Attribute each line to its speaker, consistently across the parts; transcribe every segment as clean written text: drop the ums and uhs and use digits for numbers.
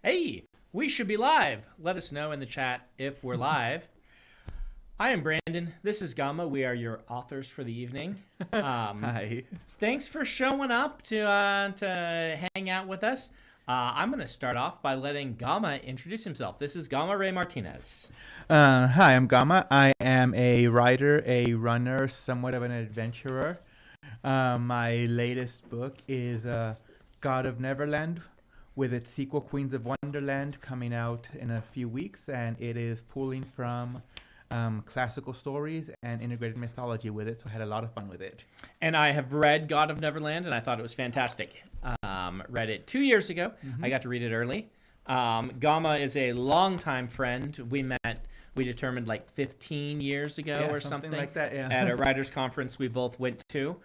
Speaker 1: Hey, we should be live. Let us know in the chat if we're live. I am Brandon. This is Gama. We are your authors for the evening.
Speaker 2: Hi.
Speaker 1: Thanks for showing up to hang out with us. I'm going to start off by letting Gama introduce himself. This is Gama Martinez.
Speaker 2: Hi, I'm Gama. I am a writer, a runner, somewhat of an adventurer. My latest book is God of Neverland, with its sequel, Queens of Wonderland, coming out in a few weeks, and it is pulling from classical stories and integrated mythology with it, so I had a lot of fun with it.
Speaker 1: And I have read God of Neverland, and I thought it was fantastic. Read it 2 years ago. I got to read it early. Gama is a longtime friend. We determined like 15 years ago or something
Speaker 2: like that, yeah.
Speaker 1: At a writers' conference we both went to.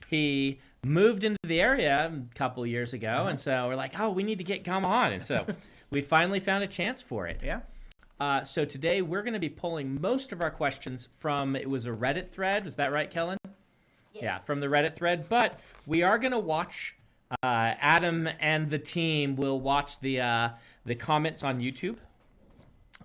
Speaker 1: He moved into the area a couple years ago, and so we're like, oh, we need to get Gama on. And so we finally found a chance for it.
Speaker 2: Yeah.
Speaker 1: So today we're going to be pulling most of our questions from, it was a Reddit thread. Is that right, Kellen?
Speaker 3: Yes.
Speaker 1: Yeah, from the Reddit thread. But we are going to watch, Adam and the team will watch the comments on YouTube.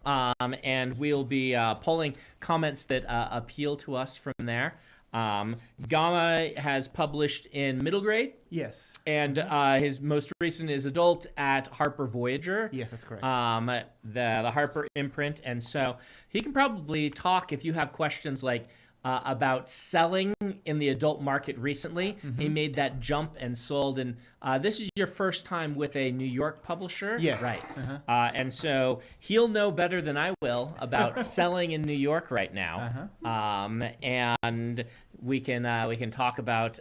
Speaker 1: And we'll be pulling comments that appeal to us from there. Gama has published in middle grade.
Speaker 2: Yes.
Speaker 1: And his most recent is adult at Harper Voyager.
Speaker 2: Yes, that's correct.
Speaker 1: The Harper imprint. And so he can probably talk if you have questions like about selling in the adult market recently. He made that jump and sold. And this is your first time with a New York publisher.
Speaker 2: Yes.
Speaker 1: Right. And so he'll know better than I will about selling in New York right now. And we can talk about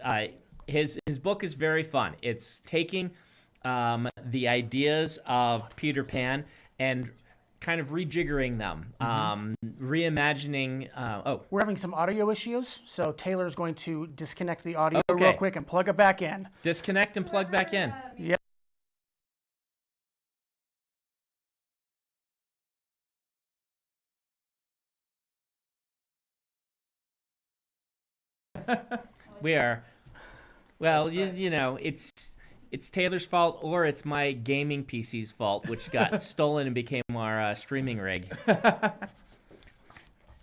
Speaker 1: his book is very fun. It's taking the ideas of Peter Pan and kind of rejiggering them, reimagining.
Speaker 4: We're having some audio issues, so Taylor's going to disconnect the audio
Speaker 1: Okay.
Speaker 4: real quick and plug it back in.
Speaker 1: Disconnect and plug back in.
Speaker 4: Yep.
Speaker 1: We are. Well, you know, it's Taylor's fault, or it's my gaming PC's fault, which got stolen and became our streaming rig.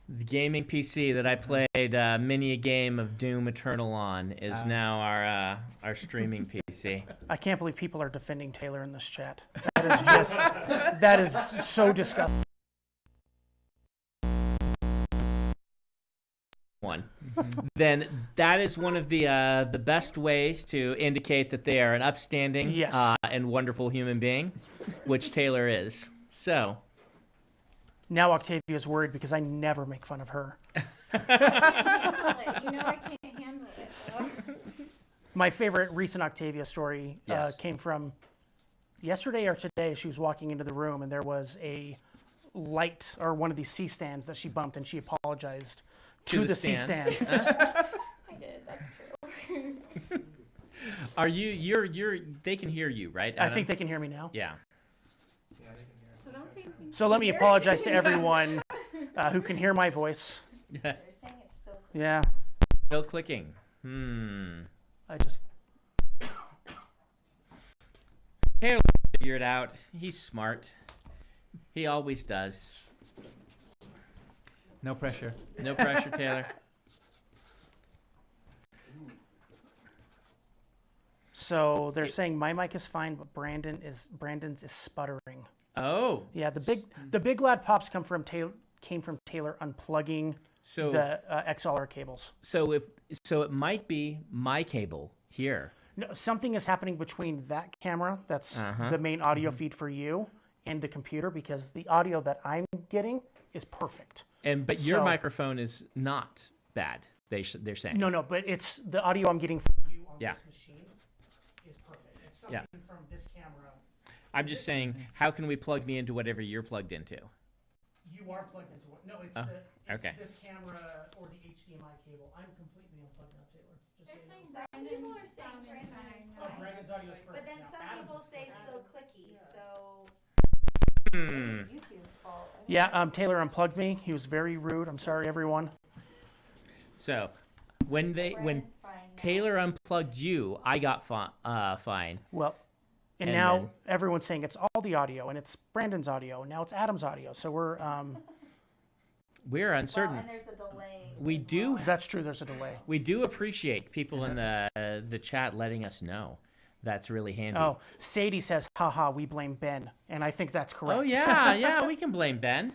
Speaker 1: The gaming PC that I played many a game of Doom Eternal on is now our streaming PC.
Speaker 4: I can't believe people are defending Taylor in this chat. That is so disgusting.
Speaker 1: Then that is one of the best ways to indicate that they are an upstanding
Speaker 4: Yes.
Speaker 1: and wonderful human being, which Taylor is. So
Speaker 4: Now Octavia's worried because I never make fun of her.
Speaker 3: You know I can't handle it, though.
Speaker 4: My favorite recent Octavia story
Speaker 1: Yes.
Speaker 4: came from yesterday or today. She was walking into the room and there was a light or one of these C-stands that she bumped, and she apologized to the C-stand.
Speaker 3: I did. That's true.
Speaker 1: are you're they can hear you, right,
Speaker 4: I
Speaker 1: Adam?
Speaker 4: think they can hear me now.
Speaker 1: Yeah.
Speaker 3: So don't say anything.
Speaker 4: So let me apologize to everyone who can hear my voice.
Speaker 3: They're saying it's still clear.
Speaker 4: Yeah,
Speaker 1: Still clicking.
Speaker 4: I just
Speaker 1: Taylor figured it out. He's smart. He always does.
Speaker 2: No pressure.
Speaker 1: No pressure, Taylor.
Speaker 4: So they're saying my mic is fine, but Brandon's is sputtering.
Speaker 1: Oh.
Speaker 4: Yeah, the big loud pops came from Taylor unplugging
Speaker 1: So
Speaker 4: the XLR cables.
Speaker 1: so it might be my cable here.
Speaker 4: No, something is happening between that camera, that's the main audio feed for you, and the computer, because the audio that I'm getting is perfect.
Speaker 1: But your
Speaker 4: So-
Speaker 1: microphone is not bad. They're saying.
Speaker 4: No, but it's the audio I'm getting from you on
Speaker 1: Yeah.
Speaker 4: this machine is perfect. It's something
Speaker 1: Yeah.
Speaker 4: from this camera.
Speaker 1: I'm just saying, how can we plug me into whatever you're plugged into?
Speaker 4: You are plugged into it. No, it's,
Speaker 1: okay.
Speaker 4: this camera or the HDMI cable. I'm completely unplugged now, Taylor. Just
Speaker 3: They're
Speaker 4: so you
Speaker 3: saying
Speaker 4: know.
Speaker 3: Brandon's sound is
Speaker 4: Oh,
Speaker 3: fine.
Speaker 4: Brandon's audio is
Speaker 5: But
Speaker 4: perfect
Speaker 5: then
Speaker 4: now.
Speaker 5: some
Speaker 4: Adam's
Speaker 5: people
Speaker 4: is
Speaker 5: say
Speaker 4: perfect.
Speaker 5: still clicky, so
Speaker 1: Hmm.
Speaker 5: it's YouTube's fault.
Speaker 4: Yeah, Taylor unplugged me. He was very rude. I'm sorry, everyone.
Speaker 1: So, when
Speaker 5: Brandon's fine now.
Speaker 1: Taylor unplugged you, I got fine.
Speaker 4: Well, And
Speaker 1: And
Speaker 4: now
Speaker 1: then-
Speaker 4: everyone's saying it's all the audio, and it's Brandon's audio, and now it's Adam's audio. So we're
Speaker 1: We're uncertain.
Speaker 5: Well, and there's a delay.
Speaker 1: We
Speaker 5: as
Speaker 1: do
Speaker 5: well.
Speaker 4: that's true. There's a delay.
Speaker 1: We do appreciate people in the chat letting us know. That's really handy.
Speaker 4: Oh, Sadie says, "Haha, we blame Ben," and I think that's correct.
Speaker 1: Oh, yeah, we can blame Ben.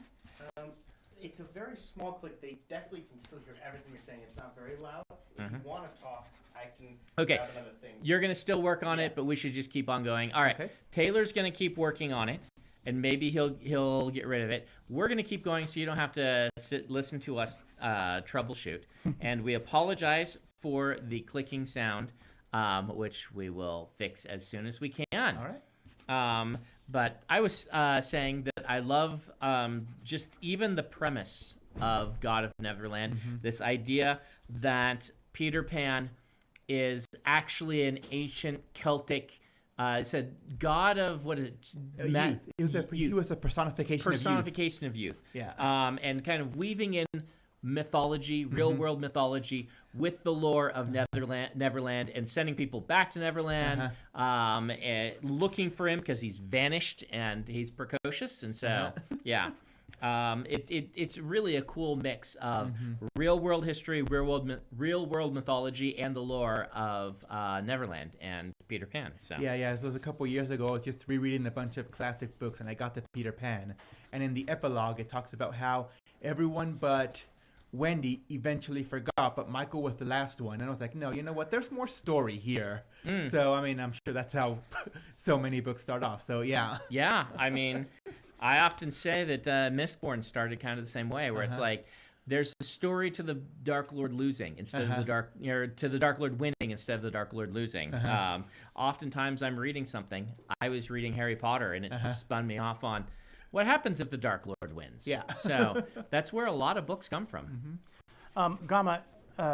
Speaker 6: It's a very small click. They definitely can still hear everything you're saying. It's not very loud. If you want to talk, I can
Speaker 1: Okay.
Speaker 6: grab another thing.
Speaker 1: You're going to still work on it, but we should just keep on going. All right.
Speaker 2: Okay.
Speaker 1: Taylor's going to keep working on it, and maybe he'll get rid of it. We're going to keep going so you don't have to listen to us troubleshoot. And we apologize for the clicking sound, which we will fix as soon as we can.
Speaker 2: All right.
Speaker 1: But I was saying that I love just even the premise of God of Neverland, this idea that Peter Pan is actually an ancient Celtic, it's a god of, what is it?
Speaker 2: Youth. He was a personification
Speaker 1: of youth.
Speaker 2: Yeah.
Speaker 1: And kind of weaving in mythology, real world mythology, with the lore of Neverland, and sending people back to Neverland, and looking for him because he's vanished and he's precocious, and so it's really a cool mix of real world history, real world mythology, and the lore of Neverland and Peter Pan. So
Speaker 2: Yeah. So it was a couple years ago. I was just rereading a bunch of classic books, and I got to Peter Pan. And in the epilogue, it talks about how everyone but Wendy eventually forgot, but Michael was the last one. And I was like, no, you know what? There's more story here. So, I mean, I'm sure that's how so many books start off. So, yeah.
Speaker 1: Yeah, I mean, I often say that Mistborn started kind of the same way, where it's like there's a story to the Dark Lord losing instead of to the Dark Lord winning instead of the Dark Lord losing. Oftentimes, I'm reading something. I was reading Harry Potter, and it spun me off on what happens if the Dark Lord wins.
Speaker 2: Yeah.
Speaker 1: So that's where a lot of books come from.
Speaker 4: Gama,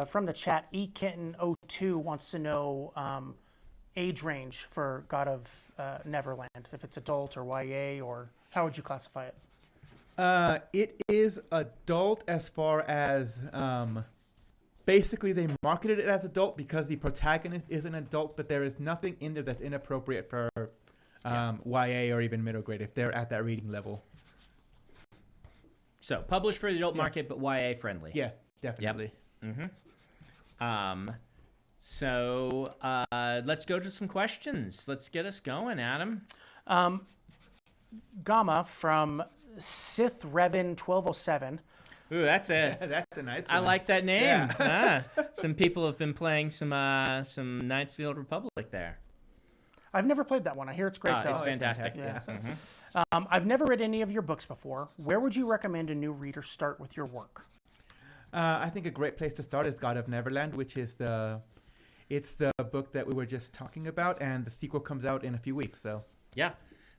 Speaker 4: from the chat, eKitten02 wants to know age range for God of Neverland, if it's adult or YA, or how would you classify it?
Speaker 2: It is adult as far as basically they marketed it as adult because the protagonist is an adult, but there is nothing in there that's inappropriate for YA or even middle grade if they're at that reading level.
Speaker 1: So published for the adult market, but YA friendly.
Speaker 2: Yes, definitely.
Speaker 1: So let's go to some questions. Let's get us going, Adam.
Speaker 4: Gama from Sith Revan 1207.
Speaker 1: Ooh, that's a
Speaker 2: That's a nice
Speaker 1: I
Speaker 2: one.
Speaker 1: like that name.
Speaker 2: Yeah.
Speaker 1: Some people have been playing some Knights of the Old Republic there.
Speaker 4: I've never played that one. I hear it's great, though.
Speaker 1: It's fantastic.
Speaker 2: Yeah.
Speaker 4: I've never read any of your books before. Where would you recommend a new reader start with your work?
Speaker 2: I think a great place to start is God of Neverland, which is the book that we were just talking about, and the sequel comes out in a few weeks. So
Speaker 1: Yeah.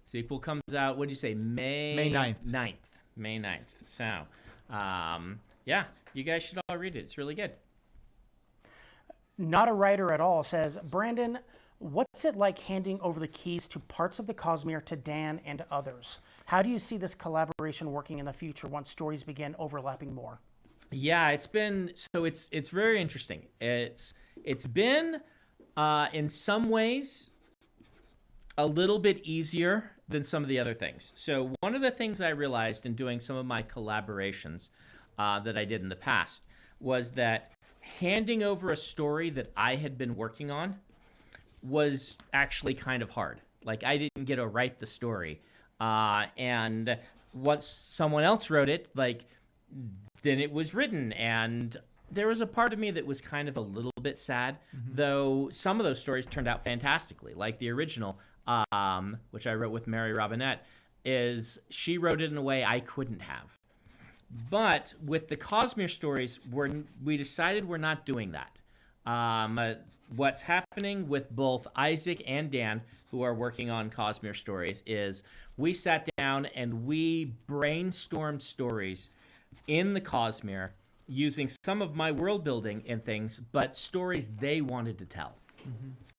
Speaker 1: Sequel comes out, what did you say, May
Speaker 2: 9th.
Speaker 1: May 9th. So, yeah, you guys should all read it. It's really good.
Speaker 4: Not a writer at all says, Brandon, what's it like handing over the keys to parts of the Cosmere to Dan and others? How do you see this collaboration working in the future once stories begin overlapping more?
Speaker 1: Yeah, it's very interesting. It's been in some ways a little bit easier than some of the other things. So one of the things I realized in doing some of my collaborations that I did in the past was that handing over a story that I had been working on was actually kind of hard. Like, I didn't get to write the story. And once someone else wrote it, like, then it was written. And there was a part of me that was kind of a little bit sad, though some of those stories turned out fantastically. Like the original, which I wrote with Mary Robinette, she wrote it in a way I couldn't have. But with the Cosmere stories, we decided we're not doing that. What's happening with both Isaac and Dan, who are working on Cosmere stories, is we sat down and we brainstormed stories in the Cosmere using some of my world building and things, but stories they wanted to tell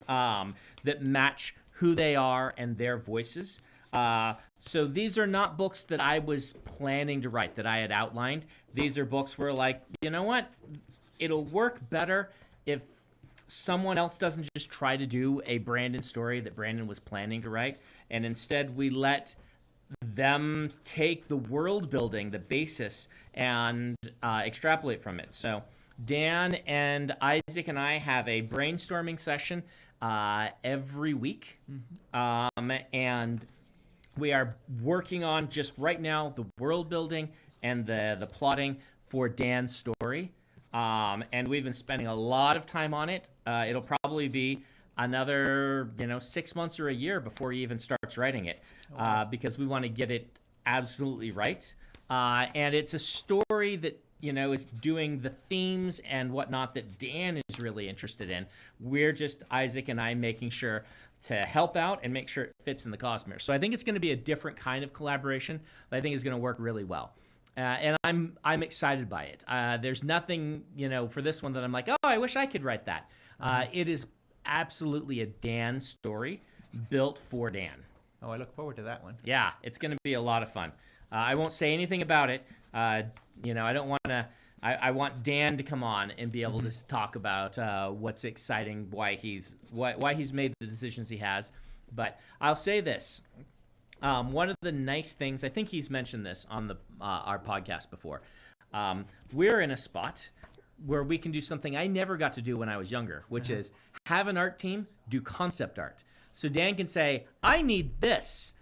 Speaker 1: that match who they are and their voices. So these are not books that I was planning to write, that I had outlined. These are books where, like, you know what? It'll work better if someone else doesn't just try to do a Brandon story that Brandon was planning to write, and instead we let them take the world building, the basis, and extrapolate from it. So Dan and Isaac and I have a brainstorming session every week, and we are working on just right now the world building and the plotting for Dan's story. And we've been spending a lot of time on it. It'll probably be another 6 months or a year before he even starts writing it, because we want to get it absolutely right. And it's a story that is doing the themes and whatnot that Dan is really interested in. We're just, Isaac and I, making sure to help out and make sure it fits in the Cosmere. So I think it's going to be a different kind of collaboration that I think is going to work really well. And I'm excited by it. There's nothing, for this one that I'm like, oh, I wish I could write that. It is absolutely a Dan story built for Dan.
Speaker 2: Oh, I look forward to that one.
Speaker 1: Yeah, it's going to be a lot of fun. I won't say anything about it. I don't want to. I want Dan to come on and be able to talk about what's exciting, why he's made the decisions he has. But I'll say this. One of the nice things, I think he's mentioned this on our podcast before. We're in a spot where we can do something I never got to do when I was younger, which is have an art team do concept art. So Dan can say, I need this.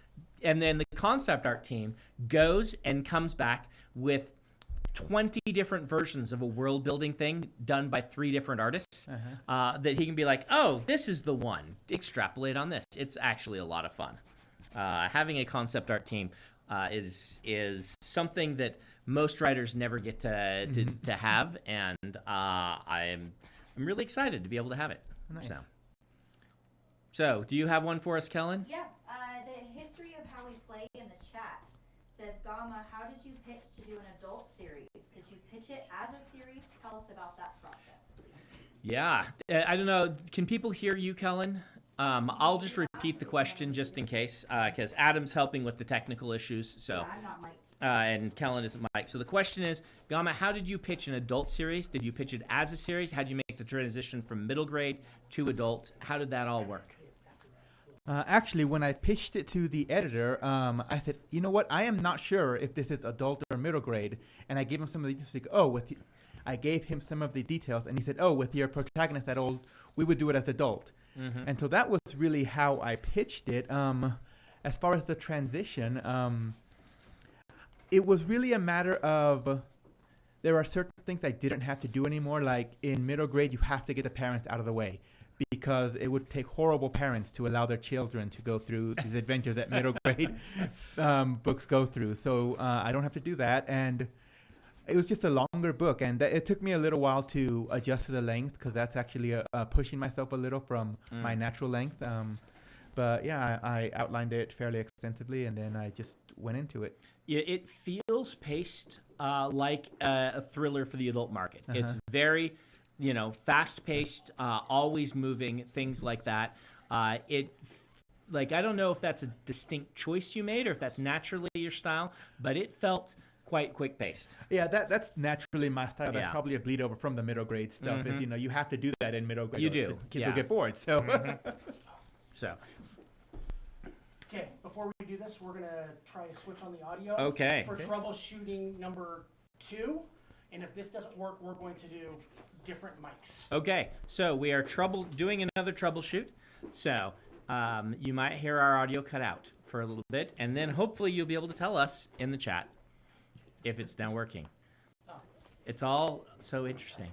Speaker 1: And then the concept art team goes and comes back with 20 different versions of a world building thing done by 3 different artists that he can be like, oh, this is the one. Extrapolate on this. It's actually a lot of fun. Having a concept art team is something that most writers never get to have, and I'm really excited to be able to have it.
Speaker 2: Nice.
Speaker 1: So, do you have one for us, Kellen?
Speaker 5: Yeah, the history of how we play in the chat says, Gama, how did you pitch to do an adult series? Did you pitch it as a series? Tell us about that process, please.
Speaker 1: Yeah, I don't know. Can people hear you, Kellen? I'll just repeat the question just in case, because Adam's helping with the technical issues. So,
Speaker 5: Yeah, I'm not mic'd.
Speaker 1: and Kellen isn't Mike. So the question is, Gama, how did you pitch an adult series? Did you pitch it as a series? How did you make the transition from middle grade to adult? How did that all work?
Speaker 2: Actually, when I pitched it to the editor, I said, you know what? I am not sure if this is adult or middle grade. And I gave him some of the details. I gave him some of the details, and he said, oh, with your protagonist that old, we would do it as adult. And so that was really how I pitched it. As far as the transition, it was really a matter of there are certain things I didn't have to do anymore. Like in middle grade, you have to get the parents out of the way, because it would take horrible parents to allow their children to go through these adventures that middle grade books go through. So I don't have to do that. And it was just a longer book, and it took me a little while to adjust to the length, because that's actually pushing myself a little from my natural length. But yeah, I outlined it fairly extensively, and then I just went into it.
Speaker 1: Yeah, it feels paced like a thriller for the adult market. It's very, fast-paced, always moving, things like that. I don't know if that's a distinct choice you made or if that's naturally your style, but it felt quite quick-paced.
Speaker 2: Yeah, that's naturally my style. That's
Speaker 1: Yeah.
Speaker 2: probably a bleed over from the middle grade stuff. Is you have to do that in middle grade.
Speaker 1: You
Speaker 2: or
Speaker 1: do,
Speaker 2: the kids
Speaker 1: yeah.
Speaker 2: will get bored. So.
Speaker 1: So,
Speaker 4: Okay, before we do this, we're gonna try to switch on the audio.
Speaker 1: Okay.
Speaker 4: For troubleshooting number 2, and if this doesn't work, we're going to do different mics.
Speaker 1: okay, so we are doing another troubleshoot. So, you might hear our audio cut out for a little bit, and then hopefully you'll be able to tell us in the chat if it's now working. It's all so interesting.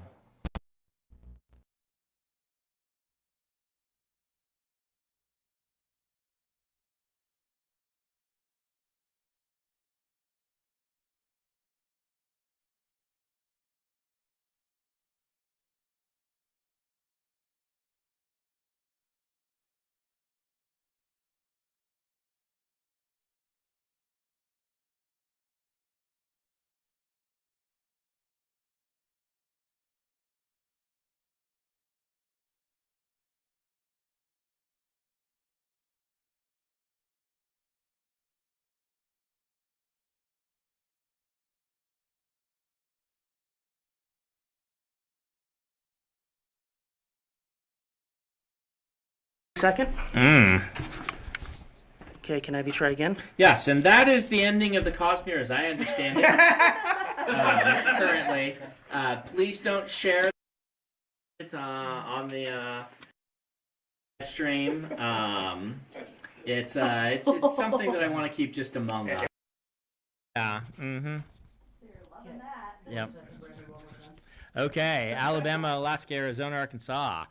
Speaker 4: second.
Speaker 1: Mm.
Speaker 4: Okay, can I try again?
Speaker 1: Yes, and that is the ending of the Cosmere as I understand it currently. Please don't share it on the stream. It's something that I want to keep just among us. Yeah. Mm-hmm.
Speaker 5: They're loving that.
Speaker 1: Yep. Okay. Alabama, Alaska, Arizona, Arkansas,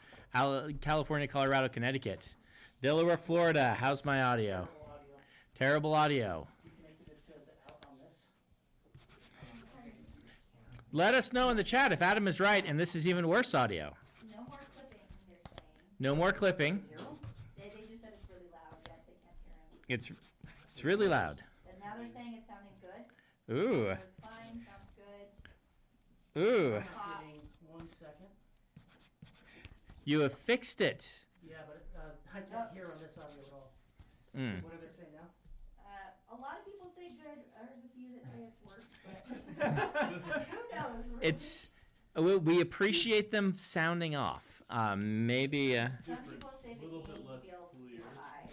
Speaker 1: California, Colorado, Connecticut, Delaware, Florida. How's my audio? Terrible audio. Let us know in the chat if Adam is right and this is even worse audio.
Speaker 5: No more clipping, they're saying.
Speaker 1: No more clipping.
Speaker 5: They just said it's really loud. Yes, they can't hear him.
Speaker 1: It's really loud.
Speaker 5: And now they're saying it's sounding good.
Speaker 1: Ooh.
Speaker 5: It was fine, sounds good.
Speaker 1: Ooh.
Speaker 5: Pops.
Speaker 4: 1 second.
Speaker 1: You have fixed it.
Speaker 4: Yeah, but I can't hear on this audio at all.
Speaker 1: Mm.
Speaker 4: What do they say now?
Speaker 5: A lot of people say good. There's a few that say it's worse, but who knows?
Speaker 1: It's we appreciate them sounding off. Maybe.
Speaker 5: Some people say the
Speaker 7: little bit
Speaker 5: gain
Speaker 7: less
Speaker 5: feels
Speaker 7: clear.
Speaker 5: too high.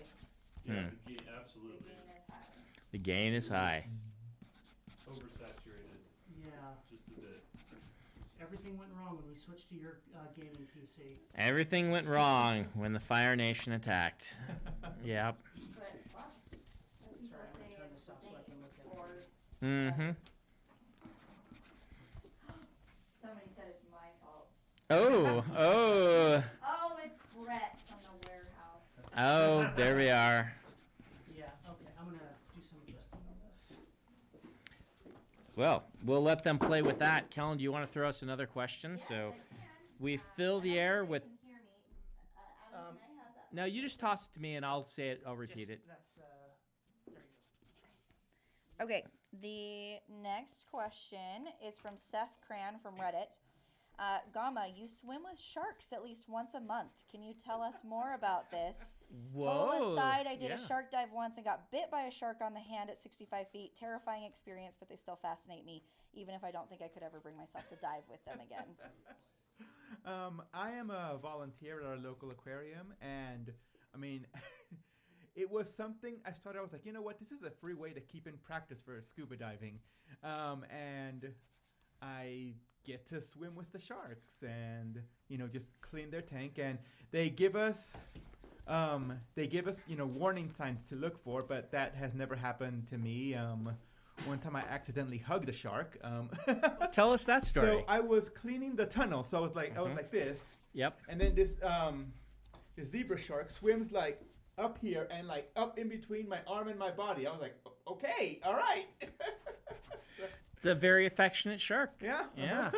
Speaker 7: Yeah,
Speaker 1: Hmm.
Speaker 7: the gain, absolutely.
Speaker 5: The gain is high.
Speaker 1: The gain is high.
Speaker 7: Oversaturated,
Speaker 4: Yeah.
Speaker 7: just a bit.
Speaker 4: Everything went wrong when we switched to your gaming PC.
Speaker 1: Everything went wrong when the Fire Nation attacked. Yep.
Speaker 5: But lots of people
Speaker 4: Sorry, I'm
Speaker 5: say
Speaker 4: gonna turn
Speaker 5: it's
Speaker 4: this
Speaker 5: the
Speaker 4: off so I
Speaker 5: same.
Speaker 4: can look at it.
Speaker 5: Or
Speaker 1: Mm-hmm.
Speaker 5: somebody said it's my fault.
Speaker 1: Oh. Oh.
Speaker 5: Oh, it's Brett from the warehouse.
Speaker 1: Oh. There we are.
Speaker 4: Yeah, okay, I'm gonna do some adjusting on this.
Speaker 1: Well, we'll let them play with that. Kellen, do you want to throw us another question? So we fill the air with.
Speaker 5: Can hear me. Adam, can I have that?
Speaker 1: No, you just toss it to me and I'll say it. I'll repeat
Speaker 4: Just,
Speaker 1: it.
Speaker 4: That's, there you go.
Speaker 8: Okay, the next question is from Seth Cran from Reddit. Gama, you swim with sharks at least once a month. Can you tell us more about this? Total aside, I did a shark dive once and got bit by a shark on the hand at 65 feet. Terrifying experience, but they still fascinate me, even if I don't think I could ever bring myself to dive with them again.
Speaker 2: I am a volunteer at our local aquarium, and I mean, it was something I started. I was like, you know what? This is a free way to keep in practice for scuba diving, and I get to swim with the sharks, and just clean their tank, and they give us, warning signs to look for, but that has never happened to me. One time I accidentally hugged a shark.
Speaker 1: Tell us that story.
Speaker 2: So I was cleaning the tunnel, so I was like this.
Speaker 1: Yep.
Speaker 2: And then this zebra shark swims like up here and like up in between my arm and my body. I was like, okay, all right.
Speaker 1: It's a very affectionate shark.
Speaker 2: Yeah.
Speaker 1: Yeah.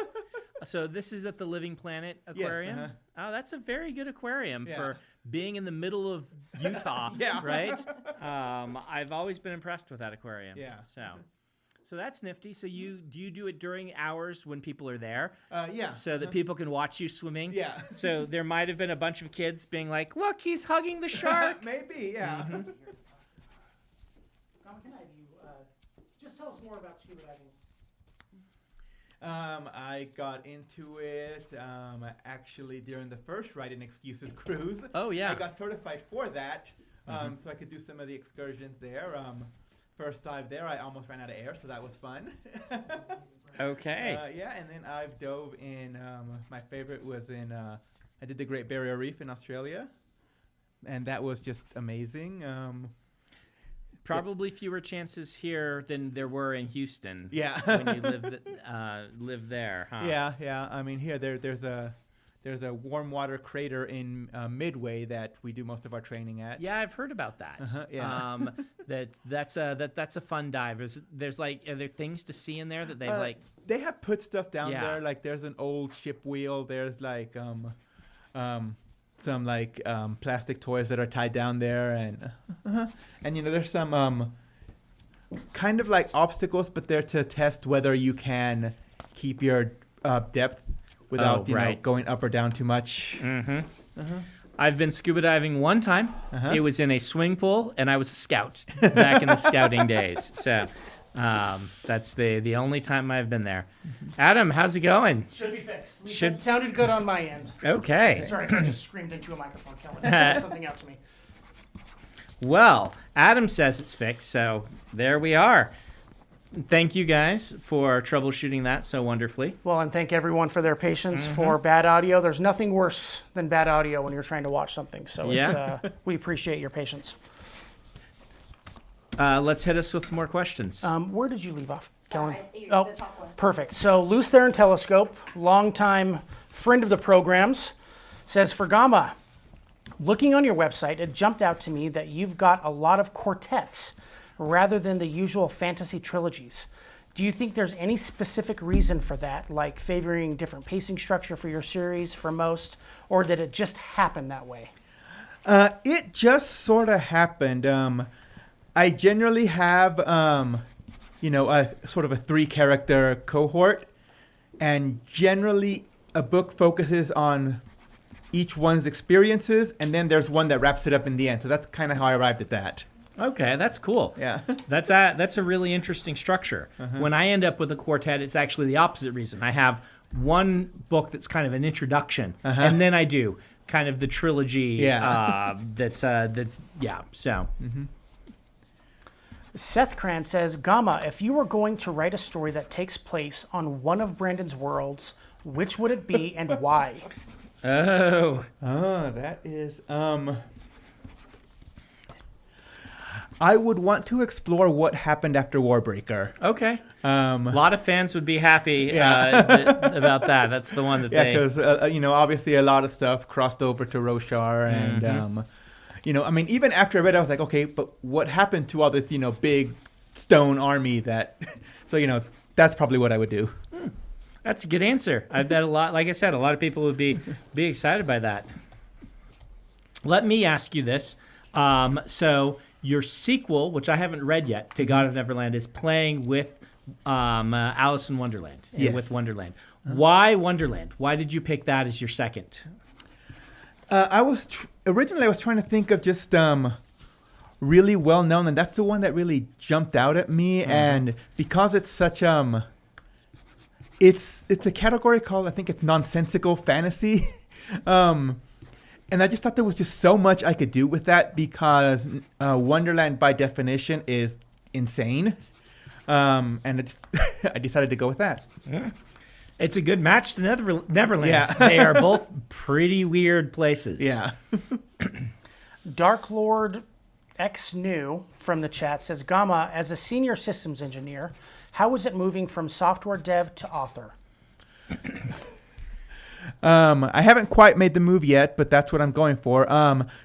Speaker 1: So this is at the Living Planet Aquarium.
Speaker 2: Yes,
Speaker 1: Oh, that's a very good aquarium
Speaker 2: Yeah.
Speaker 1: for being in the middle of Utah.
Speaker 2: Yeah.
Speaker 1: Right. I've always been impressed with that aquarium.
Speaker 2: Yeah.
Speaker 1: So that's nifty. So do you do it during hours when people are there?
Speaker 2: Yeah.
Speaker 1: So that people can watch you swimming.
Speaker 2: Yeah.
Speaker 1: So there might have been a bunch of kids being like, "Look, he's hugging the shark."
Speaker 2: Maybe, yeah.
Speaker 1: Mm-hmm.
Speaker 4: Gama, can I have you just tell us more about scuba diving?
Speaker 2: I got into it actually during the first Ride and Excuses cruise.
Speaker 1: Oh yeah.
Speaker 2: I got certified for that, so I could do some of the excursions there. First dive there, I almost ran out of air, so that was fun.
Speaker 1: Okay.
Speaker 2: Yeah, and then I've dove in. My favorite was in. I did the Great Barrier Reef in Australia, and that was just amazing.
Speaker 1: Probably fewer chances here than there were in Houston.
Speaker 2: Yeah.
Speaker 1: When you live there, huh?
Speaker 2: Yeah. I mean, here there's a warm water crater in Midway that we do most of our training at.
Speaker 1: Yeah, I've heard about that.
Speaker 2: Yeah.
Speaker 1: That's a fun dive. Are there things to see in there that they've
Speaker 2: They have put stuff down
Speaker 1: Yeah.
Speaker 2: there. Like there's an old ship wheel. There's like some like plastic toys that are tied down there, and there's some kind of like obstacles, but they're to test whether you can keep your depth without
Speaker 1: right.
Speaker 2: going up or down too much.
Speaker 1: Mm-hmm. I've been scuba diving one time. It was in a swimming pool, and I was a scout back in the scouting days. So That's the only time I've been there. Adam, how's it going?
Speaker 4: Should be fixed.
Speaker 1: Should-
Speaker 4: Sounded good on my end.
Speaker 1: Okay.
Speaker 4: Sorry if I just screamed into a microphone. Kelly, something out to me.
Speaker 1: Well, Adam says it's fixed, so there we are. Thank you guys for troubleshooting that so wonderfully.
Speaker 4: Well, and thank everyone for their patience for bad audio. There's nothing worse than bad audio when you're trying to watch something. So we appreciate your patience.
Speaker 1: Let's hit us with more questions.
Speaker 4: Where did you leave off, Kellen?
Speaker 5: The top one.
Speaker 4: Perfect. So Loose Theron Telescope, longtime friend of the programs, says, for Gama, looking on your website, it jumped out to me that you've got a lot of quartets rather than the usual fantasy trilogies. Do you think there's any specific reason for that, like favoring different pacing structure for your series for most, or did it just happen that way?
Speaker 2: It just sort of happened. I generally have, a sort of a 3-character cohort, and generally a book focuses on each one's experiences, and then there's one that wraps it up in the end. So that's kind of how I arrived at that.
Speaker 1: Okay, that's cool.
Speaker 2: Yeah.
Speaker 1: That's a really interesting structure. When I end up with a quartet, it's actually the opposite reason. I have one book that's kind of an introduction, and then I do kind of the trilogy.
Speaker 2: Yeah.
Speaker 1: So.
Speaker 4: Seth Cran says, Gama, if you were going to write a story that takes place on one of Brandon's worlds, which would it be and why?
Speaker 1: Oh.
Speaker 2: Oh, that is, I would want to explore what happened after Warbreaker.
Speaker 1: Okay. A lot of fans would be happy about that. That's the one that
Speaker 2: Yeah,
Speaker 1: they.
Speaker 2: because obviously a lot of stuff crossed over to Roshar, and even after I read it, I was like, okay, but what happened to all this, big stone army that? So that's probably what I would do.
Speaker 1: That's a good answer. I bet like I said, a lot of people would be excited by that. Let me ask you this. So your sequel, which I haven't read yet, to God of Neverland, is playing with Alice in Wonderland.
Speaker 2: Yes.
Speaker 1: With Wonderland. Why Wonderland? Why did you pick that as your second?
Speaker 2: Originally I was trying to think of just really well known, and that's the one that really jumped out at me. And because it's such it's a category called, I think it's nonsensical fantasy. And I just thought there was just so much I could do with that, because Wonderland by definition is insane. And I decided to go with that.
Speaker 1: Yeah. It's a good match to Neverland.
Speaker 2: Yeah.
Speaker 1: They are both pretty weird places.
Speaker 2: Yeah.
Speaker 4: Dark Lord X New from the chat says, Gama, as a senior systems engineer, how is it moving from software dev to author?
Speaker 2: I haven't quite made the move yet, but that's what I'm going for.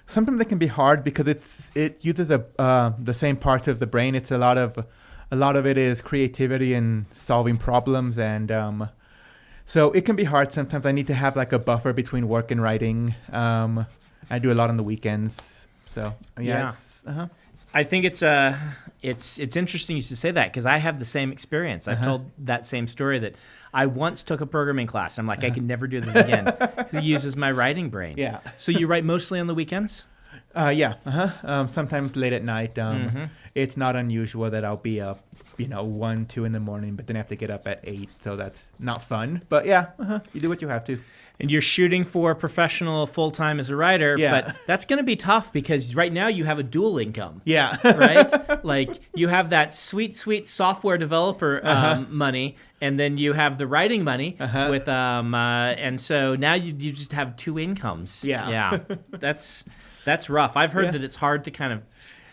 Speaker 2: Sometimes it can be hard because it uses the same parts of the brain. It's a lot of it is creativity and solving problems, and so it can be hard. Sometimes I need to have like a buffer between work and writing. I do a lot on the weekends, so yeah.
Speaker 1: I think it's interesting you should say that, because I have the same experience. I've told that same story that I once took a programming class. I'm like, I can never do this again. It uses my writing brain.
Speaker 2: Yeah.
Speaker 1: So you write mostly on the weekends?
Speaker 2: Yeah. Sometimes late at night. It's not unusual that I'll be up, 1, 2 in the morning, but then I have to get up at 8. So that's not fun. But yeah, you do what you have to.
Speaker 1: And you're shooting for professional full-time as a writer, but that's going to be tough because right now you have a dual income.
Speaker 2: Yeah.
Speaker 1: Right? Like you have that sweet software developer money, and then you have the writing money with and so now you just have 2 incomes.
Speaker 2: Yeah.
Speaker 1: That's rough. I've heard that it's hard to kind of.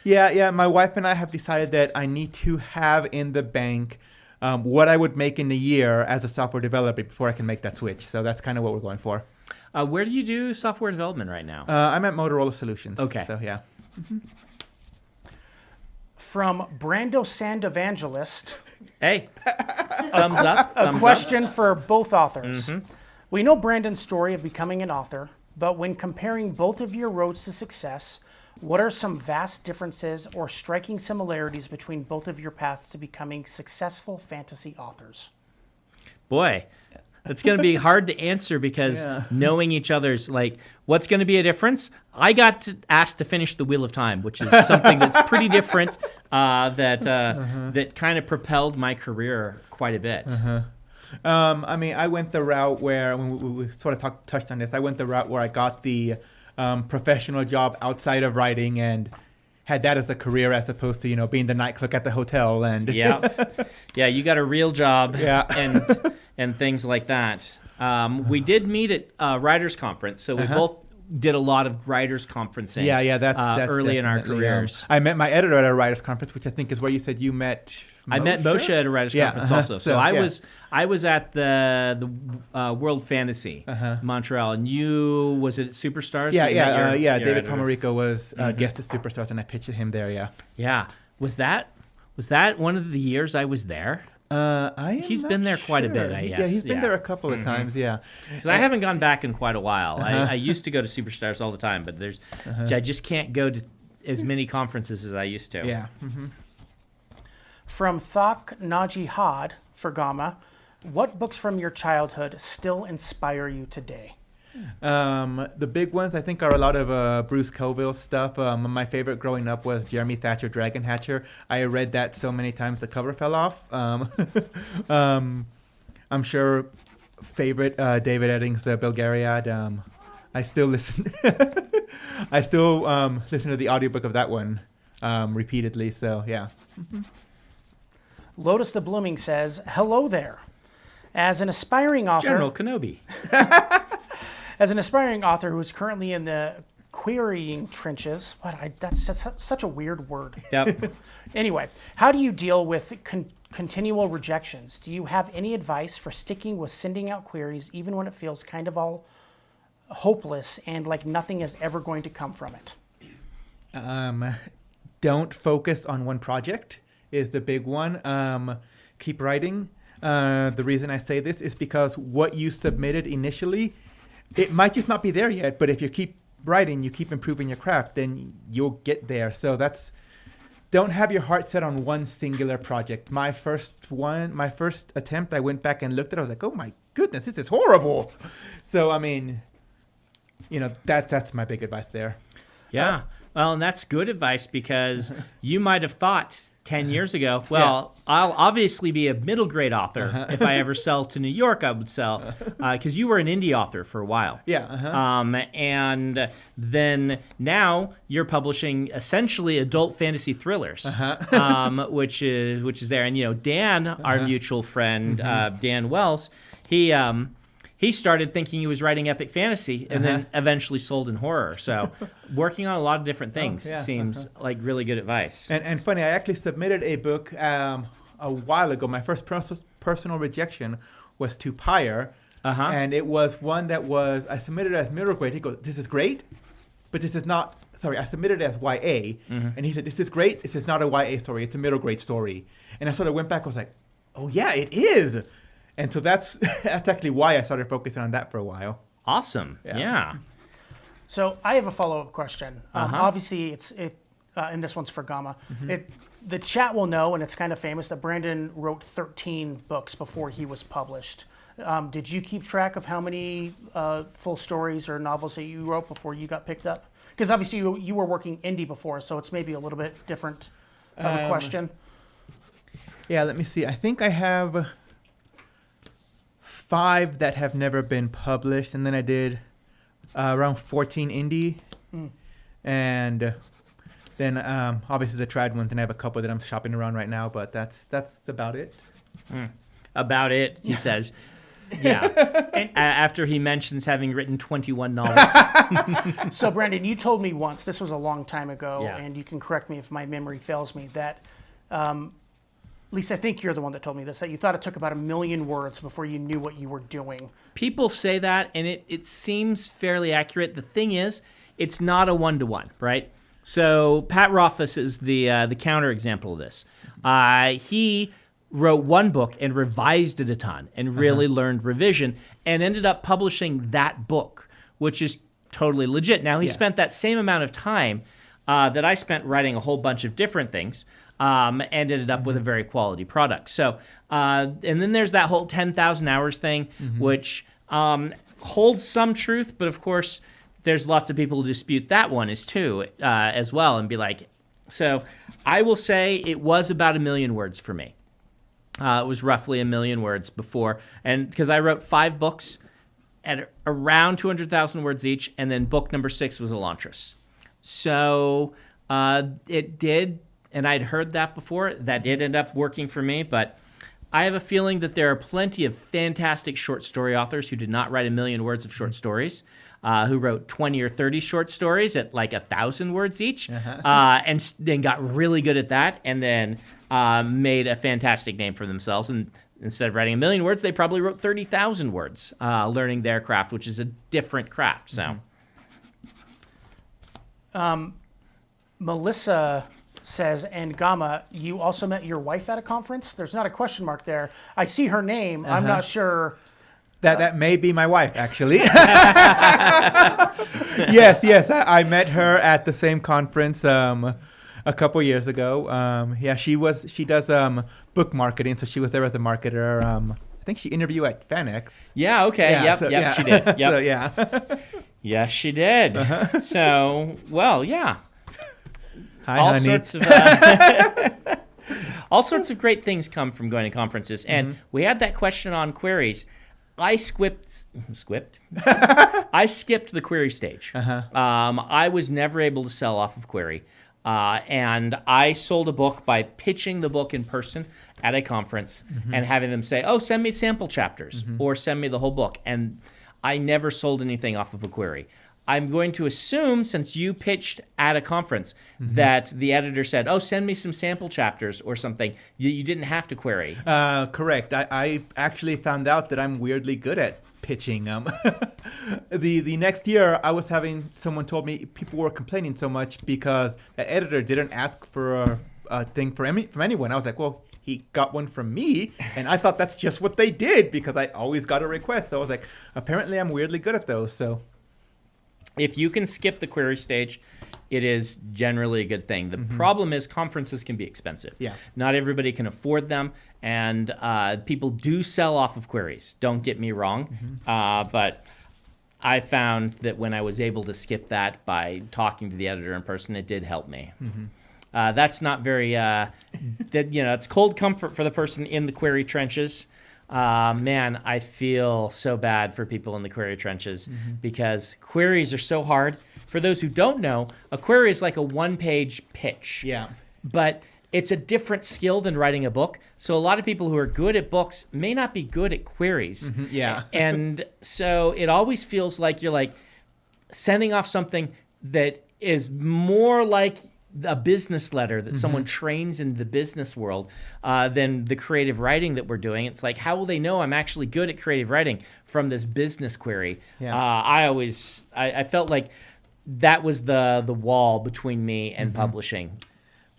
Speaker 2: Yeah. My wife and I have decided that I need to have in the bank what I would make in a year as a software developer before I can make that switch. So that's kind of what we're going for.
Speaker 1: Where do you do software development right now?
Speaker 2: I'm at Motorola Solutions.
Speaker 1: Okay.
Speaker 2: So yeah.
Speaker 4: From Brando Sand Evangelist,
Speaker 1: Hey, thumbs up.
Speaker 4: a question for both authors. We know Brandon's story of becoming an author, but when comparing both of your roads to success, what are some vast differences or striking similarities between both of your paths to becoming successful fantasy authors?
Speaker 1: Boy, It's going to be hard to answer because
Speaker 2: Yeah.
Speaker 1: knowing each other's like, what's going to be a difference? I got asked to finish The Wheel of Time, which is something that's pretty different that kind of propelled my career quite a bit.
Speaker 2: I mean, I went the route where, when we sort of touched on this, I went the route where I got the professional job outside of writing and had that as a career as opposed to, being the night clerk at the hotel. And
Speaker 1: Yeah, you got a real job
Speaker 2: Yeah.
Speaker 1: and things like that. We did meet at Writers Conference, so we both did a lot of writers conferencing.
Speaker 2: Yeah, that's
Speaker 1: early in our
Speaker 2: definitely,
Speaker 1: careers.
Speaker 2: I met my editor at a writers conference, which I think is where you said you met.
Speaker 1: I met Moshe at a writers
Speaker 2: Yeah,
Speaker 1: conference also. So
Speaker 2: yeah.
Speaker 1: I was at the World Fantasy Montreal, and you was it Superstars?
Speaker 2: Yeah,
Speaker 1: You met your
Speaker 2: David
Speaker 1: editor?
Speaker 2: Pomerico was guest at Superstars, and I pitched him there. Yeah.
Speaker 1: Yeah, was that one of the years I was there? He's
Speaker 2: He's
Speaker 1: been there quite a bit, I
Speaker 2: Yeah,
Speaker 1: guess.
Speaker 2: he's been
Speaker 1: Yeah.
Speaker 2: there a couple of times. Yeah.
Speaker 1: Because I haven't gone back in quite a while. I used to go to Superstars all the time, but I just can't go to as many conferences as I used to.
Speaker 2: Yeah.
Speaker 4: From Thak Naji Had for Gama, what books from your childhood still inspire you today?
Speaker 2: The big ones I think are a lot of Bruce Coville stuff. My favorite growing up was Jeremy Thatcher Dragon Hatcher. I read that so many times the cover fell off. I'm sure favorite David Eddings' Belgariad. I still listen. I still listen to the audiobook of that one repeatedly. So yeah.
Speaker 4: Lotus the Blooming says, hello there. As an aspiring author,
Speaker 1: General Kenobi.
Speaker 4: As an aspiring author who is currently in the querying trenches, that's such a weird word.
Speaker 1: Yep.
Speaker 4: Anyway, how do you deal with continual rejections? Do you have any advice for sticking with sending out queries even when it feels kind of all hopeless and like nothing is ever going to come from it?
Speaker 2: Don't focus on one project is the big one. Keep writing. The reason I say this is because what you submitted initially, it might just not be there yet, but if you keep writing, you keep improving your craft, then you'll get there. So don't have your heart set on one singular project. My first attempt, I went back and looked at it. I was like, oh my goodness, this is horrible. So, I mean, that's my big advice there.
Speaker 1: Yeah. Well, and that's good advice because you might have thought 10 years ago, well, I'll obviously be a middle grade author. If I ever sell to New York, I would sell. Because you were an indie author for a while.
Speaker 2: Yeah.
Speaker 1: And then now you're publishing essentially adult fantasy thrillers, which is there. And, Dan, our mutual friend, Dan Wells, he started thinking he was writing epic fantasy and then eventually sold in horror. So working on a lot of different things seems like really good advice.
Speaker 2: And funny, I actually submitted a book a while ago. My first personal rejection was to Pyre. And it was one that I submitted it as middle grade. He goes, this is great, but this is not, sorry, I submitted it as YA. And he said, this is great. This is not a YA story. It's a middle grade story. And I sort of went back. I was like, oh, yeah, it is. And so that's actually why I started focusing on that for a while.
Speaker 1: Awesome. Yeah.
Speaker 4: So I have a follow-up question. Obviously, and this one's for Gama. The chat will know, and it's kind of famous, that Brandon wrote 13 books before he was published. Did you keep track of how many full stories or novels that you wrote before you got picked up? Because obviously you were working indie before, so it's maybe a little bit different of a question.
Speaker 2: Yeah, let me see. I think I have 5 that have never been published, and then I did around 14 indie, and then obviously the trad ones, and I have a couple that I'm shopping around right now, but that's about it.
Speaker 1: About it, he says. Yeah. After he mentions having written 21 novels.
Speaker 4: So, Brandon, you told me once, this was a long time ago,
Speaker 1: Yeah.
Speaker 4: and you can correct me if my memory fails me, that, at least I think you're the one that told me this, that you thought it took about 1 million words before you knew what you were doing.
Speaker 1: People say that, and it seems fairly accurate. The thing is, it's not a one-to-one, right? So Pat Rothfuss is the counterexample of this. He wrote one book and revised it a ton and really learned revision and ended up publishing that book, which is totally legit. Now, he spent that same amount of time that I spent writing a whole bunch of different things and ended up with a very quality product. So, and then there's that whole 10,000 hours thing, which holds some truth, but of course, there's lots of people who dispute that one as well, and be like, so I will say it was about 1 million words for me. It was roughly 1 million words before, and because I wrote 5 books at around 200,000 words each, and then book number 6 was Elantris. So it did, and I'd heard that before. That did end up working for me, but I have a feeling that there are plenty of fantastic short story authors who did not write 1 million words of short stories, who wrote 20 or 30 short stories at like 1,000 words each, and then got really good at that, and then made a fantastic name for themselves. And instead of writing 1 million words, they probably wrote 30,000 words, learning their craft, which is a different craft. So,
Speaker 4: Melissa says, and Gama, you also met your wife at a conference? There's not a question mark there. I see her name. I'm not sure.
Speaker 2: That may be my wife, actually. Yes. I met her at the same conference a couple years ago. She does book marketing, so she was there as a marketer. I think she interviewed at FanX.
Speaker 1: yeah, okay,
Speaker 2: Yeah,
Speaker 1: yep, she did. Yep.
Speaker 2: So, yeah.
Speaker 1: Yes, she did. So, well, yeah.
Speaker 2: Hi,
Speaker 1: all
Speaker 2: honey.
Speaker 1: sorts of all sorts of great things come from going to conferences. And we had that question on queries. I skipped the query stage. I was never able to sell off of query. And I sold a book by pitching the book in person at a conference and having them say, oh, send me sample chapters or send me the whole book. And I never sold anything off of a query. I'm going to assume, since you pitched at a conference, that the editor said, oh, send me some sample chapters or something. You didn't have to query.
Speaker 2: Correct. I actually found out that I'm weirdly good at pitching. The next year, I was having someone told me people were complaining so much because the editor didn't ask for a thing from anyone. I was like, well, he got one from me, and I thought that's just what they did because I always got a request. So I was like, apparently I'm weirdly good at those. So
Speaker 1: if you can skip the query stage, it is generally a good thing. The problem is conferences can be expensive.
Speaker 2: Yeah.
Speaker 1: Not everybody can afford them, and people do sell off of queries. Don't get me wrong, but I found that when I was able to skip that by talking to the editor in person, it did help me. That's not very, it's cold comfort for the person in the query trenches. Man, I feel so bad for people in the query trenches because queries are so hard. For those who don't know, a query is like a one-page pitch.
Speaker 2: yeah.
Speaker 1: But it's a different skill than writing a book. So a lot of people who are good at books may not be good at queries.
Speaker 2: Yeah.
Speaker 1: And so it always feels like you're like sending off something that is more like a business letter that someone trains in the business world than the creative writing that we're doing. It's like, how will they know I'm actually good at creative writing from this business query?
Speaker 2: Yeah.
Speaker 1: I felt like that was the wall between me and publishing.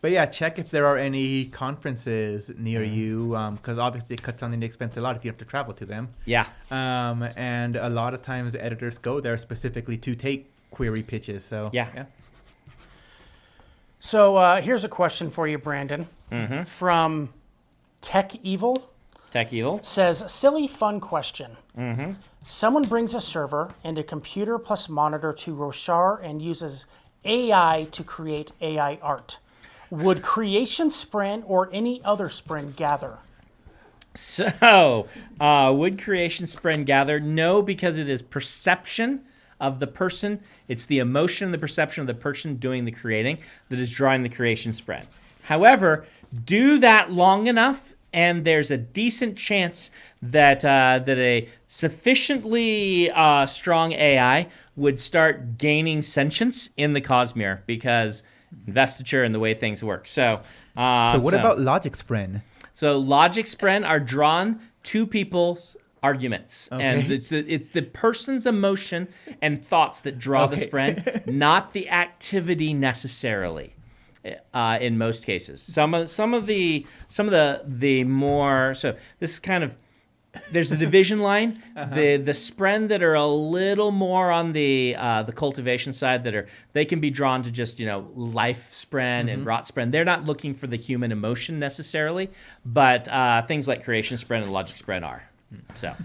Speaker 2: But yeah, check if there are any conferences near you, because obviously it cuts down the expense a lot if you have to travel to them.
Speaker 1: Yeah.
Speaker 2: And a lot of times editors go there specifically to take query pitches. So
Speaker 1: Yeah.
Speaker 4: So here's a question for you, Brandon, from Tech Evil.
Speaker 1: Tech Evil.
Speaker 4: Says, silly fun question. Someone brings a server and a computer plus monitor to Roshar and uses AI to create AI art. Would Creation Sprint or any other sprint gather?
Speaker 1: So, would Creation Sprint gather? No, because it is perception of the person. It's the emotion and the perception of the person doing the creating that is drawing the creation sprint. However, do that long enough, and there's a decent chance that a sufficiently strong AI would start gaining sentience in the Cosmere because investiture and the way things work. So
Speaker 2: what about Logic Sprint?
Speaker 1: So Logic Sprint are drawn to people's arguments.
Speaker 2: Okay.
Speaker 1: And it's the person's emotion and thoughts that draw the sprint, not the activity necessarily. In most cases, some of the more, so this is kind of there's a division line. The spren that are a little more on the cultivation side they can be drawn to just life spren and rot spren. They're not looking for the human emotion necessarily, but things like creation spren and logic spren are. So.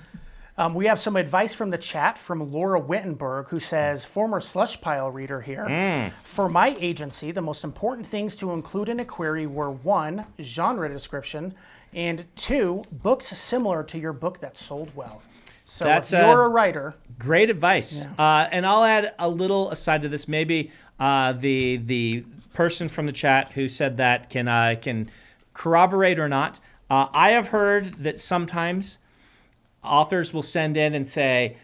Speaker 4: We have some advice from the chat from Laura Wittenberg, who says, former slush pile reader here. For my agency, the most important things to include in a query were 1, genre description, and 2, books similar to your book that sold well. So if you're a writer.
Speaker 1: Great advice.
Speaker 4: Yeah.
Speaker 1: And I'll add a little aside to this. Maybe the person from the chat who said that can corroborate or not. I have heard that sometimes authors will send in and say,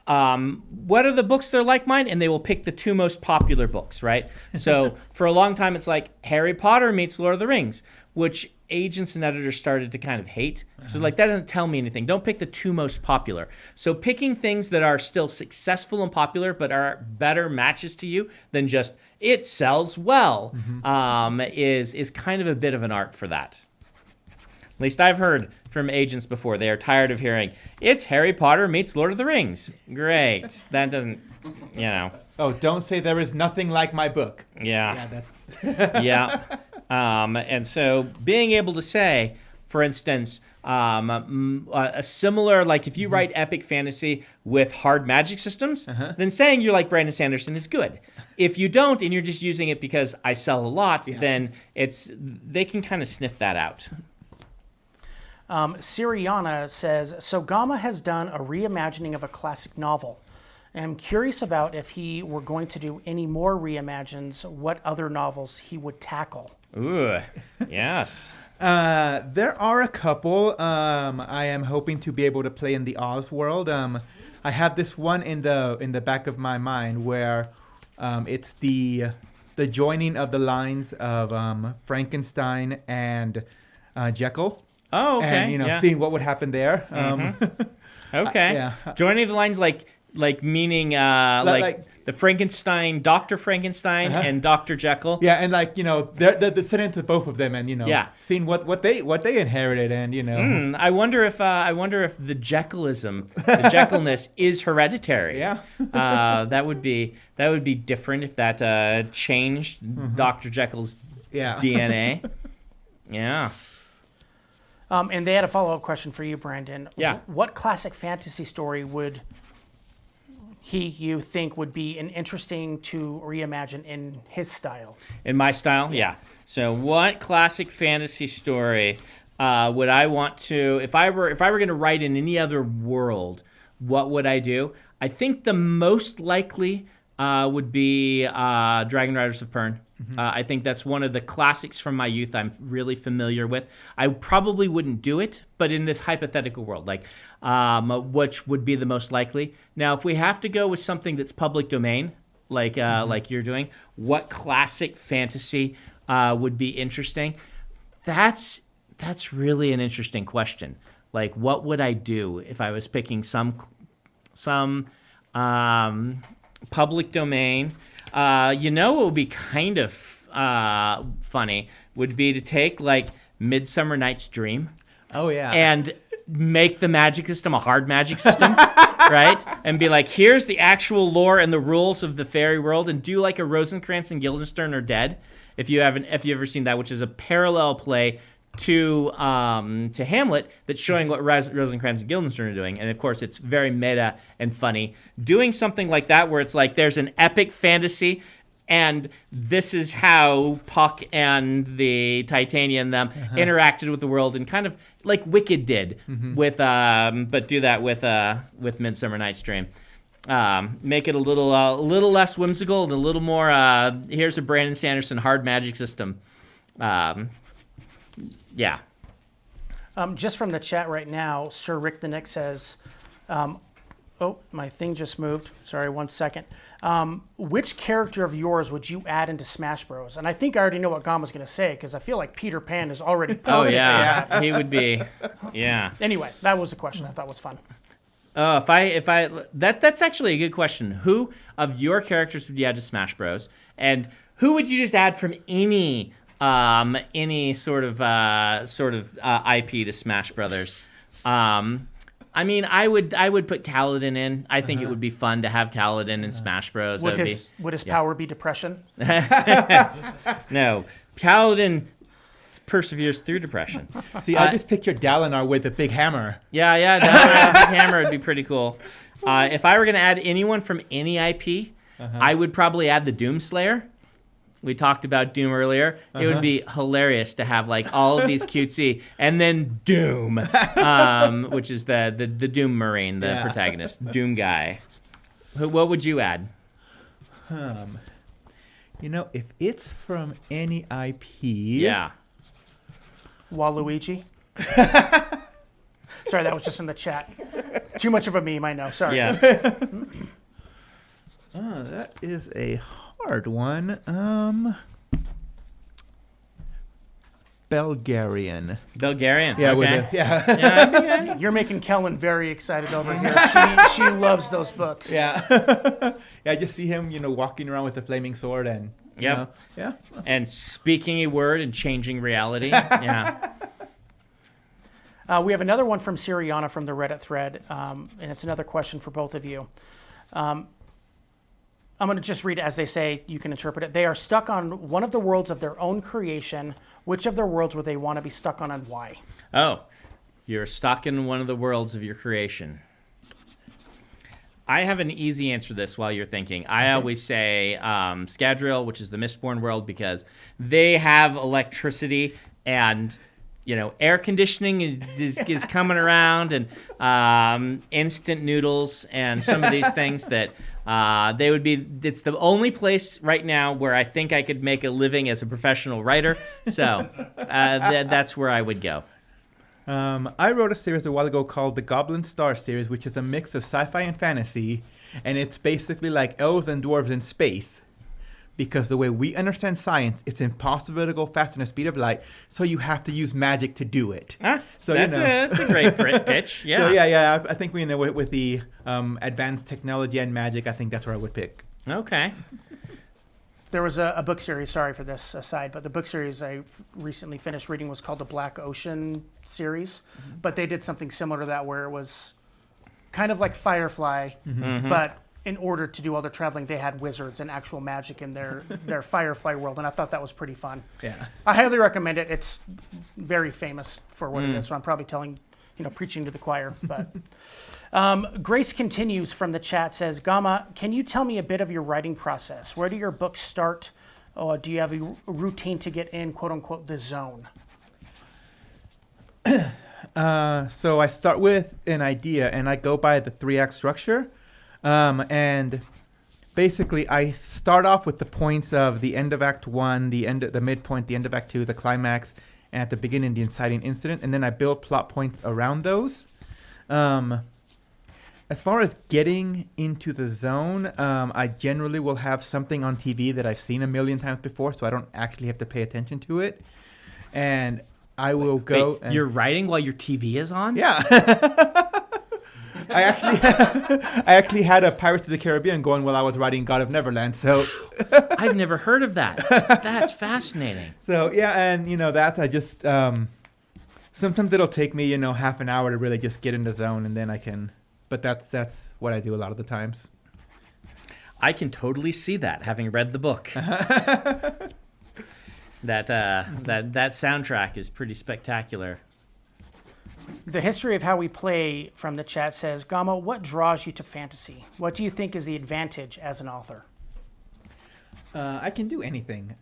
Speaker 1: what are the books that are like mine? And they will pick the 2 most popular books, right? So for a long time, it's like Harry Potter meets Lord of the Rings, which agents and editors started to kind of hate. So that doesn't tell me anything. Don't pick the 2 most popular. So picking things that are still successful and popular, but are better matches to you than just it sells well, is kind of a bit of an art for that. At least I've heard from agents before. They are tired of hearing, it's Harry Potter meets Lord of the Rings. Great. That doesn't,
Speaker 2: Oh, don't say there is nothing like my book.
Speaker 1: Yeah.
Speaker 2: Yeah.
Speaker 1: And so being able to say, for instance, a similar, like if you write epic fantasy with hard magic systems, then saying you're like Brandon Sanderson is good. If you don't and you're just using it because I sell a lot, then they can kind of sniff that out.
Speaker 4: Siriana says, so Gama has done a reimagining of a classic novel. I'm curious about if he were going to do any more reimagines, what other novels he would tackle.
Speaker 1: Ooh, yes.
Speaker 2: There are a couple. I am hoping to be able to play in the Oz world. I have this one in the back of my mind where it's the joining of the lines of Frankenstein and Jekyll.
Speaker 1: Oh, okay.
Speaker 2: And seeing what would happen there.
Speaker 1: Okay.
Speaker 2: Yeah.
Speaker 1: Joining the lines like meaning like the Frankenstein, Dr. Frankenstein and Dr. Jekyll.
Speaker 2: Yeah, and they're sent into both of them, and seeing what they inherited, and
Speaker 1: I wonder if the Jekyllism, the Jekyllness, is hereditary.
Speaker 2: Yeah.
Speaker 1: That would be different if that changed Dr. Jekyll's DNA. Yeah.
Speaker 4: And they had a follow-up question for you, Brandon.
Speaker 1: Yeah.
Speaker 4: What classic fantasy story would you think would be an interesting to reimagine in his style?
Speaker 1: In my style? Yeah. So what classic fantasy story would I want to, if I were going to write in any other world, what would I do? I think the most likely would be Dragon Riders of Pern. I think that's one of the classics from my youth I'm really familiar with. I probably wouldn't do it, but in this hypothetical world, like which would be the most likely. Now, if we have to go with something that's public domain, like you're doing, what classic fantasy would be interesting? That's really an interesting question. Like, what would I do if I was picking some public domain? What would be kind of funny would be to take like Midsummer Night's Dream.
Speaker 2: Oh yeah.
Speaker 1: And make the magic system a hard magic system, right? And be like, here's the actual lore and the rules of the fairy world, and do like a Rosencrantz and Guildenstern Are Dead, if you've ever seen that, which is a parallel play to Hamlet that's showing what Rosencrantz and Guildenstern are doing. And of course, it's very meta and funny. Doing something like that where it's like there's an epic fantasy, and this is how Puck and the Titania and them interacted with the world, and kind of like Wicked did with, but do that with Midsummer Night's Dream. Make it a little less whimsical and a little more. Here's a Brandon Sanderson hard magic system. Yeah.
Speaker 4: Just from the chat right now, Sir Rick the Nick says, oh, my thing just moved. Sorry, 1 second. Which character of yours would you add into Smash Bros? And I think I already know what Gama's going to say, because I feel like Peter Pan is already perfect.
Speaker 1: Oh, yeah. He would be. Yeah.
Speaker 4: Anyway, that was the question I thought was fun.
Speaker 1: That's actually a good question. Who of your characters would you add to Smash Bros? And who would you just add from any sort of IP to Smash Brothers? I mean, I would put Kaladin in. I think it would be fun to have Kaladin in Smash Bros.
Speaker 4: Would
Speaker 1: That
Speaker 4: would his power be depression?
Speaker 1: No, Kaladin perseveres through depression.
Speaker 2: See, I just picture Dalinar with a big hammer.
Speaker 1: Yeah, that hammer would be pretty cool. If I were going to add anyone from any IP, I would probably add the Doomslayer. We talked about Doom earlier. It would be hilarious to have like all of these cutesy, and then Doom, which is the Doom Marine, the protagonist, Doom guy. What would you add?
Speaker 2: You know, if it's from any IP,
Speaker 1: Yeah.
Speaker 4: Waluigi? Sorry, that was just in the chat. Too much of a meme, I know. Sorry.
Speaker 1: Yeah.
Speaker 2: Oh, that is a hard one. Belgarian.
Speaker 1: Yeah, okay.
Speaker 2: Yeah.
Speaker 4: You're making Kellen very excited over here. She loves those books.
Speaker 2: Yeah. Yeah, I just see him, walking around with a flaming sword and.
Speaker 1: Yep.
Speaker 2: Yeah.
Speaker 1: And speaking a word and changing reality. Yeah.
Speaker 4: We have another one from Siriana from the Reddit thread, and it's another question for both of you. I'm going to just read it as they say. You can interpret it. They are stuck on one of the worlds of their own creation. Which of their worlds would they want to be stuck on and why?
Speaker 1: Oh, you're stuck in one of the worlds of your creation. I have an easy answer to this while you're thinking. I always say Scadrial, which is the Mistborn world, because they have electricity and air conditioning is coming around, and instant noodles and some of these things that they would be. It's the only place right now where I think I could make a living as a professional writer. So that's where I would go.
Speaker 2: I wrote a series a while ago called the Goblin Star series, which is a mix of sci-fi and fantasy, and it's basically like elves and dwarves in space. Because the way we understand science, it's impossible to go faster than the speed of light, so you have to use magic to do it. So
Speaker 1: That's a great pitch. Yeah.
Speaker 2: So yeah. I think with the advanced technology and magic, I think that's where I would pick.
Speaker 1: Okay.
Speaker 4: There was a book series, sorry for this aside, but the book series I recently finished reading was called the Black Ocean series. But they did something similar to that where it was kind of like Firefly, but in order to do all their traveling, they had wizards and actual magic in their Firefly world, and I thought that was pretty fun.
Speaker 2: Yeah.
Speaker 4: I highly recommend it. It's very famous for what it is, so I'm probably preaching to the choir. But Grace continues from the chat, says, Gama, can you tell me a bit of your writing process? Where do your books start? Or do you have a routine to get in, quote unquote, the zone?
Speaker 2: So I start with an idea, and I go by the 3-act structure. And basically, I start off with the points of the end of Act 1, the midpoint, the end of Act 2, the climax, and at the beginning, the inciting incident, and then I build plot points around those. As far as getting into the zone, I generally will have something on TV that I've seen a million times before, so I don't actually have to pay attention to it. And I will go.
Speaker 1: Wait, you're writing while your TV is on?
Speaker 2: Yeah. I actually had a Pirates of the Caribbean going while I was writing God of Neverland. So
Speaker 1: I've never heard of that. That's fascinating.
Speaker 2: So yeah, and that I just sometimes it'll take me half an hour to really just get in the zone, and then I can. But that's what I do a lot of the times.
Speaker 1: I can totally see that, having read the book. That soundtrack is pretty spectacular.
Speaker 4: The history of how we play from the chat says, Gama, what draws you to fantasy? What do you think is the advantage as an author?
Speaker 2: I can do anything.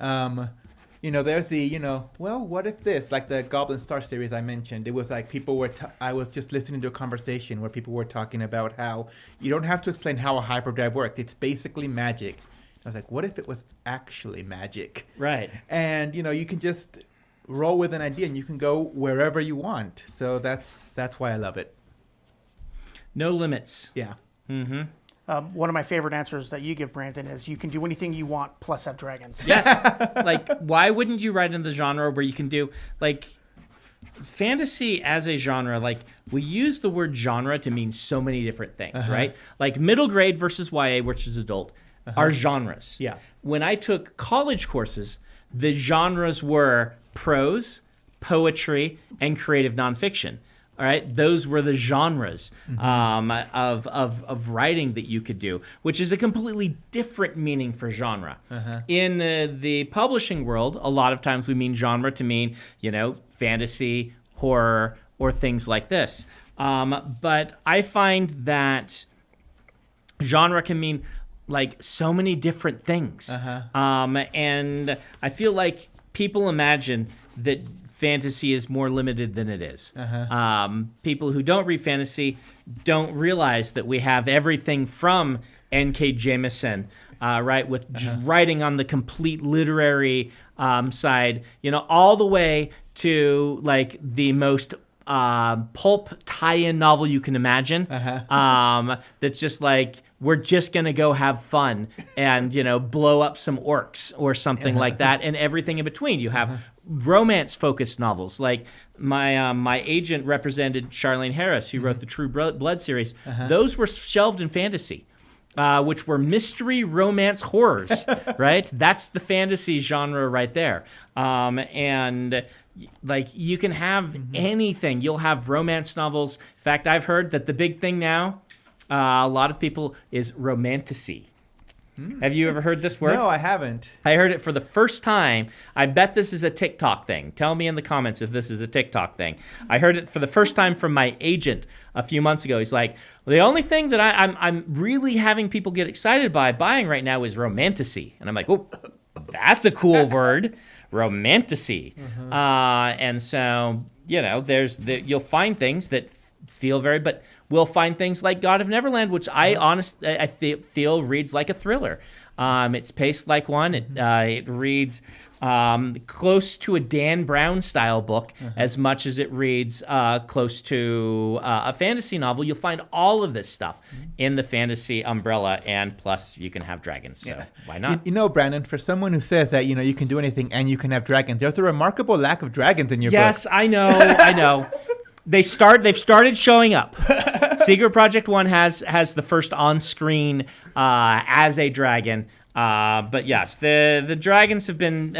Speaker 2: There's the, what if this, like the Goblin Star series I mentioned, it was like people were, I was just listening to a conversation where people were talking about how you don't have to explain how a hyperdrive works. It's basically magic. I was like, what if it was actually magic?
Speaker 1: Right.
Speaker 2: And, you can just roll with an idea and you can go wherever you want. So that's why I love it.
Speaker 1: No limits.
Speaker 2: Yeah.
Speaker 1: Mm-hmm.
Speaker 4: One of my favorite answers that you give, Brandon, is you can do anything you want plus have dragons.
Speaker 1: Yes. Like, why wouldn't you write in the genre where you can do, like, fantasy as a genre, like, we use the word genre to mean so many different things, right? Like, middle grade versus YA, which is adult, are genres.
Speaker 2: Yeah.
Speaker 1: When I took college courses, the genres were prose, poetry, and creative nonfiction. All right, those were the genres of writing that you could do, which is a completely different meaning for genre. In the publishing world, a lot of times we mean genre to mean, fantasy, horror, or things like this. But I find that genre can mean like so many different things. And I feel like people imagine that fantasy is more limited than it is. People who don't read fantasy don't realize that we have everything from N.K. Jemisin, right, with writing on the complete literary side, all the way to like the most pulp tie-in novel you can imagine. That's just like, we're just gonna go have fun and blow up some orcs or something like that, and everything in between. You have romance-focused novels, like my agent represented Charlene Harris, who wrote the True Blood series. Those were shelved in fantasy, which were mystery romance horrors, right? That's the fantasy genre right there. And like, you can have anything. You'll have romance novels. In fact, I've heard that the big thing now, a lot of people, is romantasy. Have you ever heard this word?
Speaker 2: No, I haven't.
Speaker 1: I heard it for the first time. I bet this is a TikTok thing. Tell me in the comments if this is a TikTok thing. I heard it for the first time from my agent a few months ago. He's like, well, the only thing that I'm really having people get excited by buying right now is romantasy. And I'm like, oh, that's a cool word, romantasy. And so, you'll find things that feel very, but we'll find things like God of Neverland, which I feel reads like a thriller. It's paced like one. It reads close to a Dan Brown style book as much as it reads close to a fantasy novel. You'll find all of this stuff in the fantasy umbrella, and plus you can have dragons, so why not?
Speaker 2: Brandon, for someone who says that, you can do anything and you can have dragons, there's a remarkable lack of dragons in your book.
Speaker 1: Yes, I know. They've started showing up. Secret Project 1 has the first on-screen as a dragon. But yes, the dragons have been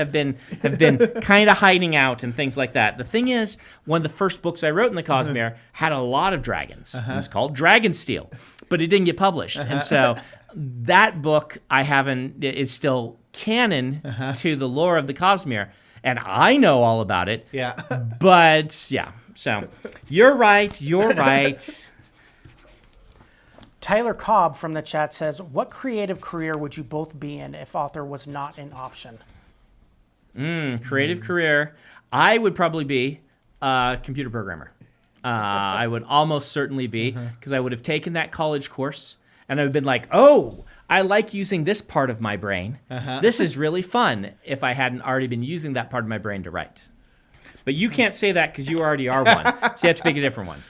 Speaker 1: kind of hiding out and things like that. The thing is, one of the first books I wrote in the Cosmere had a lot of dragons. It was called Dragonsteel, but it didn't get published. And so that book is still canon to the lore of the Cosmere, and I know all about it.
Speaker 2: Yeah.
Speaker 1: But yeah. So, you're right.
Speaker 4: Tyler Cobb from the chat says, what creative career would you both be in if author was not an option?
Speaker 1: Creative career. I would probably be a computer programmer. I would almost certainly be, because I would have taken that college course, and I would have been like, oh, I like using this part of my brain. This is really fun, if I hadn't already been using that part of my brain to write. But you can't say that because you already are one. So you have to pick a different one.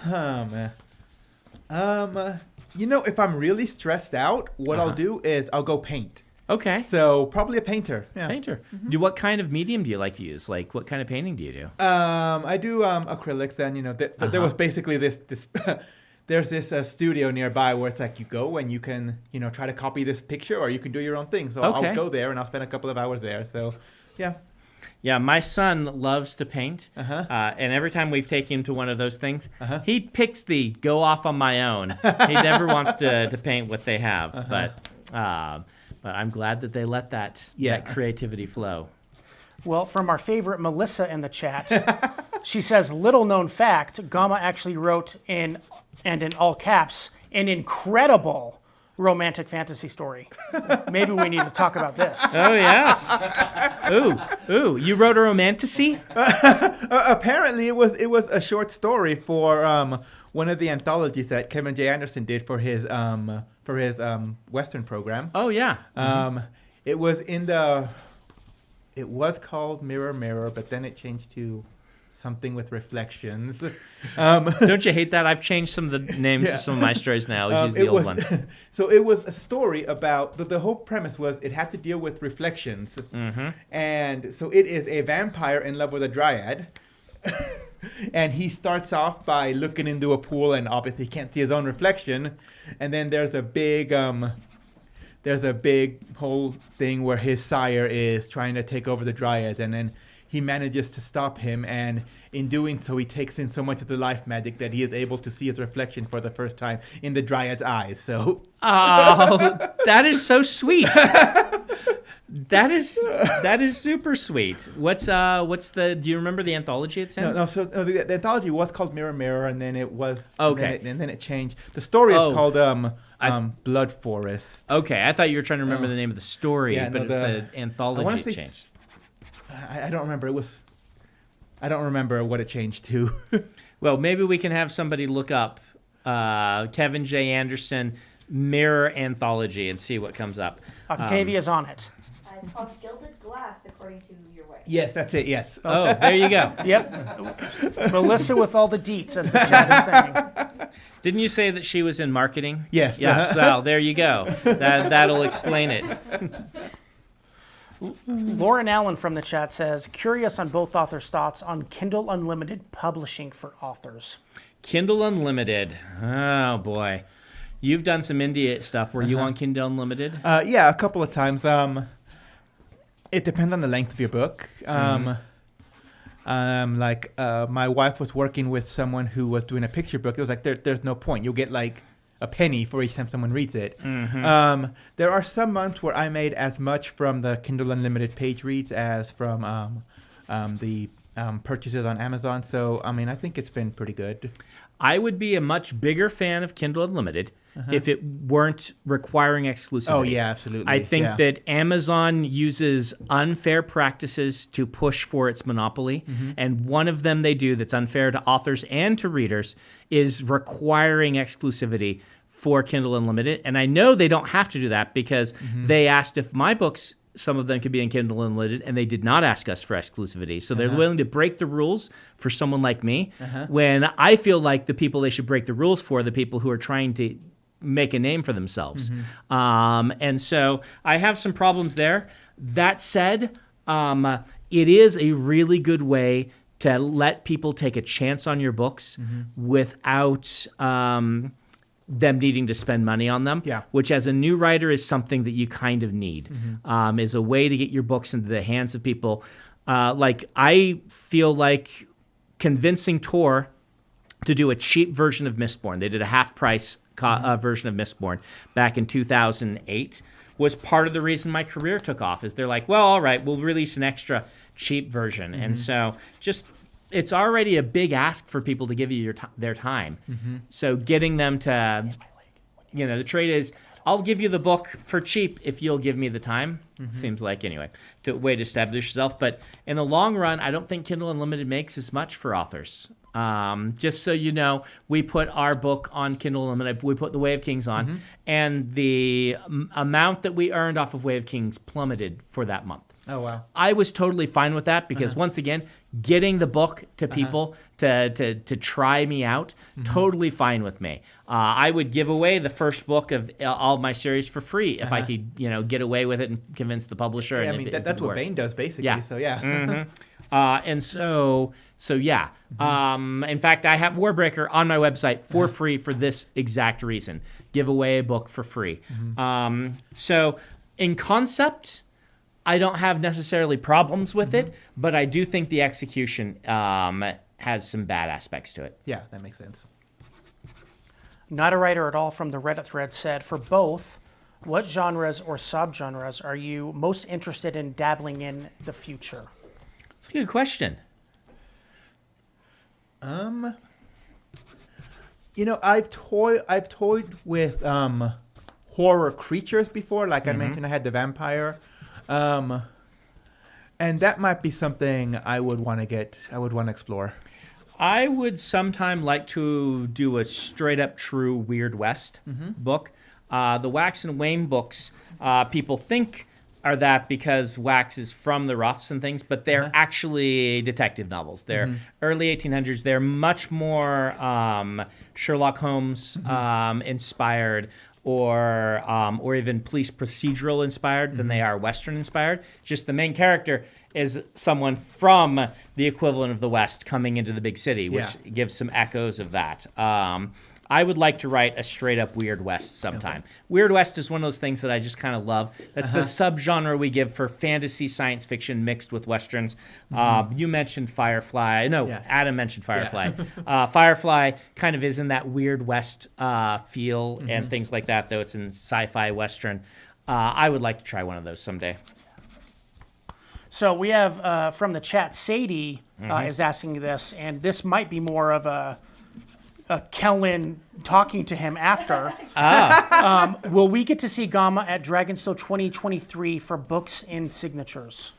Speaker 2: Oh, man. If I'm really stressed out, what I'll do is I'll go paint.
Speaker 1: Okay.
Speaker 2: So probably a painter. Yeah.
Speaker 1: Painter. What kind of medium do you like to use? Like, what kind of painting do you do?
Speaker 2: I do acrylics, and there was basically this there's this studio nearby where it's like you go and you can try to copy this picture, or you can do your own thing. So I'll go there and I'll spend a couple of hours there. So yeah.
Speaker 1: Yeah, my son loves to paint, and every time we've taken him to one of those things, he picks the go off on my own. He never wants to paint what they have, but I'm glad that they let that creativity flow.
Speaker 4: Well, from our favorite Melissa in the chat, she says, little known fact, Gama actually wrote in all caps, an incredible romantic fantasy story. Maybe we need to talk about this.
Speaker 1: Oh, yes. Ooh, you wrote a romantasy?
Speaker 2: Apparently, it was a short story for one of the anthologies that Kevin J. Anderson did for his Western program.
Speaker 1: Oh, yeah.
Speaker 2: It was called Mirror Mirror, but then it changed to something with reflections.
Speaker 1: Don't you hate that? I've changed some of the names of some of my stories now. Always use the old one.
Speaker 2: So it was a story about, the whole premise was it had to deal with reflections. And so it is a vampire in love with a dryad. And he starts off by looking into a pool, and obviously he can't see his own reflection. And then there's a big whole thing where his sire is trying to take over the dryad, and then he manages to stop him, and in doing so, he takes in so much of the life magic that he is able to see his reflection for the first time in the Dryad's eyes. So,
Speaker 1: Oh, that is so sweet. That is super sweet. What's the? Do you remember the anthology it's in?
Speaker 2: no. So the anthology was called Mirror Mirror, and then it was
Speaker 1: Okay.
Speaker 2: and then it changed. The story is
Speaker 1: Oh.
Speaker 2: called Blood Forest.
Speaker 1: Okay, I thought you were trying to remember the name of the story,
Speaker 2: Yeah,
Speaker 1: but
Speaker 2: no,
Speaker 1: it was the
Speaker 2: I
Speaker 1: anthology
Speaker 2: want
Speaker 1: it
Speaker 2: to say
Speaker 1: changed.
Speaker 2: I don't remember. I don't remember what it changed to.
Speaker 1: Well, maybe we can have somebody look up Kevin J. Anderson Mirror Anthology and see what comes up.
Speaker 4: Octavia's on it.
Speaker 5: It's called Gilded Glass, according to your way.
Speaker 2: Yes, that's it. Yes.
Speaker 1: Oh, there you go.
Speaker 4: Yep. Melissa with all the deets, as the chat is saying.
Speaker 1: Didn't you say that she was in marketing?
Speaker 2: Yes.
Speaker 1: Yes. Well, there you go. That'll explain it.
Speaker 4: Lauren Allen from the chat says, curious on both authors' thoughts on Kindle Unlimited publishing for authors.
Speaker 1: Kindle Unlimited. Oh boy, you've done some indie stuff. Were you on Kindle Unlimited?
Speaker 2: Yeah, a couple of times. It depends on the length of your book. My wife was working with someone who was doing a picture book. It was like there's no point. You'll get like a penny for each time someone reads it. There are some months where I made as much from the Kindle Unlimited page reads as from the purchases on Amazon. So I mean, I think it's been pretty good.
Speaker 1: I would be a much bigger fan of Kindle Unlimited if it weren't requiring exclusivity.
Speaker 2: Oh yeah, absolutely.
Speaker 1: I think that Amazon uses unfair practices to push for its monopoly. And one of them they do that's unfair to authors and to readers is requiring exclusivity for Kindle Unlimited. And I know they don't have to do that because they asked if my books, some of them could be in Kindle Unlimited, and they did not ask us for exclusivity. So they're willing to break the rules for someone like me when I feel like the people they should break the rules for are the people who are trying to make a name for themselves. And so I have some problems there. That said, it is a really good way to let people take a chance on your books without them needing to spend money on them, which as a new writer is something that you kind of need, is a way to get your books into the hands of people. Like I feel like convincing Tor to do a cheap version of Mistborn, they did a half price version of Mistborn back in 2008, was part of the reason my career took off. Is they're like, well, all right, we'll release an extra cheap version. And so just, it's already a big ask for people to give you their time. So getting them to, the trade is, I'll give you the book for cheap if you'll give me the time. Seems like, anyway, a way to establish yourself. But in the long run, I don't think Kindle Unlimited makes as much for authors. Just so you know, we put our book on Kindle Unlimited. We put The Way of Kings on. And the amount that we earned off of Way of Kings plummeted for that month.
Speaker 2: Oh, wow.
Speaker 1: I was totally fine with that because once again, getting the book to people to try me out, totally fine with me. I would give away the first book of all of my series for free if I could, get away with it and convince the publisher.
Speaker 2: Yeah,
Speaker 1: and
Speaker 2: I mean,
Speaker 1: if
Speaker 2: that's
Speaker 1: it
Speaker 2: what
Speaker 1: worked.
Speaker 2: Bane does, basically.
Speaker 1: Yeah.
Speaker 2: So, yeah.
Speaker 1: And so yeah. In fact, I have Warbreaker on my website for free for this exact reason. Give away a book for free. So in concept, I don't have necessarily problems with it, but I do think the execution has some bad aspects to it.
Speaker 2: Yeah, that makes sense.
Speaker 4: Not a writer at all from the Reddit thread said, for both, what genres or subgenres are you most interested in dabbling in the future?
Speaker 1: It's a good question.
Speaker 2: I've toyed with horror creatures before. Like I mentioned, I had the vampire, and that might be something I would want to explore.
Speaker 1: I would sometime like to do a straight up true Weird West book. The Wax and Wayne books, people think are that because Wax is from the Ruffs and things, but they're actually detective novels. They're early 1800s. They're much more Sherlock Holmes inspired or even police procedural inspired than they are Western inspired. Just the main character is someone from the equivalent of the West coming into the big city, which gives some echoes of that. I would like to write a straight up Weird West sometime. Weird West is one of those things that I just kind of love. That's the subgenre we give for fantasy science fiction mixed with Westerns. You mentioned Firefly. No,
Speaker 2: Yeah.
Speaker 1: Adam mentioned Firefly. Firefly kind of is in that Weird West feel and things like that, though it's in sci-fi Western. I would like to try one of those someday.
Speaker 4: So we have from the chat, Sadie is asking this, and this might be more of a Kellen talking to him after. Will we get to see Gama at Dragonstone 2023 for books and signatures?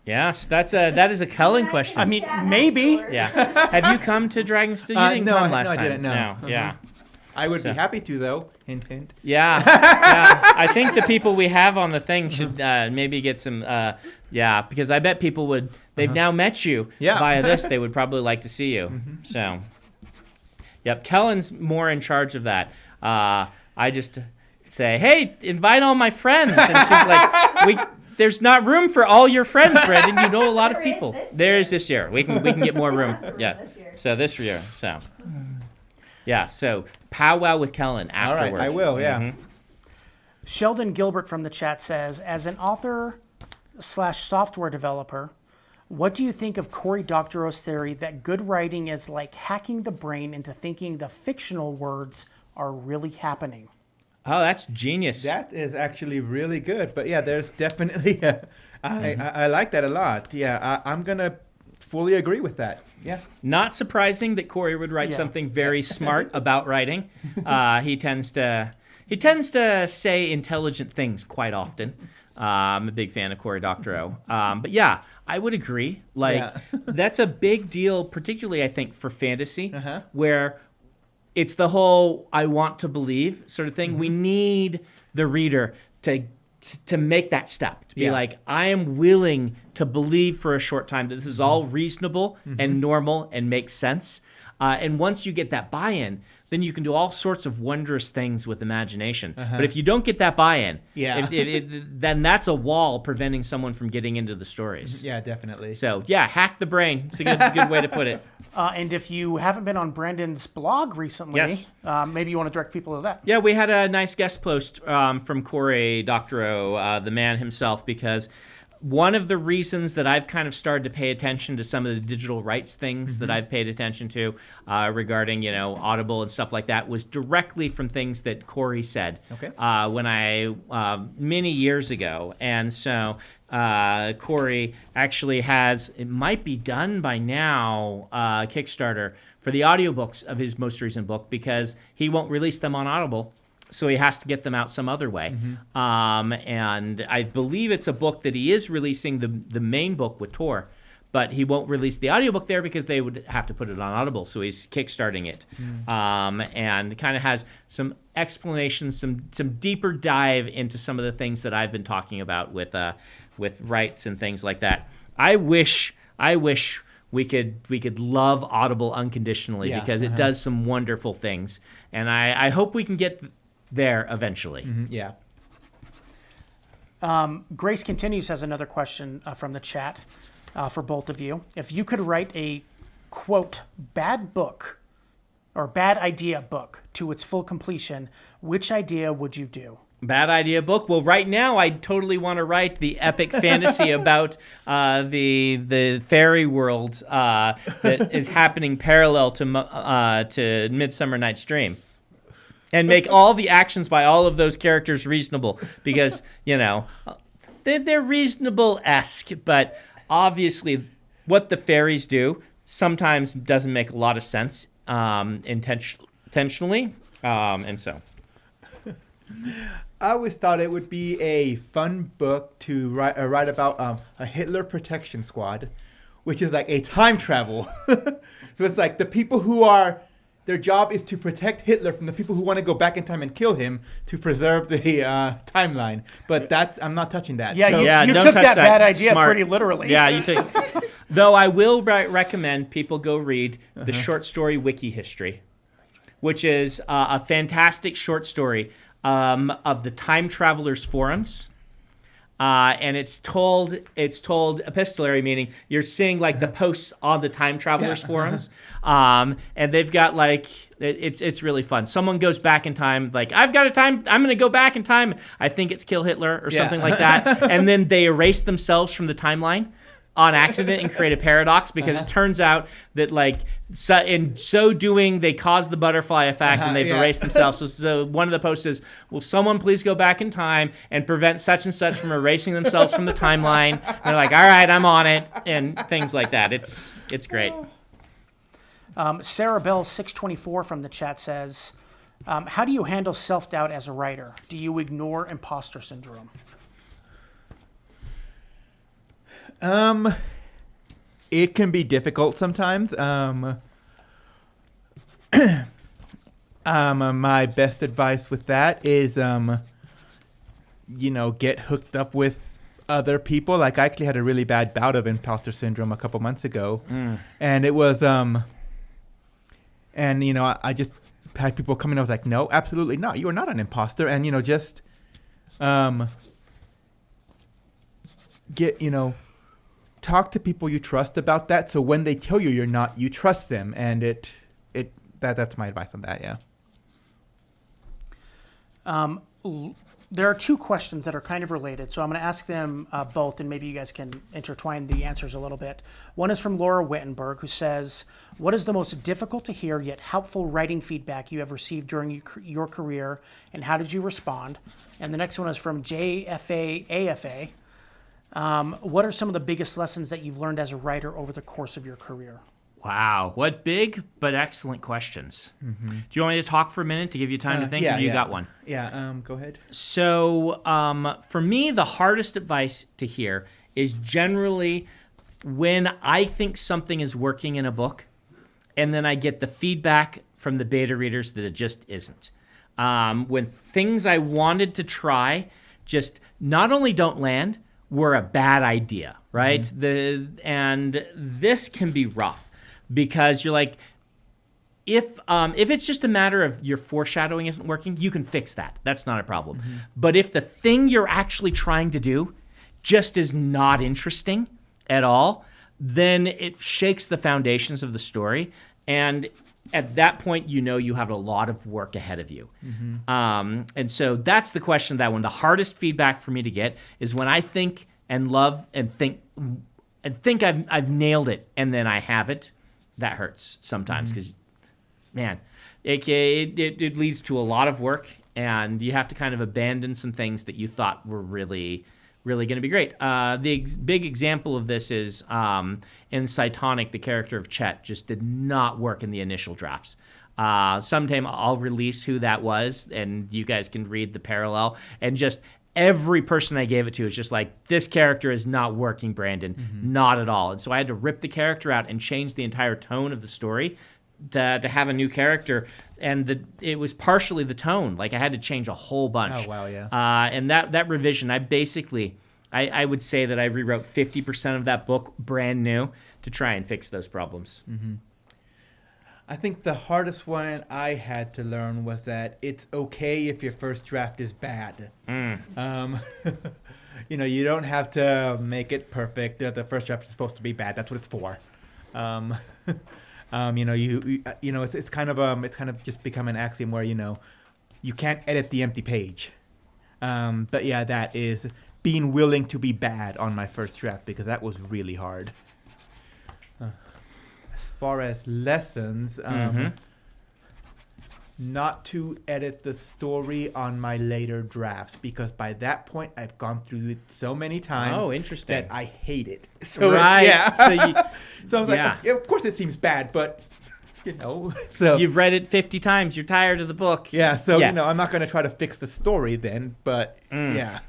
Speaker 1: Yes, that is a Kellen question.
Speaker 4: I mean, maybe.
Speaker 1: yeah. Have you come to Dragonstone? You didn't
Speaker 2: no,
Speaker 1: come
Speaker 2: I-
Speaker 1: last
Speaker 2: no, I
Speaker 1: time.
Speaker 2: didn't, no.
Speaker 1: No, yeah.
Speaker 2: I would be happy to, though. Hint, hint.
Speaker 1: Yeah, yeah. I think the people we have on the thing should maybe get some. Because I bet people would. They've now met you via this. They would probably like to see you. So, yep. Kellen's more in charge of that. I just say, hey, invite all my friends, and she's like, There's not room for all your friends, Brandon. You know a lot of people. There is this year. We can get more room. Yeah. So this year. So. Yeah. So powwow with Kellen afterward.
Speaker 2: All right, I will. Yeah.
Speaker 4: Sheldon Gilbert from the chat says, as an author / software developer, what do you think of Cory Doctorow's theory that good writing is like hacking the brain into thinking the fictional words are really happening?
Speaker 1: Oh, that's genius.
Speaker 2: That is actually really good. But yeah, there's definitely I like that a lot. Yeah, I'm gonna fully agree with that. Yeah.
Speaker 1: Not surprising that Cory would write something very smart about writing. He tends to say intelligent things quite often. I'm a big fan of Cory Doctorow. But yeah, I would agree. That's a big deal, particularly I think for fantasy, where it's the whole I want to believe sort of thing. We need the reader to make that step, to be like, I am willing to believe for a short time that this is all reasonable and normal and makes sense. And once you get that buy-in, then you can do all sorts of wondrous things with imagination. But if you don't get that buy-in, then that's a wall preventing someone from getting into the stories.
Speaker 2: Yeah, definitely.
Speaker 1: So yeah, hack the brain. It's a good way to put it.
Speaker 4: And if you haven't been on Brandon's blog recently, maybe you want to direct people to that.
Speaker 1: Yeah, we had a nice guest post from Cory Doctorow, the man himself, because one of the reasons that I've kind of started to pay attention to some of the digital rights things that I've paid attention to regarding, Audible and stuff like that was directly from things that Cory said when many years ago. And so Cory actually has, it might be done by now, Kickstarter for the audiobooks of his most recent book because he won't release them on Audible. So he has to get them out some other way. And I believe it's a book that he is releasing, the main book with Tor, but he won't release the audiobook there because they would have to put it on Audible. So he's kickstarting it. And kind of has some explanations, some deeper dive into some of the things that I've been talking about with rights and things like that. I wish we could love Audible unconditionally because it does some wonderful things. And I hope we can get there eventually.
Speaker 2: Yeah.
Speaker 4: Grace Continues has another question from the chat for both of you. If you could write a, quote, bad book or bad idea book to its full completion, which idea would you do?
Speaker 1: Bad idea book? Well, right now I totally want to write the epic fantasy about the fairy world that is happening parallel to Midsummer Night's Dream. And make all the actions by all of those characters reasonable because, they're reasonable-esque, but obviously what the fairies do sometimes doesn't make a lot of sense intentionally. And so.
Speaker 2: I always thought it would be a fun book to write about a Hitler protection squad, which is like a time travel. So it's like the people who their job is to protect Hitler from the people who want to go back in time and kill him to preserve the timeline. But I'm not touching that.
Speaker 4: Yeah,
Speaker 2: so.
Speaker 4: you
Speaker 1: don't
Speaker 4: took
Speaker 1: touch
Speaker 4: that bad idea
Speaker 1: Smart.
Speaker 4: pretty literally.
Speaker 1: Yeah, you took. Though I will recommend people go read the short story Wiki History, which is a fantastic short story of the Time Travelers Forums. and it's told epistolary, meaning you're seeing like the posts on the time travelers forums, and they've got like it's really fun. Someone goes back in time, like I'm gonna go back in time. I think it's kill Hitler or something like that, and then they erase themselves from the timeline on accident and create a paradox because it turns out that in so doing they cause the butterfly effect and they've erased themselves. So one of the posts is, will someone please go back in time and prevent such and such from erasing themselves from the timeline? And they're like, all right, I'm on it, and things like that. It's great.
Speaker 4: Sarah Bell 624 from the chat says, how do you handle self-doubt as a writer? Do you ignore imposter syndrome?
Speaker 2: It can be difficult sometimes. My best advice with that is, get hooked up with other people. Like I actually had a really bad bout of imposter syndrome a couple months ago, and it was, I just had people come in. I was like, no, absolutely not. You are not an imposter, and talk to people you trust about that. So when they tell you you're not, you trust them, and that's my advice on that. Yeah.
Speaker 4: There are two questions that are kind of related, so I'm going to ask them both, and maybe you guys can intertwine the answers a little bit. One is from Laura Wittenberg, who says, what is the most difficult to hear yet helpful writing feedback you have received during your career, and how did you respond? And the next one is from JFAAFA. What are some of the biggest lessons that you've learned as a writer over the course of your career?
Speaker 1: Wow, what big but excellent questions. Do you want me to talk for a minute to give you time to think, or you got one?
Speaker 2: Yeah, go ahead.
Speaker 1: So for me, the hardest advice to hear is generally when I think something is working in a book, and then I get the feedback from the beta readers that it just isn't. When things I wanted to try just not only don't land, were a bad idea, right? And this can be rough because you're like, if it's just a matter of your foreshadowing isn't working, you can fix that. That's not a problem. But if the thing you're actually trying to do just is not interesting at all, then it shakes the foundations of the story. And at that point, you have a lot of work ahead of you. And so that's the question of that one. The hardest feedback for me to get is when I think and love and think I've nailed it, and then I haven't. That hurts sometimes because, man, it leads to a lot of work, and you have to kind of abandon some things that you thought were really, really going to be great. The big example of this is in Cytonic, the character of Chet just did not work in the initial drafts. Sometime I'll release who that was, and you guys can read the parallel. And just every person I gave it to is just like, this character is not working, Brandon, not at all. And so I had to rip the character out and change the entire tone of the story to have a new character. And it was partially the tone. Like I had to change a whole bunch.
Speaker 2: Oh, wow, yeah.
Speaker 1: And that revision, I would say that I rewrote 50% of that book brand new to try and fix those problems.
Speaker 2: I think the hardest one I had to learn was that it's okay if your first draft is bad. You don't have to make it perfect. The first draft is supposed to be bad. That's what it's for. It's kind of just become an axiom where you can't edit the empty page. But yeah, that is being willing to be bad on my first draft because that was really hard. As far as lessons, not to edit the story on my later drafts because by that point I've gone through it so many times.
Speaker 1: Oh, interesting.
Speaker 2: That I hate it. So
Speaker 1: right.
Speaker 2: So I was like, of course it seems bad, but so
Speaker 1: you've read it 50 times. You're tired of the book.
Speaker 2: Yeah. So I'm not going to try to fix the story then, but yeah.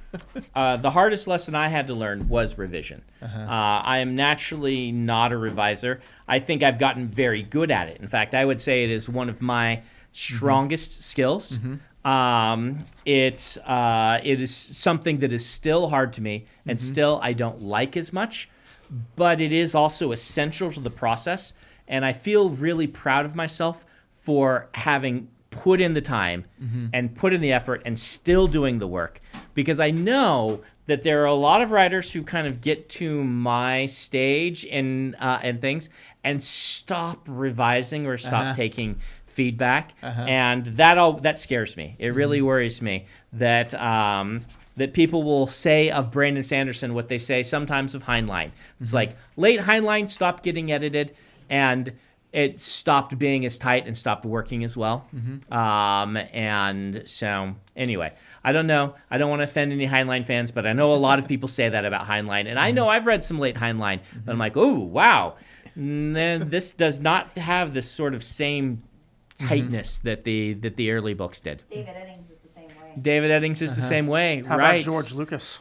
Speaker 1: The hardest lesson I had to learn was revision. I am naturally not a reviser. I think I've gotten very good at it. In fact, I would say it is one of my strongest skills. It is something that is still hard to me and still I don't like as much, but it is also essential to the process. And I feel really proud of myself for having put in the time and put in the effort and still doing the work, because I know that there are a lot of writers who kind of get to my stage and things and stop revising or stop taking feedback, and that scares me. It really worries me that that people will say of Brandon Sanderson what they say sometimes of Heinlein. It's like late Heinlein stopped getting edited, and it stopped being as tight and stopped working as well. And so anyway, I don't know. I don't want to offend any Heinlein fans, but I know a lot of people say that about Heinlein, and I know I've read some late Heinlein, but I'm like, oh wow, then this does not have this sort of same tightness that the early books did.
Speaker 5: David Eddings is the same way.
Speaker 1: David Eddings is the same way,
Speaker 4: How
Speaker 1: right?
Speaker 4: about George Lucas?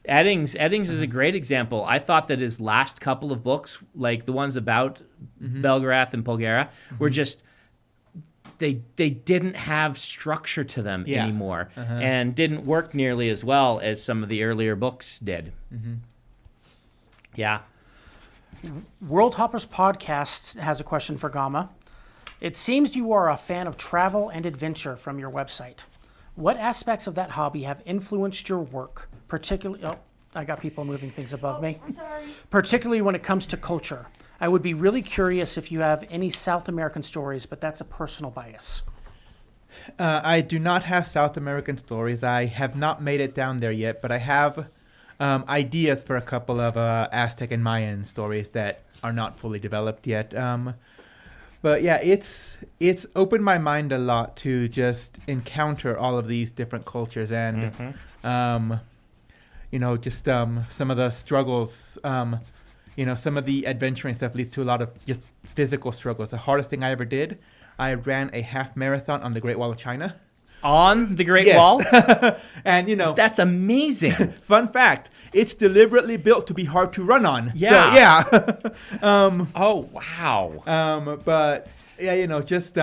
Speaker 1: Eddings is a great example. I thought that his last couple of books, like the ones about Belgarath and Polgara, were just they didn't have structure to them anymore, and didn't work nearly as well as some of the earlier books did. Yeah.
Speaker 4: World Hoppers Podcast has a question for Gama. It seems you are a fan of travel and adventure from your website. What aspects of that hobby have influenced your work, particularly... Oh, I got people moving things above me.
Speaker 8: Sorry.
Speaker 4: Particularly when it comes to culture. I would be really curious if you have any South American stories, but that's a personal bias.
Speaker 2: I do not have South American stories. I have not made it down there yet, but I have ideas for a couple of Aztec and Mayan stories that are not fully developed yet. But yeah, it's opened my mind a lot to just encounter all of these different cultures and, just some of the struggles, some of the adventuring stuff leads to a lot of just physical struggles. The hardest thing I ever did, I ran a half marathon on the Great Wall of China.
Speaker 1: On the Great Wall?
Speaker 2: And,
Speaker 1: That's amazing.
Speaker 2: Fun fact, it's deliberately built to be hard to run on.
Speaker 1: Yeah.
Speaker 2: So, yeah.
Speaker 1: Oh, wow.
Speaker 2: But, yeah, just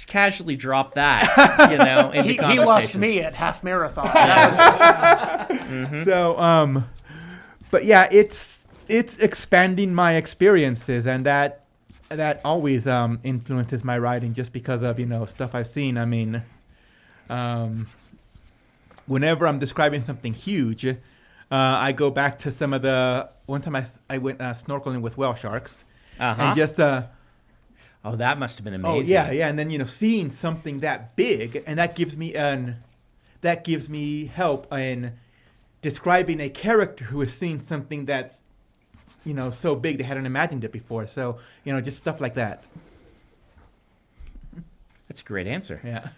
Speaker 1: casually drop that, into
Speaker 4: He
Speaker 1: conversations.
Speaker 4: lost me at half marathon.
Speaker 2: So, but yeah, it's expanding my experiences, and that always influences my writing just because of, stuff I've seen. I mean, whenever I'm describing something huge, I go back to some of the... One time I went snorkeling with whale sharks, and just...
Speaker 1: Oh, that must have been amazing.
Speaker 2: Oh, yeah, and then, seeing something that big, and that gives me help in describing a character who has seen something that's, so big they hadn't imagined it before. So, just stuff like that.
Speaker 1: That's a great answer.
Speaker 2: Yeah.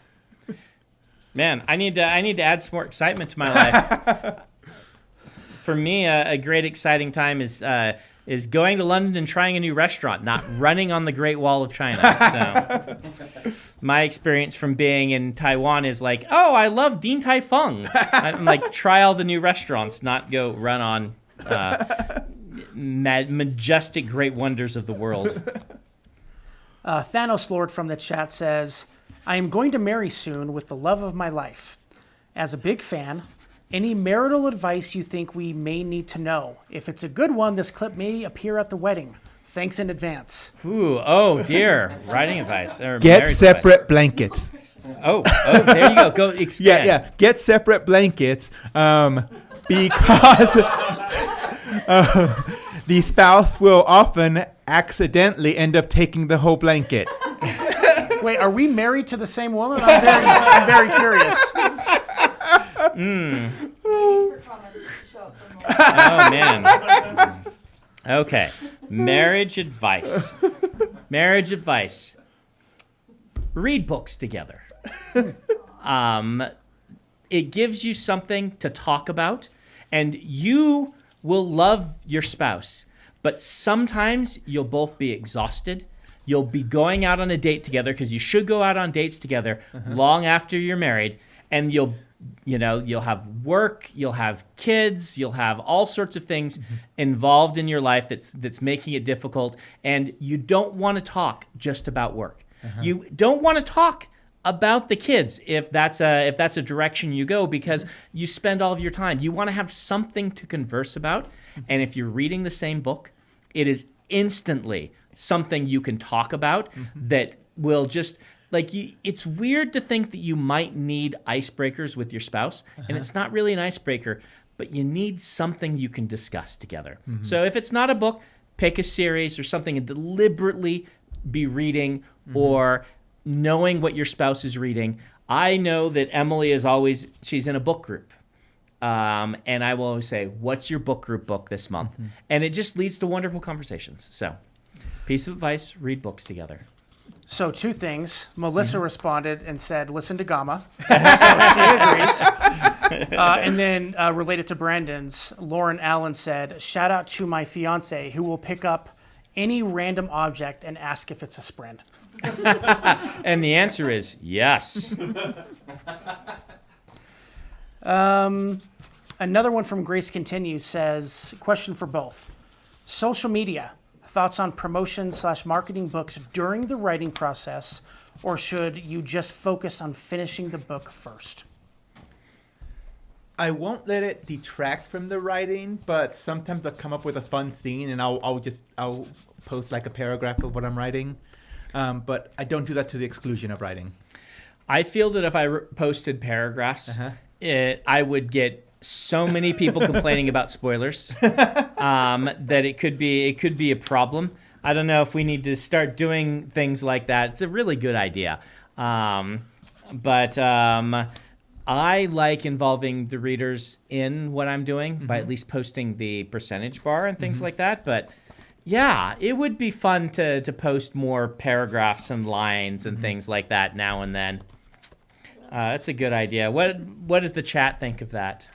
Speaker 1: Man, I need to add some more excitement to my life. For me, a great exciting time is going to London and trying a new restaurant, not running on the Great Wall of China. So, my experience from being in Taiwan is like, oh, I love Din Tai Fung. I'm like, try all the new restaurants, not go run on majestic great wonders of the world.
Speaker 4: Thanos Lord from the chat says, I am going to marry soon with the love of my life. As a big fan, any marital advice you think we may need to know? If it's a good one, this clip may appear at the wedding. Thanks in advance.
Speaker 1: Ooh, oh dear. Writing advice. Or
Speaker 2: Get
Speaker 1: marriage
Speaker 2: separate
Speaker 1: advice.
Speaker 2: blankets.
Speaker 1: Oh, there you go. Go expand.
Speaker 2: Yeah. Get separate blankets because the spouse will often accidentally end up taking the whole blanket.
Speaker 4: Wait, are we married to the same woman? I'm very curious.
Speaker 1: Oh, man. Okay. Marriage advice. Marriage advice. Read books together. It gives you something to talk about, and you will love your spouse. But sometimes you'll both be exhausted. You'll be going out on a date together, because you should go out on dates together long after you're married, and you'll have work, you'll have kids, you'll have all sorts of things involved in your life that's making it difficult, and you don't want to talk just about work. You don't want to talk about the kids if that's a direction you go, because you spend all of your time. You want to have something to converse about, and if you're reading the same book, it is instantly something you can talk about that will just like it's weird to think that you might need icebreakers with your spouse, and it's not really an icebreaker, but you need something you can discuss together. So if it's not a book, pick a series or something and deliberately be reading or knowing what your spouse is reading. I know that Emily is she's in a book group. And I will always say, what's your book group book this month? And it just leads to wonderful conversations. So, piece of advice, read books together.
Speaker 4: So 2 things. Melissa responded and said, listen to Gama. So she agrees. And then related to Brandon's, Lauren Allen said, shout out to my fiance who will pick up any random object and ask if it's a sprint.
Speaker 1: And the answer is yes.
Speaker 4: Another one from Grace Continues says, question for both. Social media, thoughts on promotion/marketing books during the writing process, or should you just focus on finishing the book first?
Speaker 2: I won't let it detract from the writing, but sometimes I'll come up with a fun scene and I'll post like a paragraph of what I'm writing. But I don't do that to the exclusion of writing.
Speaker 1: I feel that if I posted paragraphs, I would get so many people complaining about spoilers that it could be a problem. I don't know if we need to start doing things like that. It's a really good idea. But I like involving the readers in what I'm doing by at least posting the percentage bar and things like that. But yeah, it would be fun to post more paragraphs and lines and things like that now and then. That's a good idea. What does the chat think of that?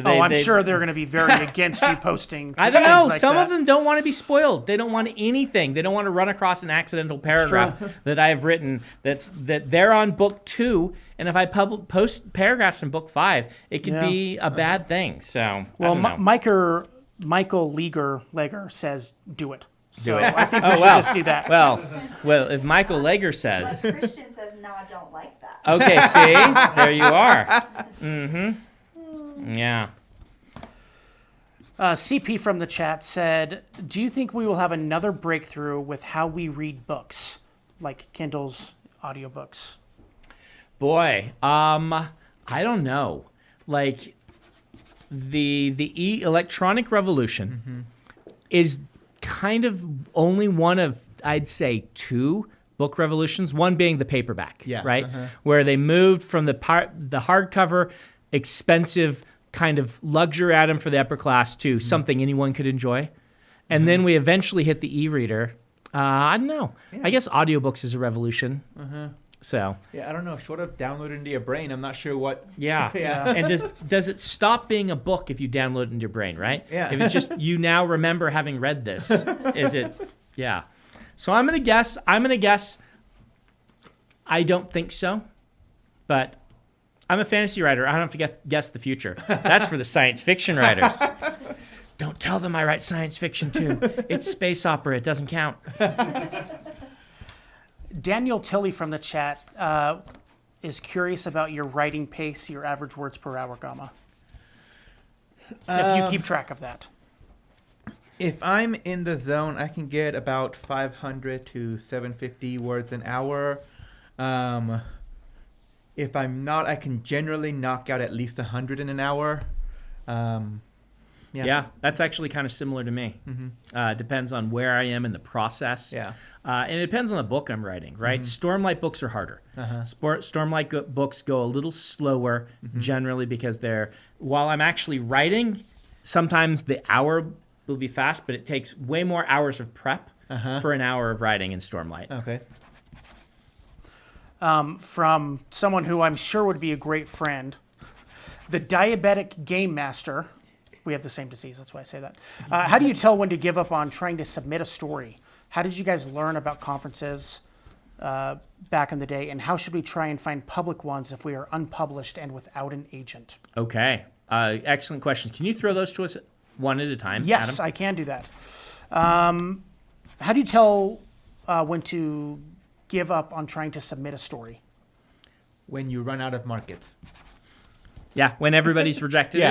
Speaker 4: I'm sure they're going to be very against you posting.
Speaker 1: I don't know.
Speaker 4: Like
Speaker 1: Some
Speaker 4: that.
Speaker 1: of them don't want to be spoiled. They don't want anything. They don't want to run across an accidental paragraph that I've written that they're on book 2, and if I post paragraphs in book 5, it could be a bad thing. So
Speaker 4: well,
Speaker 1: I don't know.
Speaker 4: Michael Leger says do it.
Speaker 1: Do
Speaker 4: So
Speaker 1: it.
Speaker 4: I think we should just do that.
Speaker 1: Well, if Michael Leger says,
Speaker 8: But Christian says, no, I don't like that.
Speaker 1: okay, see, there you are. Yeah.
Speaker 4: CP from the chat said, do you think we will have another breakthrough with how we read books, like Kindle's audiobooks?
Speaker 1: Boy, I don't know. Like the electronic revolution is kind of only one of, I'd say, 2 book revolutions. One being the paperback, right? Where they moved from the hardcover, expensive kind of luxury item for the upper class to something anyone could enjoy. And then we eventually hit the e-reader. I don't know. I guess audiobooks is a revolution. So
Speaker 2: Yeah, I don't know. Short of downloading into your brain, I'm not sure what.
Speaker 1: yeah. And does it stop being a book if you download it into your brain, right?
Speaker 2: Yeah.
Speaker 1: If it's just you now remember having read this, is it? Yeah. So I'm gonna guess. I don't think so, but I'm a fantasy writer. I don't have to guess the future. That's for the science fiction writers. Don't tell them I write science fiction too. It's space opera. It doesn't count.
Speaker 4: Daniel Tilley from the chat is curious about your writing pace, your average words per hour, Gama. If you keep track of that.
Speaker 2: If I'm in the zone, I can get about 500 to 750 words an hour. If I'm not, I can generally knock out at least 100 in an hour.
Speaker 1: Yeah, that's actually kind of similar to me. Depends on where I am in the process.
Speaker 2: Yeah.
Speaker 1: And it depends on the book I'm writing, right? Stormlight books are harder. Stormlight books go a little slower generally because while I'm actually writing, sometimes the hour will be fast, but it takes way more hours of prep for an hour of writing in Stormlight.
Speaker 2: Okay.
Speaker 4: From someone who I'm sure would be a great friend, the diabetic game master. We have the same disease, that's why I say that. How do you tell when to give up on trying to submit a story? How did you guys learn about conferences back in the day, and how should we try and find public ones if we are unpublished and without an agent?
Speaker 1: Okay, excellent questions. Can you throw those to us one at a time?
Speaker 4: Yes,
Speaker 1: Adam?
Speaker 4: I can do that. How do you tell when to give up on trying to submit a story?
Speaker 2: When you run out of markets.
Speaker 1: Yeah, when everybody's rejected it.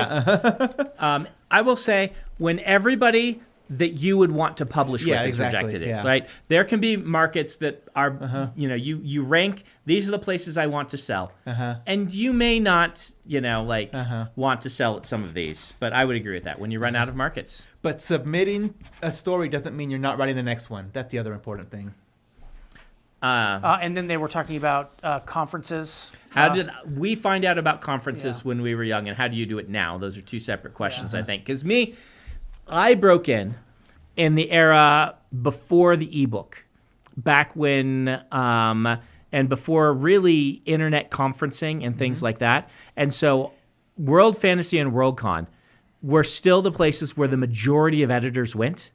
Speaker 1: I will say when everybody that you would want to publish
Speaker 2: Yeah,
Speaker 1: with is
Speaker 2: exactly,
Speaker 1: rejected it,
Speaker 2: yeah.
Speaker 1: right? There can be markets that are, you rank, these are the places I want to sell. And you may not, want to sell at some of these, but I would agree with that when you run out of markets.
Speaker 2: But submitting a story doesn't mean you're not writing the next one. That's the other important thing.
Speaker 4: And then they were talking about conferences.
Speaker 1: How did we find out about conferences when we were young, and how do you do it now? Those are two separate questions, I think. Because I broke in the era before the ebook, back when, and before really internet conferencing and things like that. And so World Fantasy and Worldcon were still the places where the majority of editors went.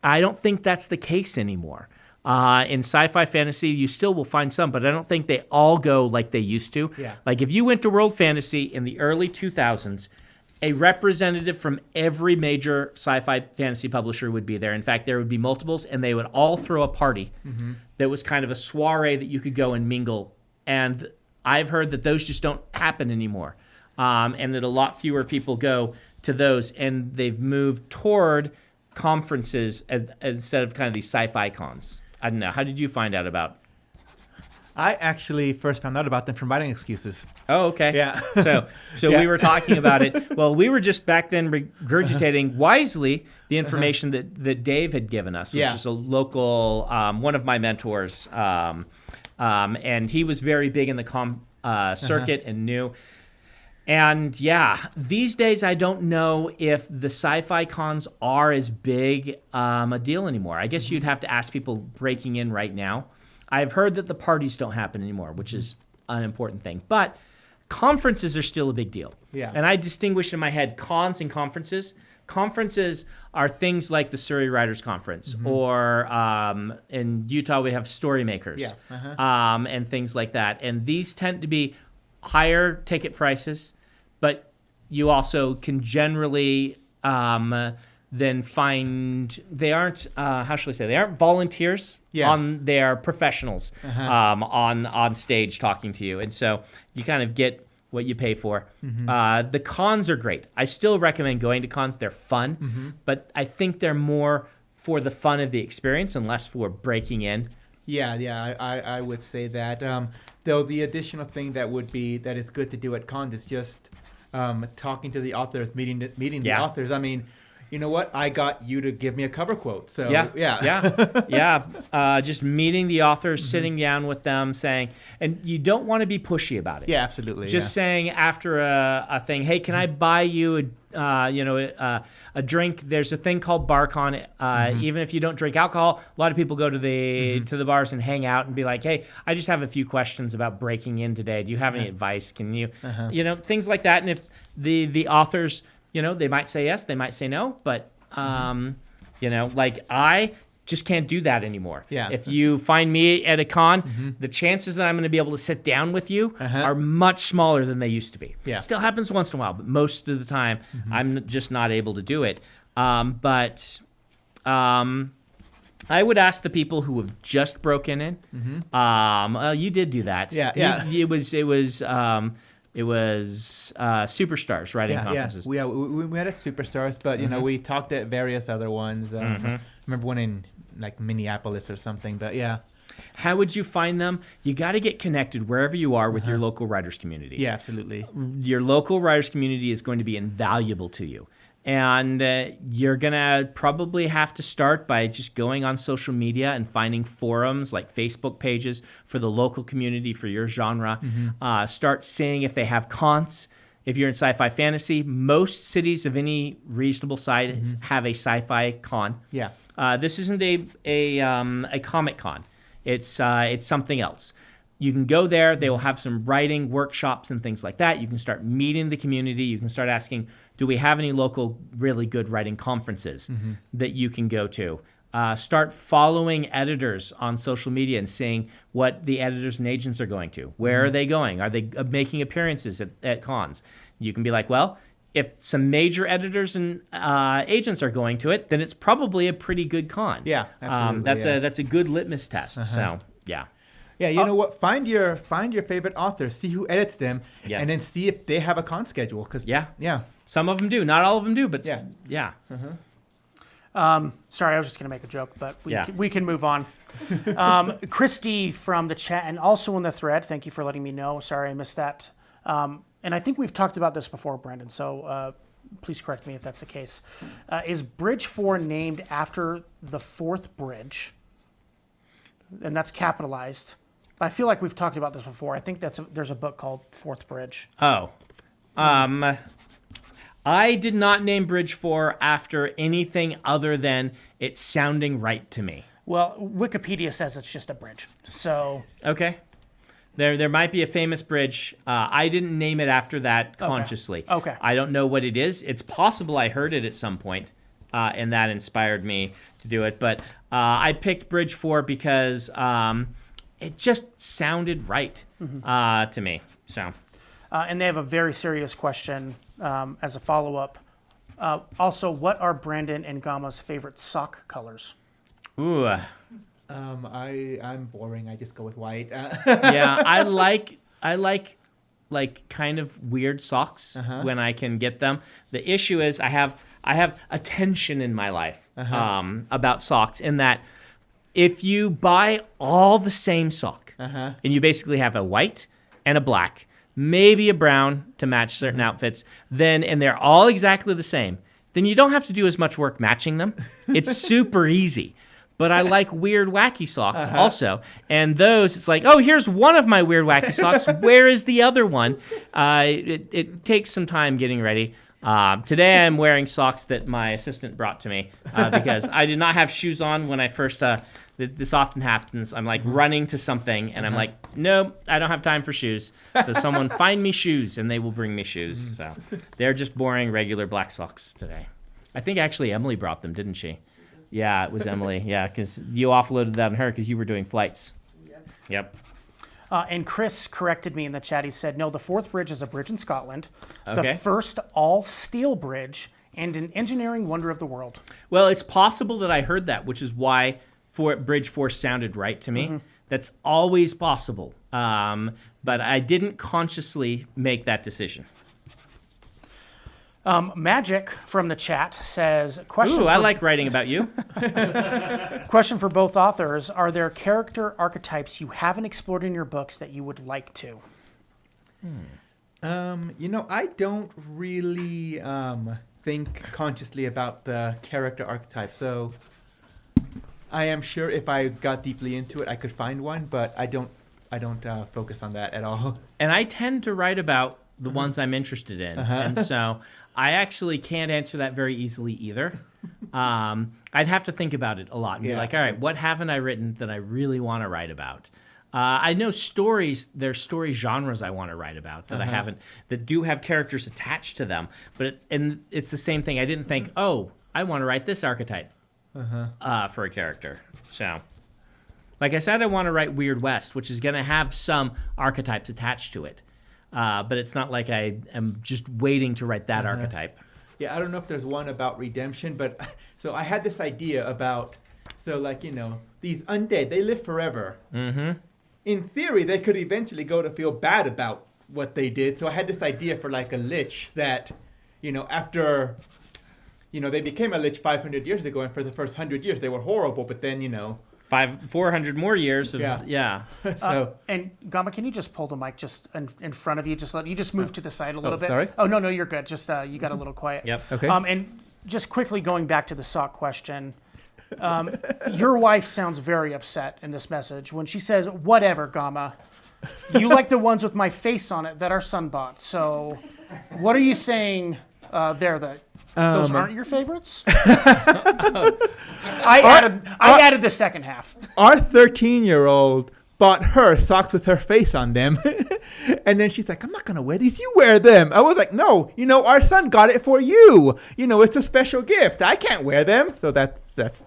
Speaker 1: I don't think that's the case anymore. In sci-fi fantasy, you still will find some, but I don't think they all go like they used to.
Speaker 2: Yeah.
Speaker 1: Like if you went to World Fantasy in the early 2000s, a representative from every major sci-fi fantasy publisher would be there. In fact, there would be multiples, and they would all throw a party that was kind of a soiree that you could go and mingle. And I've heard that those just don't happen anymore, and that a lot fewer people go to those, and they've moved toward conferences instead of kind of these sci-fi cons. I don't know. How did you find out about?
Speaker 2: I actually first found out about them from writing excuses.
Speaker 1: Oh, okay.
Speaker 2: Yeah.
Speaker 1: So
Speaker 2: Yeah.
Speaker 1: we were talking about it. Well, we were just back then regurgitating wisely the information that Dave had given us, which
Speaker 2: Yeah.
Speaker 1: is a local, one of my mentors, and he was very big in the circuit and knew. And yeah, these days I don't know if the sci-fi cons are as big a deal anymore. I guess you'd have to ask people breaking in right now. I've heard that the parties don't happen anymore, which is an important thing. But conferences are still a big deal.
Speaker 2: Yeah.
Speaker 1: And I distinguish in my head cons and conferences. Conferences are things like the Surrey Writers Conference, or in Utah we have Story Makers, and things like that. And these tend to be higher ticket prices, but you also can generally then find they aren't how shall I say, they aren't volunteers. They are professionals on stage talking to you, and so you kind of get what you pay for. The cons are great. I still recommend going to cons. They're fun, but I think they're more for the fun of the experience and less for breaking in.
Speaker 2: Yeah, I would say that. Though the additional thing that is good to do at cons is just talking to the authors, meeting the authors. I mean, you know what? I got you to give me a cover quote. So
Speaker 1: just meeting the authors, sitting down with them, saying, and you don't want to be pushy about it.
Speaker 2: Yeah, absolutely.
Speaker 1: Just saying after a thing, hey, can I buy you a drink? There's a thing called BarCon. Even if you don't drink alcohol, a lot of people go to the bars and hang out and be like, hey, I just have a few questions about breaking in today. Do you have any advice? Can you, things like that. And if the authors, they might say yes, they might say no, but like I just can't do that anymore.
Speaker 2: Yeah.
Speaker 1: If you find me at a con, the chances that I'm going to be able to sit down with you are much smaller than they used to be.
Speaker 2: Yeah.
Speaker 1: Still happens once in a while, but most of the time I'm just not able to do it. But I would ask the people who have just broken in. You did do that.
Speaker 2: Yeah.
Speaker 1: It was Superstars writing conferences.
Speaker 2: We had at Superstars, but we talked at various other ones. I remember one in like Minneapolis or something, but yeah.
Speaker 1: How would you find them? You got to get connected wherever you are with your local writers community.
Speaker 2: Yeah, absolutely.
Speaker 1: Your local writers community is going to be invaluable to you. And you're going to probably have to start by just going on social media and finding forums like Facebook pages for the local community for your genre. Start seeing if they have cons. If you're in sci-fi fantasy, most cities of any reasonable size have a sci-fi con.
Speaker 2: Yeah.
Speaker 1: This isn't a comic con. It's something else. You can go there. They will have some writing workshops and things like that. You can start meeting the community. You can start asking, do we have any local really good writing conferences that you can go to? Start following editors on social media and seeing what the editors and agents are going to. Where are they going? Are they making appearances at cons? You can be like, well, if some major editors and agents are going to it, then it's probably a pretty good con.
Speaker 2: Yeah, absolutely.
Speaker 1: That's a good litmus test. So yeah.
Speaker 2: Yeah, you know what? Find your favorite author, see who edits them, and then see if they have a con schedule. Yeah.
Speaker 1: Some of them do, not all of them do, but yeah.
Speaker 4: Sorry, I was just going to make a joke, but
Speaker 1: Yeah.
Speaker 4: we can move on. Christy from the chat and also in the thread, thank you for letting me know. Sorry, I missed that. And I think we've talked about this before, Brandon, so please correct me if that's the case. Is Bridge 4 named after the fourth bridge? And that's capitalized. I feel like we've talked about this before. I think there's a book called Fourth Bridge.
Speaker 1: Oh. I did not name Bridge 4 after anything other than it sounding right to me.
Speaker 4: Well, Wikipedia says it's just a bridge. So
Speaker 1: Okay. There might be a famous bridge. I didn't name it after that consciously.
Speaker 4: Okay.
Speaker 1: I don't know what it is. It's possible I heard it at some point, and that inspired me to do it. But I picked Bridge 4 because it just sounded right to me. So.
Speaker 4: and they have a very serious question as a follow-up. Also, what are Brandon and Gama's favorite sock colors?
Speaker 1: Ooh.
Speaker 2: I'm boring. I just go with white.
Speaker 1: Yeah, I like kind of weird socks when I can get them. The issue is I have a tension in my life about socks in that if you buy all the same sock and you basically have a white and a black, maybe a brown to match certain outfits, and they're all exactly the same, then you don't have to do as much work matching them. It's super easy. But I like weird, wacky socks also. And those, it's like, oh, here's one of my weird, wacky socks. Where is the other one? It takes some time getting ready. Today I'm wearing socks that my assistant brought to me because I did not have shoes on when I first, this often happens. I'm like running to something and I'm like, no, I don't have time for shoes. So someone find me shoes and they will bring me shoes. So they're just boring, regular black socks today. I think actually Emily brought them, didn't she? Yeah, it was Emily. Yeah, because you offloaded that on her because you were doing flights. Yep.
Speaker 4: And Chris corrected me in the chat. He said, no, the Fourth Bridge is a bridge in Scotland,
Speaker 1: Okay.
Speaker 4: the first all-steel bridge, and an engineering wonder of the world.
Speaker 1: Well, it's possible that I heard that, which is why Bridge 4 sounded right to me. That's always possible. But I didn't consciously make that decision.
Speaker 4: Magic from the chat says, question
Speaker 1: Ooh, I
Speaker 4: for-
Speaker 1: like writing about you.
Speaker 4: Question for both authors. Are there character archetypes you haven't explored in your books that you would like to?
Speaker 2: I don't really think consciously about the character archetype. So I am sure if I got deeply into it, I could find one, but I don't focus on that at all.
Speaker 1: And I tend to write about the ones I'm interested in. And so I actually can't answer that very easily either. I'd have to think about it a lot and be like, all right, what haven't I written that I really want to write about? I know there's story genres I want to write about that I haven't, that do have characters attached to them. But it's the same thing. I didn't think, oh, I want to write this archetype for a character. So, like I said, I want to write Weird West, which is going to have some archetypes attached to it. But it's not like I am just waiting to write that archetype.
Speaker 2: Yeah, I don't know if there's one about redemption, but so I had this idea about, these undead, they live forever. In theory, they could eventually go to feel bad about what they did. So I had this idea for like a lich that, after, they became a lich 500 years ago, and for the first 100 years they were horrible, but then,
Speaker 1: 400 more years of,
Speaker 2: So
Speaker 4: And Gama, can you just pull the mic just in front of you? Just move to the side a little bit.
Speaker 2: sorry?
Speaker 4: Oh, no, you're good. Just you got a little quiet.
Speaker 1: Yep.
Speaker 2: Okay.
Speaker 4: And just quickly going back to the sock question, your wife sounds very upset in this message when she says, "Whatever, Gama, you like the ones with my face on it that our son bought." So, what are you saying there? That those aren't your favorites? I added the second half.
Speaker 2: our 13-year-old bought her socks with her face on them. And then she's like, I'm not going to wear these. You wear them. I was like, no, our son got it for you. It's a special gift. I can't wear them. So that's.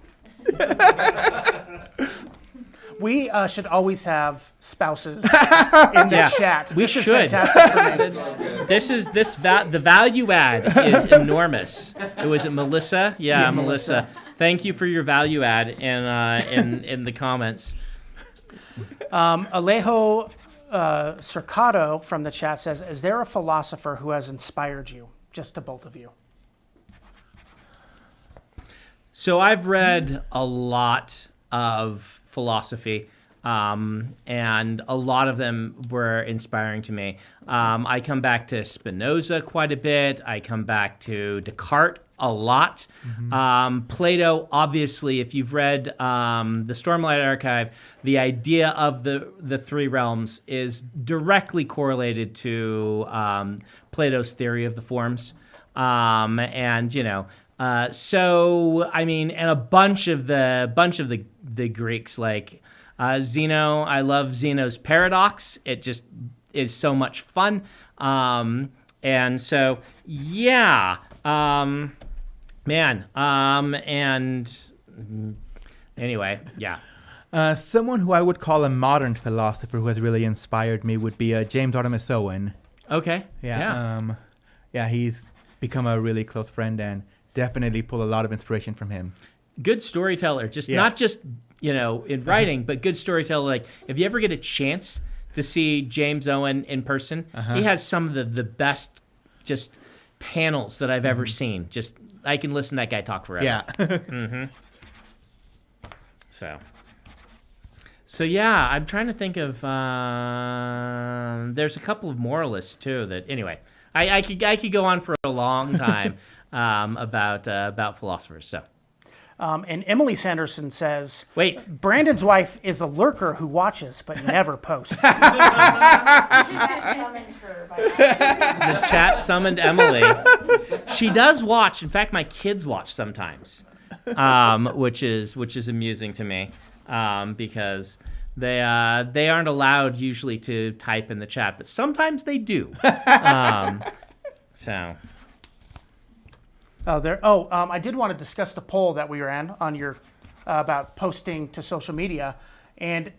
Speaker 4: We should always have spouses in the chat.
Speaker 1: We
Speaker 4: This is
Speaker 1: should.
Speaker 4: fantastic for me.
Speaker 1: The value add is enormous. Was it Melissa? Yeah, Melissa. Thank you for your value add in the comments.
Speaker 4: Alejo Cercado from the chat says, is there a philosopher who has inspired you? Just to both of you.
Speaker 1: So I've read a lot of philosophy, and a lot of them were inspiring to me. I come back to Spinoza quite a bit. I come back to Descartes a lot. Plato, obviously, if you've read the Stormlight Archive, the idea of the three realms is directly correlated to Plato's theory of the forms. And so I mean, and a bunch of the Greeks, like Zeno. I love Zeno's paradox. It just is so much fun. And so yeah, man. And anyway, yeah.
Speaker 2: Someone who I would call a modern philosopher who has really inspired me would be James Artemis Owen.
Speaker 1: Okay.
Speaker 2: Yeah, he's become a really close friend and definitely pull a lot of inspiration from him.
Speaker 1: Good storyteller, not just in writing, but good storyteller. Like if you ever get a chance to see James Owen in person, he has some of the best just panels that I've ever seen. Just I can listen to that guy talk forever.
Speaker 2: Yeah.
Speaker 1: So yeah, I'm trying to think of. There's a couple of moralists too. That anyway, I could go on for a long time about philosophers. So.
Speaker 4: And Emily Sanderson says,
Speaker 1: Wait.
Speaker 4: Brandon's wife is a lurker who watches but never posts.
Speaker 8: Summoned her by
Speaker 1: The chat summoned Emily. She does watch. In fact, my kids watch sometimes, which is amusing to me because they aren't allowed usually to type in the chat, but sometimes they do. So.
Speaker 4: I did want to discuss the poll that we ran on your about posting to social media, and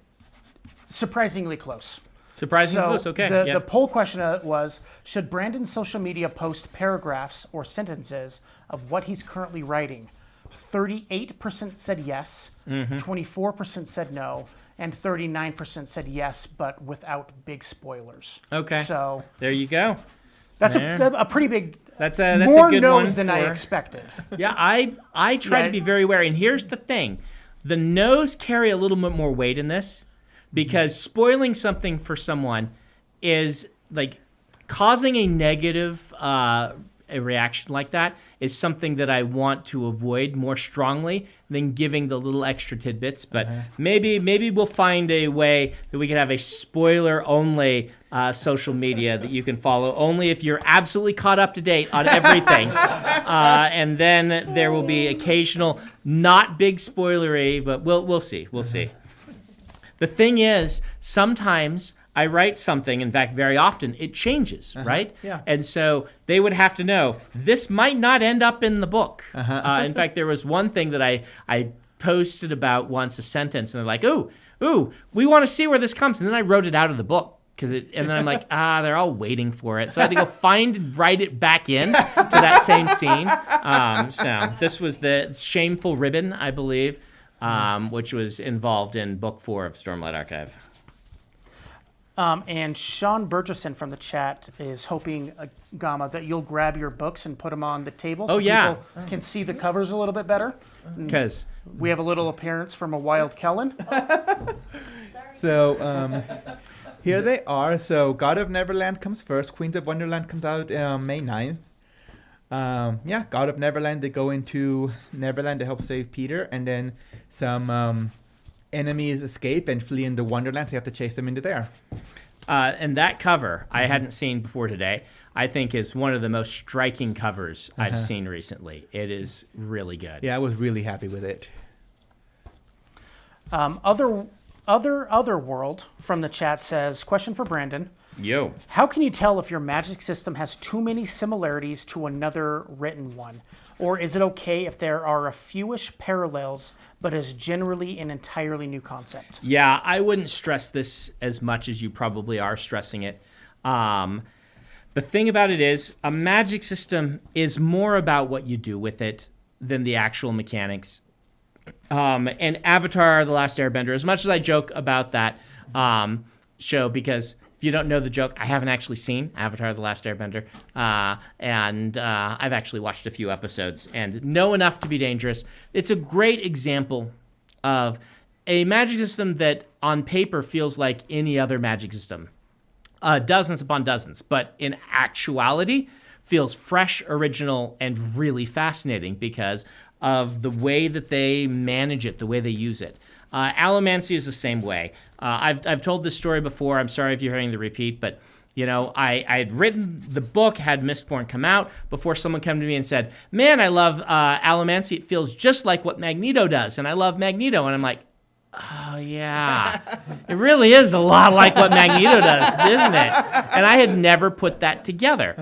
Speaker 4: surprisingly close.
Speaker 1: Surprisingly close. Okay.
Speaker 4: The poll question was: should Brandon's social media post paragraphs or sentences of what he's currently writing? 38% said yes, 24% said no, and 39% said yes, but without big spoilers.
Speaker 1: Okay.
Speaker 4: So
Speaker 1: there you go.
Speaker 4: That's a pretty big.
Speaker 1: That's a
Speaker 4: more
Speaker 1: good
Speaker 4: no's
Speaker 1: one
Speaker 4: than I
Speaker 1: for-
Speaker 4: expected.
Speaker 1: Yeah, I try to be very wary. And here's the thing. The no's carry a little bit more weight in this because spoiling something for someone is like causing a negative a reaction like that is something that I want to avoid more strongly than giving the little extra tidbits. But maybe we'll find a way that we can have a spoiler-only social media that you can follow only if you're absolutely caught up to date on everything. And then there will be occasional, not big spoilery, but we'll see. We'll see. The thing is, sometimes I write something, in fact, very often, it changes, right?
Speaker 2: Yeah.
Speaker 1: And so they would have to know, this might not end up in the book. In fact, there was one thing that I posted about once, a sentence, and they're like, ooh, we want to see where this comes. And then I wrote it out of the book. And then I'm like, they're all waiting for it. So I had to go find and write it back in to that same scene. So this was the Shameful Ribbon, I believe, which was involved in book 4 of Stormlight Archive.
Speaker 4: And Sean Burgesson from the chat is hoping, Gama, that you'll grab your books and put them on the table so people can see the covers a little bit better.
Speaker 1: Because
Speaker 4: we have a little appearance from a wild Kellen.
Speaker 2: So here they are. So God of Neverland comes first. Queens of Wonderland comes out May 9th. God of Neverland, they go into Neverland to help save Peter, and then some enemies escape and flee into Wonderland, so you have to chase them into there.
Speaker 1: And that cover I hadn't seen before today, I think is one of the most striking covers I've seen recently. It is really good.
Speaker 2: Yeah, I was really happy with it.
Speaker 4: Other world from the chat says, question for Brandon.
Speaker 1: Yo.
Speaker 4: How can you tell if your magic system has too many similarities to another written one? Or is it okay if there are a fewish parallels, but is generally an entirely new concept?
Speaker 1: Yeah, I wouldn't stress this as much as you probably are stressing it. The thing about it is, a magic system is more about what you do with it than the actual mechanics. And Avatar: The Last Airbender, as much as I joke about that show, because If you don't know the joke, I haven't actually seen Avatar: The Last Airbender, and I've actually watched a few episodes and know enough to be dangerous. It's a great example of a magic system that on paper feels like any other magic system, dozens upon dozens, but in actuality feels fresh, original, and really fascinating because of the way that they manage it, the way they use it. Allomancy is the same way. I've told this story before. I'm sorry if you're hearing the repeat, but I had written the book, had Mistborn come out before someone came to me and said, "Man, I love Allomancy. It feels just like what Magneto does, and I love Magneto." And I'm like, "Oh yeah, it really is a lot like what Magneto does, isn't it?" And I had never put that together.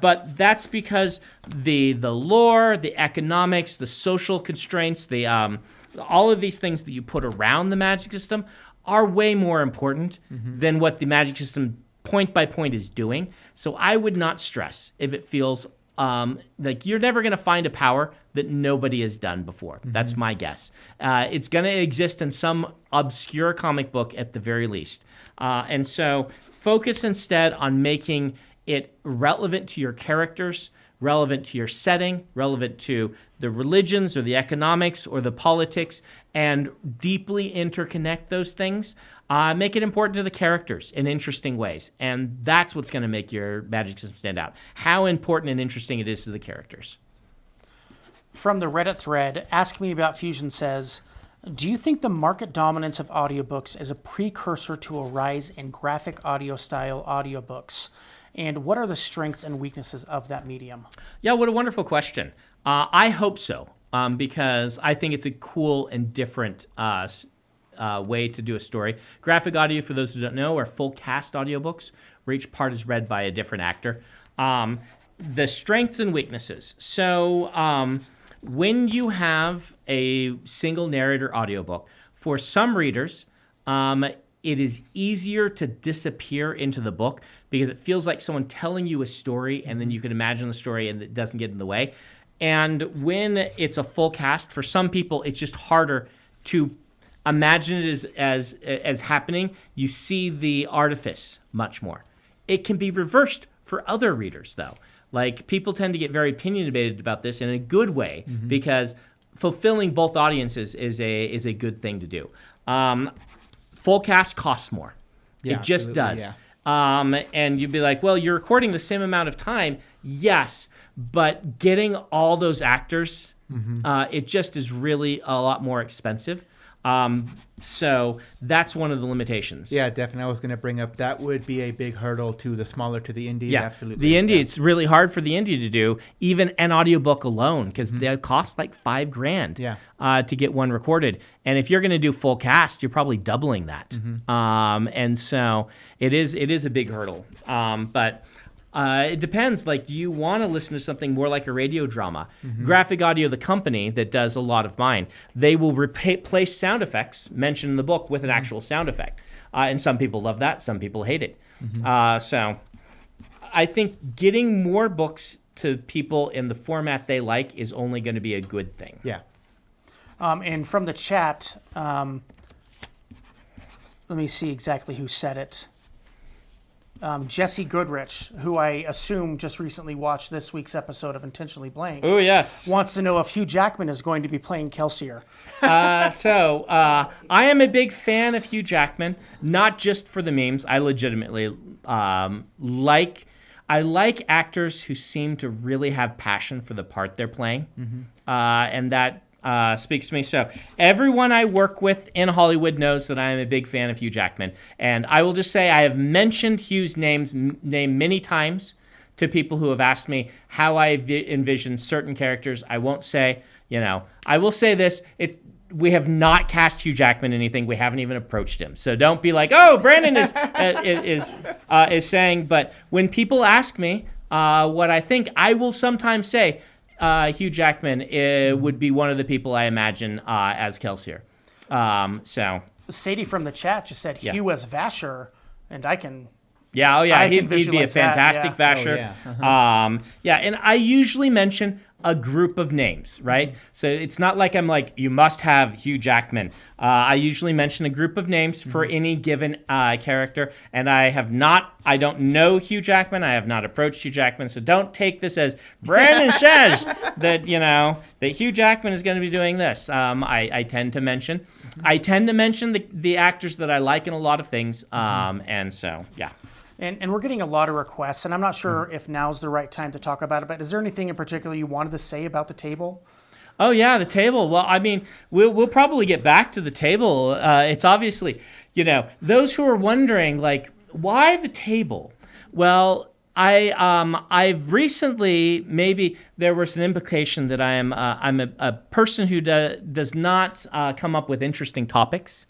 Speaker 1: But that's because the lore, the economics, the social constraints, the all of these things that you put around the magic system are way more important than what the magic system point by point is doing. So I would not stress if it feels like you're never going to find a power that nobody has done before. That's my guess. It's going to exist in some obscure comic book at the very least. And so focus instead on making it relevant to your characters, relevant to your setting, relevant to the religions or the economics or the politics, and deeply interconnect those things. Make it important to the characters in interesting ways. And that's what's going to make your magic system stand out. How important and interesting it is to the characters.
Speaker 4: From the Reddit thread, Ask Me About Fusion says, do you think the market dominance of audiobooks is a precursor to a rise in graphic audio style audiobooks? And what are the strengths and weaknesses of that medium?
Speaker 1: Yeah, what a wonderful question. I hope so, because I think it's a cool and different way to do a story. Graphic audio, for those who don't know, are full cast audiobooks where each part is read by a different actor. The strengths and weaknesses. So when you have a single narrator audiobook, for some readers, it is easier to disappear into the book because it feels like someone telling you a story and then you can imagine the story and it doesn't get in the way. And when it's a full cast, for some people, it's just harder to imagine it as happening. You see the artifice much more. It can be reversed for other readers, though. Like, people tend to get very opinionated about this in a good way because fulfilling both audiences is a good thing to do. Full cast costs more.
Speaker 2: Yeah,
Speaker 1: it just does.
Speaker 2: yeah.
Speaker 1: And you'd be like, well, you're recording the same amount of time. Yes, but getting all those actors, it just is really a lot more expensive. So that's one of the limitations.
Speaker 2: Yeah, definitely. I was going to bring up that would be a big hurdle to the smaller, to the indies.
Speaker 1: Yeah,
Speaker 2: Absolutely.
Speaker 1: the indie,
Speaker 2: Yeah.
Speaker 1: it's really hard for the indie to do, even an audiobook alone, because they cost like $5,000 to get one recorded. And if you're going to do full cast, you're probably doubling that. And so it is a big hurdle. But it depends. Like, you want to listen to something more like a radio drama. Graphic Audio, the company that does a lot of mine, they will replace sound effects mentioned in the book with an actual sound effect. And some people love that. Some people hate it. So I think getting more books to people in the format they like is only going to be a good thing.
Speaker 2: Yeah.
Speaker 4: And from the chat, let me see exactly who said it. Jesse Goodrich, who I assume just recently watched this week's episode of Intentionally Blank,
Speaker 1: Oh, yes.
Speaker 4: wants to know if Hugh Jackman is going to be playing Kelsier.
Speaker 1: I am a big fan of Hugh Jackman, not just for the memes. I legitimately like actors who seem to really have passion for the part they're playing, and that speaks to me. So everyone I work with in Hollywood knows that I am a big fan of Hugh Jackman, and I will just say I have mentioned Hugh's name many times to people who have asked me how I envision certain characters. I won't say, I will say this: we have not cast Hugh Jackman in anything. We haven't even approached him. So don't be like, oh, Brandon is saying. But when people ask me what I think, I will sometimes say Hugh Jackman would be one of the people I imagine as Kelsier.
Speaker 4: Sadie from the chat just said Hugh as Vasher, and I can.
Speaker 1: Yeah,
Speaker 4: I can
Speaker 1: he'd be a
Speaker 4: visualize that,
Speaker 1: fantastic
Speaker 4: yeah.
Speaker 1: Vasher.
Speaker 2: Oh, yeah.
Speaker 1: And I usually mention a group of names, right? So it's not like I'm like, you must have Hugh Jackman. I usually mention a group of names for any given character, and I don't know Hugh Jackman. I have not approached Hugh Jackman, so don't take this as Brandon says that Hugh Jackman is going to be doing this. I tend to mention the actors that I like in a lot of things, and so yeah.
Speaker 4: And we're getting a lot of requests, and I'm not sure if now's the right time to talk about it, but is there anything in particular you wanted to say about the table?
Speaker 1: Oh yeah, the table. Well, I mean, we'll probably get back to the table. It's obviously, those who are wondering, like, why the table? Well, I've recently, maybe there was an implication that I'm a person who does not come up with interesting topics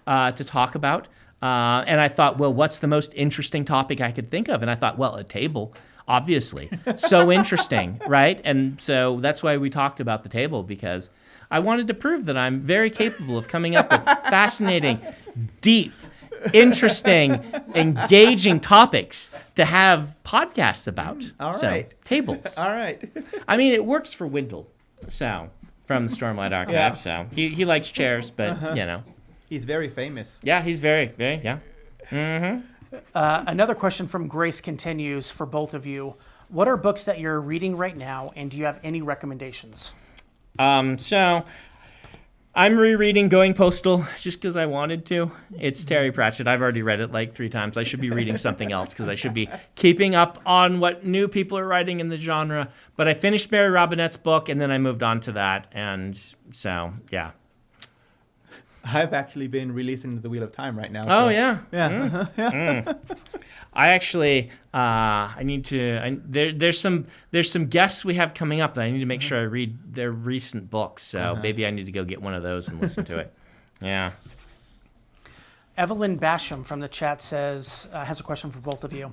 Speaker 1: to talk about. And I thought, well, what's the most interesting topic I could think of? And I thought, well, a table, obviously. So interesting, right? And so that's why we talked about the table, because I wanted to prove that I'm very capable of coming up with fascinating, deep, interesting, engaging topics to have podcasts about.
Speaker 2: All
Speaker 1: So,
Speaker 2: right.
Speaker 1: tables.
Speaker 2: All right.
Speaker 1: I mean, it works for Wendell, so, from the Stormlight Archive.
Speaker 2: Yeah.
Speaker 1: So he likes chairs, but,
Speaker 2: He's very famous.
Speaker 1: Yeah, he's very, yeah. Mm-hmm.
Speaker 4: Another question from Grace continues for both of you. What are books that you're reading right now, and do you have any recommendations?
Speaker 1: So I'm rereading Going Postal just because I wanted to. It's Terry Pratchett. I've already read it like 3 times. I should be reading something else because I should be keeping up on what new people are writing in the genre. But I finished Mary Robinette's book, and then I moved on to that. And so, yeah.
Speaker 2: I've actually been releasing The Wheel of Time right now.
Speaker 1: Oh,
Speaker 2: so-
Speaker 1: yeah.
Speaker 2: Yeah.
Speaker 1: I actually, I need to. There's some guests we have coming up that I need to make sure I read their recent books. So maybe I need to go get one of those and listen to it. Yeah.
Speaker 4: Evelyn Basham from the chat says, has a question for both of you.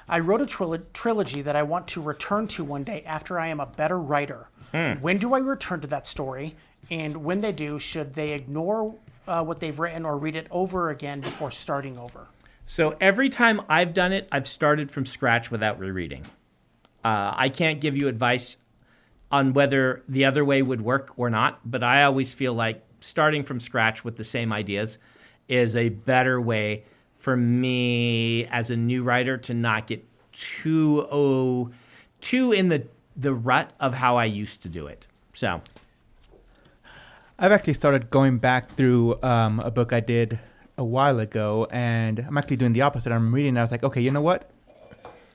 Speaker 4: I wrote a trilogy that I want to return to one day after I am a better writer. When do I return to that story? And when they do, should they ignore what they've written or read it over again before starting over?
Speaker 1: So every time I've done it, I've started from scratch without rereading. I can't give you advice on whether the other way would work or not, but I always feel like starting from scratch with the same ideas is a better way for me as a new writer to not get too in the rut of how I used to do it. So
Speaker 2: I've actually started going back through a book I did a while ago, and I'm actually doing the opposite. I'm reading and I was like, okay, you know what?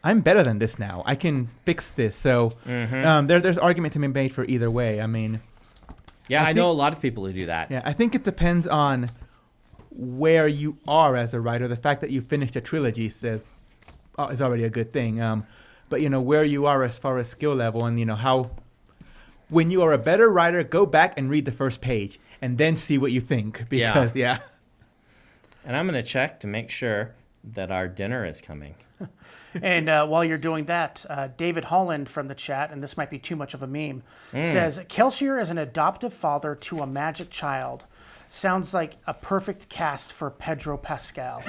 Speaker 2: I'm better than this now. I can fix this. So there's argument to be made for either way. I mean,
Speaker 1: yeah, I know a lot of people who do that.
Speaker 2: yeah, I think it depends on where you are as a writer. The fact that you finished a trilogy is already a good thing. But where you are as far as skill level, and how. When you are a better writer, go back and read the first page and then see what you think. Because, yeah.
Speaker 1: And I'm going to check to make sure that our dinner is coming.
Speaker 4: And while you're doing that, David Holland from the chat, and this might be too much of a meme, says, Kelsier is an adoptive father to a magic child. Sounds like a perfect cast for Pedro Pascal.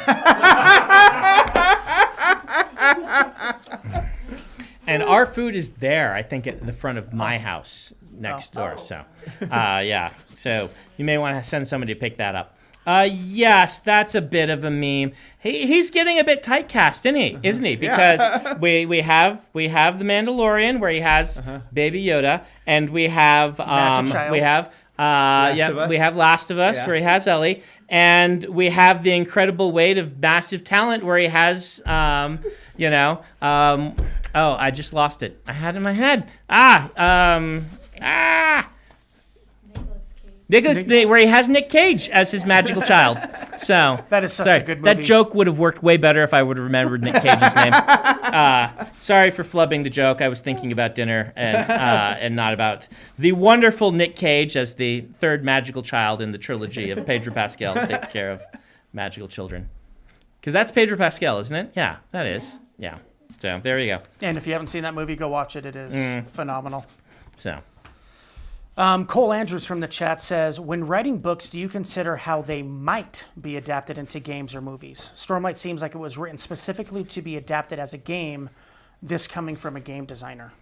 Speaker 1: And our food is there, I think, at the front of my house next door. So, yeah. So you may want to send somebody to pick that up. Yes, that's a bit of a meme. He's getting a bit typecast, isn't he? Because we have the Mandalorian where he has Baby Yoda, and we have Last of Us where he has Ellie, and we have The Incredible Weight of Massive Talent where he has oh, I just lost it. I had it in my head. Where he has Nick Cage as his magical child. So
Speaker 4: That is such a good movie.
Speaker 1: That joke would have worked way better if I would have remembered Nick Cage's name. Sorry for flubbing the joke. I was thinking about dinner and not about the wonderful Nick Cage as the third magical child in the trilogy of Pedro Pascal takes care of magical children. Because that's Pedro Pascal, isn't it? Yeah, that is. Yeah. So there you go.
Speaker 4: And if you haven't seen that movie, go watch it. It is phenomenal.
Speaker 1: So.
Speaker 4: Cole Andrews from the chat says, when writing books, do you consider how they might be adapted into games or movies? Stormlight seems like it was written specifically to be adapted as a game, this coming from a game designer.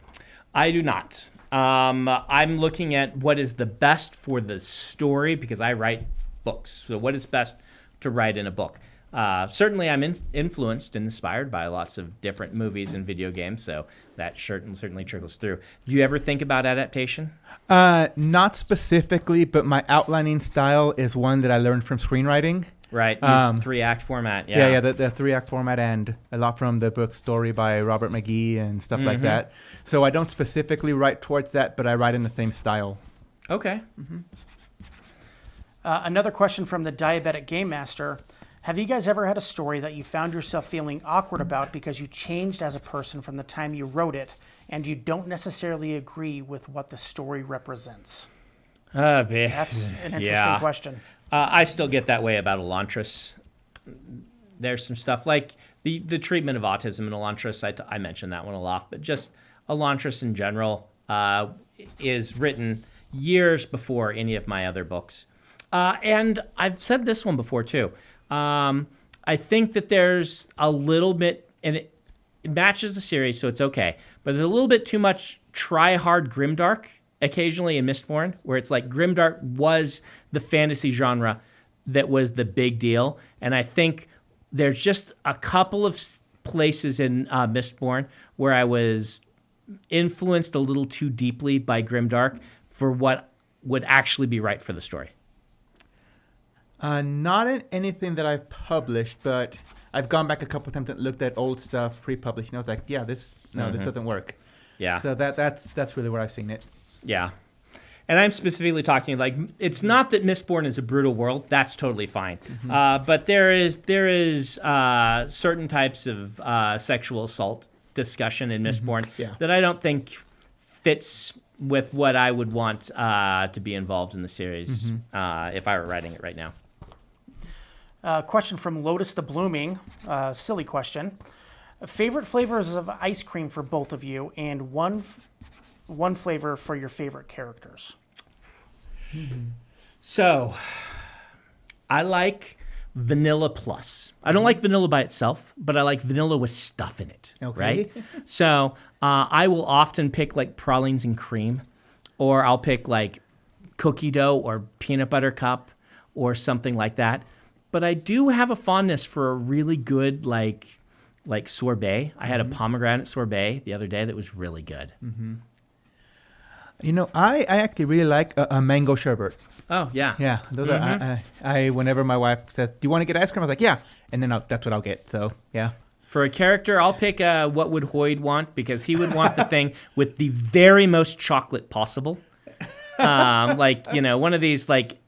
Speaker 1: I do not. I'm looking at what is the best for the story because I write books. So what is best to write in a book? Certainly, I'm influenced and inspired by lots of different movies and video games, so that certainly trickles through. Do you ever think about adaptation?
Speaker 2: Not specifically, but my outlining style is one that I learned from screenwriting.
Speaker 1: Right, use 3-act format.
Speaker 2: Yeah, the 3-act format, and a lot from the book Story by Robert McGee and stuff like that. So I don't specifically write towards that, but I write in the same style.
Speaker 1: Okay.
Speaker 4: Another question from the Diabetic Game Master. Have you guys ever had a story that you found yourself feeling awkward about because you changed as a person from the time you wrote it, and you don't necessarily agree with what the story represents? That's an interesting question.
Speaker 1: I still get that way about Elantris. There's some stuff like the treatment of autism in Elantris. I mentioned that one a lot, but just Elantris in general is written years before any of my other books. And I've said this one before too. I think that there's a little bit, and it matches the series, so it's okay, but there's a little bit too much try-hard grimdark occasionally in Mistborn, where it's like grimdark was the fantasy genre that was the big deal, and I think there's just a couple of places in Mistborn where I was influenced a little too deeply by grimdark for what would actually be right for the story.
Speaker 2: Not in anything that I've published, but I've gone back a couple times and looked at old stuff pre-published, and I was like, yeah, this doesn't work.
Speaker 1: Yeah.
Speaker 2: So that's really where I've seen it.
Speaker 1: Yeah. And I'm specifically talking like it's not that Mistborn is a brutal world. That's totally fine. But there is certain types of sexual assault discussion in Mistborn that I don't think fits with what I would want to be involved in the series if I were writing it right now.
Speaker 4: Question from Lotus the Blooming. Silly question. Favorite flavors of ice cream for both of you, and one flavor for your favorite characters.
Speaker 1: So, I like vanilla plus. I don't like vanilla by itself, but I like vanilla with stuff in it.
Speaker 2: Okay.
Speaker 1: Right? So, I will often pick like pralines and cream, or I'll pick like cookie dough or peanut butter cup or something like that. But I do have a fondness for a really good like sorbet. I had a pomegranate sorbet the other day that was really good.
Speaker 2: You know, I actually really like a mango sherbet.
Speaker 1: Oh, yeah.
Speaker 2: Yeah, those are. I whenever my wife says, "Do you want to get ice cream?" I was like, "Yeah," and then that's what I'll get. So yeah.
Speaker 1: For a character, I'll pick what would Hoyd want, because he would want the thing with the very most chocolate possible. Like, you know, one of these like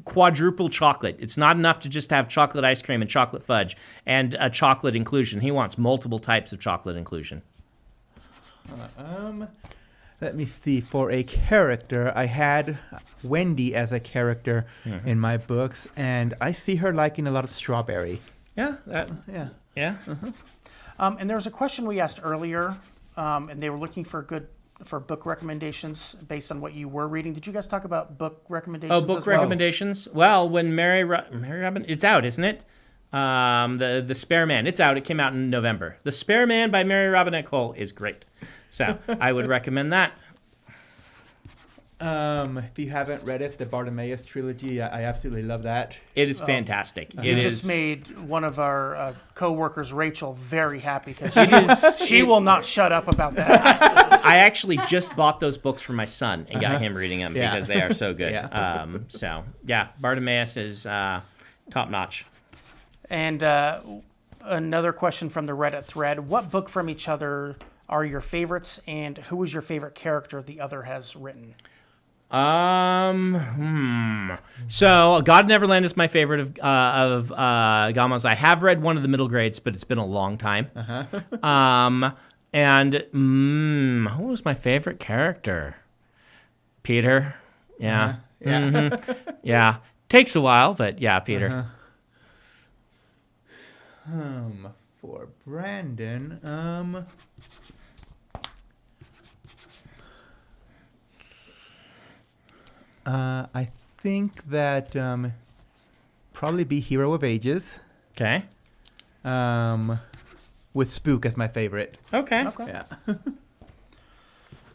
Speaker 1: quadruple chocolate. It's not enough to just have chocolate ice cream and chocolate fudge and a chocolate inclusion. He wants multiple types of chocolate inclusion.
Speaker 2: Let me see. For a character, I had Wendy as a character in my books, and I see her liking a lot of strawberry.
Speaker 1: Yeah.
Speaker 2: Yeah.
Speaker 4: And there was a question we asked earlier, and they were looking for book recommendations based on what you were reading. Did you guys talk about book recommendations?
Speaker 1: Oh, book recommendations. Well, when Mary Robin, it's out, isn't it? The Spare Man. It's out. It came out in November. The Spare Man by Mary Robinette Kowal is great. So I would recommend that.
Speaker 2: If you haven't read it, the Bartimaeus trilogy, I absolutely love that.
Speaker 1: It is fantastic.
Speaker 4: You just made one of our co-workers, Rachel, very happy because she will not shut up about that.
Speaker 1: I actually just bought those books for my son and got him reading them because they are so good. So Bartimaeus is top notch. And
Speaker 4: another question from the Reddit thread: what book from each other are your favorites, and who is your favorite character the other has written?
Speaker 1: So God Neverland is my favorite of Gama's. I have read one of the middle grades, but it's been a long time. And who was my favorite character? Peter. Yeah. Yeah. Takes a while, but yeah, Peter.
Speaker 2: For Brandon, I think that probably be Hero of Ages.
Speaker 1: Okay.
Speaker 2: With Spook as my favorite.
Speaker 1: Okay.
Speaker 2: Yeah.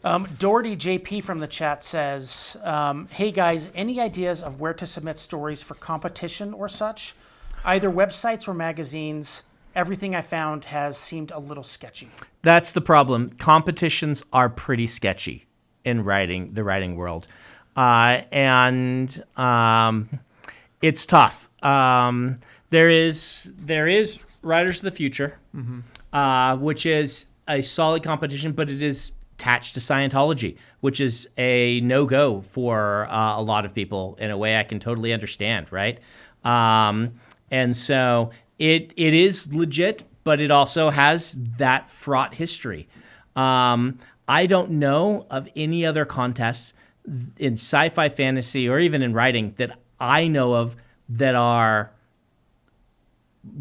Speaker 4: Doherty JP from the chat says, hey guys, any ideas of where to submit stories for competition or such? Either websites or magazines. Everything I found has seemed a little sketchy.
Speaker 1: That's the problem. Competitions are pretty sketchy in the writing world. And it's tough. There is Writers of the Future, which is a solid competition, but it is attached to Scientology, which is a no-go for a lot of people in a way I can totally understand, right? And so it is legit, but it also has that fraught history. I don't know of any other contests in sci-fi, fantasy, or even in writing that I know of that are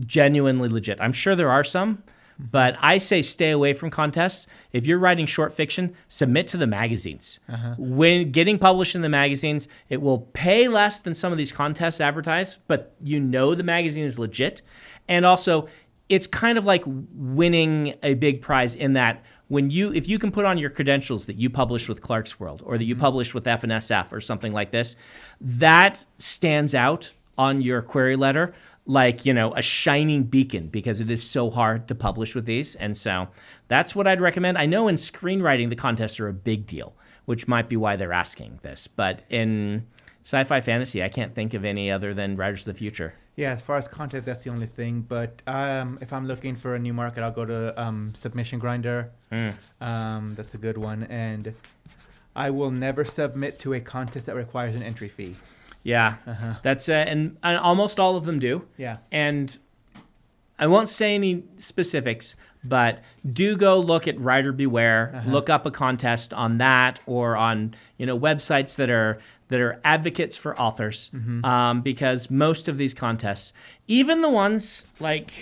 Speaker 1: genuinely legit. I'm sure there are some, but I say stay away from contests. If you're writing short fiction, submit to the magazines. When getting published in the magazines, it will pay less than some of these contests advertise, but you know the magazine is legit. And also, it's kind of like winning a big prize in that if you can put on your credentials that you published with Clark's World or that you published with FNSF or something like this, that stands out on your query letter like, a shining beacon because it is so hard to publish with these. And so that's what I'd recommend. I know in screenwriting, the contests are a big deal, which might be why they're asking this. But in sci-fi fantasy, I can't think of any other than Writers of the Future.
Speaker 2: Yeah, as far as content, that's the only thing. But if I'm looking for a new market, I'll go to Submission Grinder. That's a good one. And I will never submit to a contest that requires an entry fee.
Speaker 1: Yeah, that's and almost all of them do.
Speaker 2: Yeah.
Speaker 1: And I won't say any specifics, but do go look at Writer Beware. Look up a contest on that or on websites that are advocates for authors, because most of these contests, even the ones like,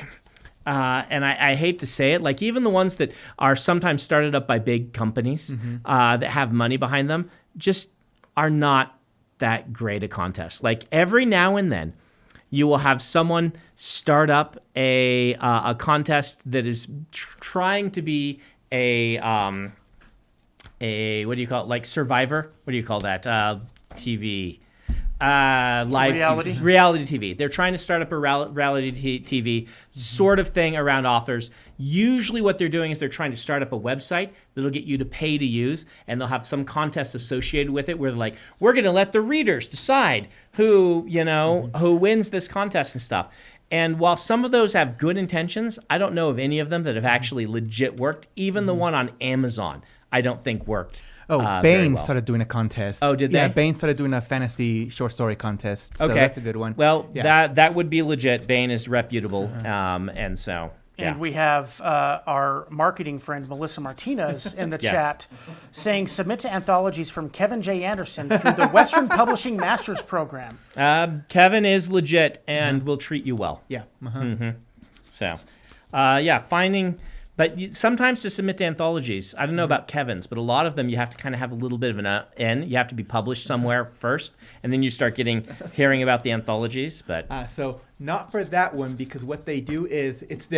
Speaker 1: and I hate to say it, like even the ones that are sometimes started up by big companies that have money behind them, just are not that great a contest. Like every now and then, you will have someone start up a contest that is trying to be a what do you call it? Like Survivor? What do you call that? TV, live reality TV. They're trying to start up a reality TV sort of thing around authors. Usually what they're doing is they're trying to start up a website that'll get you to pay to use, and they'll have some contest associated with it where they're like, we're going to let the readers decide who wins this contest and stuff. And while some of those have good intentions, I don't know of any of them that have actually legit worked. Even the one on Amazon, I don't think worked.
Speaker 2: Bain started doing a contest.
Speaker 1: Oh, did they?
Speaker 2: Yeah, Bain started doing a fantasy short story contest. So that's a good one.
Speaker 1: Well, that would be legit. Bain is reputable, and so.
Speaker 4: And we have our marketing friend, Melissa Martinez, in the chat saying, submit to anthologies from Kevin J. Anderson through the Western Publishing Masters Program.
Speaker 1: Kevin is legit and will treat you well.
Speaker 2: Yeah.
Speaker 1: So, finding... But sometimes to submit to anthologies, I don't know about Kevin's, but a lot of them you have to kind of have a little bit of an N. You have to be published somewhere first, and then you start hearing about the anthologies. But
Speaker 2: so not for that one, because what they do is it's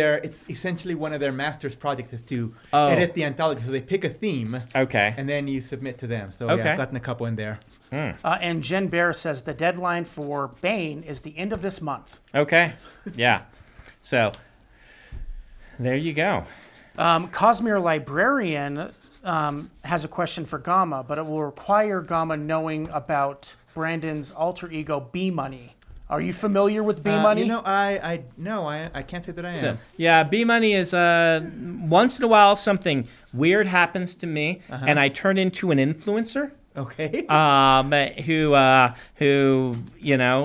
Speaker 2: essentially one of their master's projects is to edit the anthology. So they pick a theme, and then you submit to them. So I've gotten a couple in there.
Speaker 4: And Jen Bear says the deadline for Bain is the end of this month.
Speaker 1: Okay, yeah. So there you go.
Speaker 4: Cosmere Librarian has a question for Gama, but it will require Gama knowing about Brandon's alter ego, B Money. Are you familiar with B Money?
Speaker 2: I can't say that I am.
Speaker 1: So, yeah, B Money is once in a while something weird happens to me, and I turn into an influencer.
Speaker 2: Okay.
Speaker 1: Who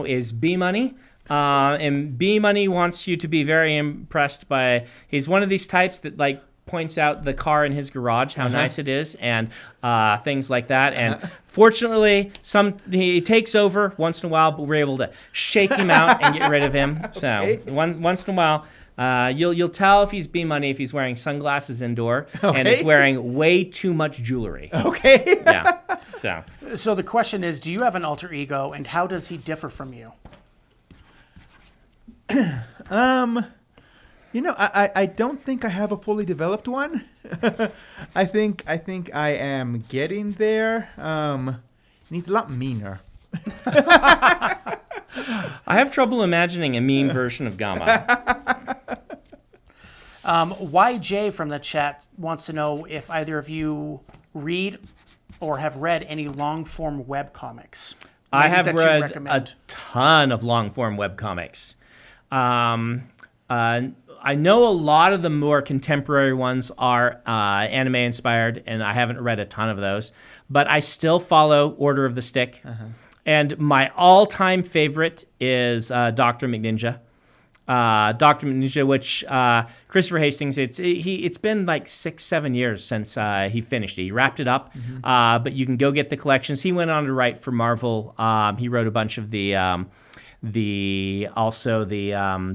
Speaker 1: is B Money. And B Money wants you to be very impressed by. He's one of these types that points out the car in his garage, how nice it is, and things like that. And fortunately, he takes over once in a while, but we're able to shake him out and get rid of him. So once in a while, you'll tell if he's B Money if he's wearing sunglasses indoor and is wearing way too much jewelry.
Speaker 2: Okay.
Speaker 1: Yeah.
Speaker 4: So the question is, do you have an alter ego, and how does he differ from you?
Speaker 2: I don't think I have a fully developed one. I think I am getting there. Needs a lot meaner.
Speaker 1: I have trouble imagining a mean version of Gama.
Speaker 4: YJ from the chat wants to know if either of you read or have read any long-form web comics.
Speaker 1: I
Speaker 4: Maybe
Speaker 1: have
Speaker 4: that you
Speaker 1: read a
Speaker 4: recommend.
Speaker 1: ton of long-form webcomics. I know a lot of the more contemporary ones are anime-inspired, and I haven't read a ton of those. But I still follow Order of the Stick. And my all-time favorite is Dr. McNinja. Dr. McNinja, which Christopher Hastings, it's been like 6-7 years since he finished it. He wrapped it up, but you can go get the collections. He went on to write for Marvel. He wrote a bunch of the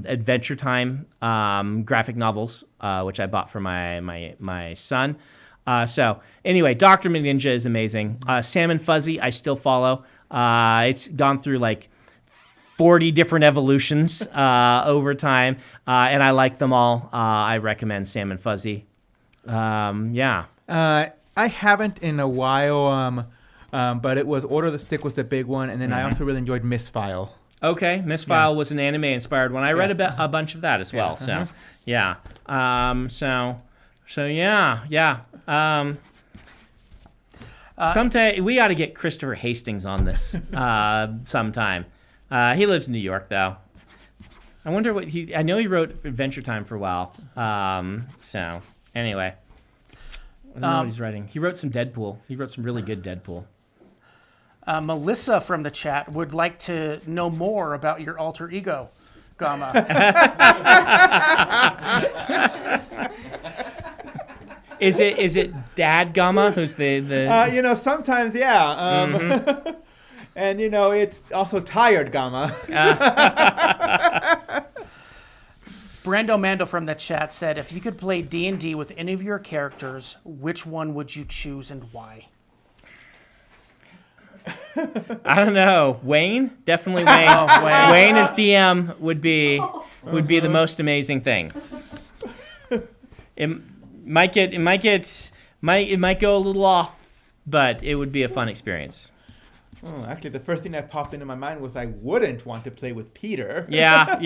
Speaker 1: Adventure Time graphic novels, which I bought for my son. So anyway, Dr. McNinja is amazing. Sam and Fuzzy, I still follow. It's gone through like 40 different evolutions over time, and I like them all. I recommend Sam and Fuzzy. Yeah.
Speaker 2: I haven't in a while, but it was Order of the Stick was the big one, and then I also really enjoyed Misfile.
Speaker 1: Okay, Misfile was an anime-inspired one. I read a bunch of that as well. So, yeah. So yeah. Sometime we ought to get Christopher Hastings on this sometime. He lives in New York, though. I wonder what I know he wrote Adventure Time for a while. So anyway, I don't know what he's writing. He wrote some Deadpool. He wrote some really good Deadpool.
Speaker 4: Melissa from the chat would like to know more about your alter ego, Gama.
Speaker 1: Is it Dad Gama who's the
Speaker 2: sometimes, yeah. And, it's also Tired Gama.
Speaker 4: Brando Mando from the chat said, if you could play D&D with any of your characters, which one would you choose and why?
Speaker 1: I don't know. Wayne? Definitely Wayne. Wayne as DM would be the most amazing thing. It might go a little off, but it would be a fun experience.
Speaker 2: Oh, actually, the first thing that popped into my mind was I wouldn't want to play with Peter.
Speaker 1: Yeah.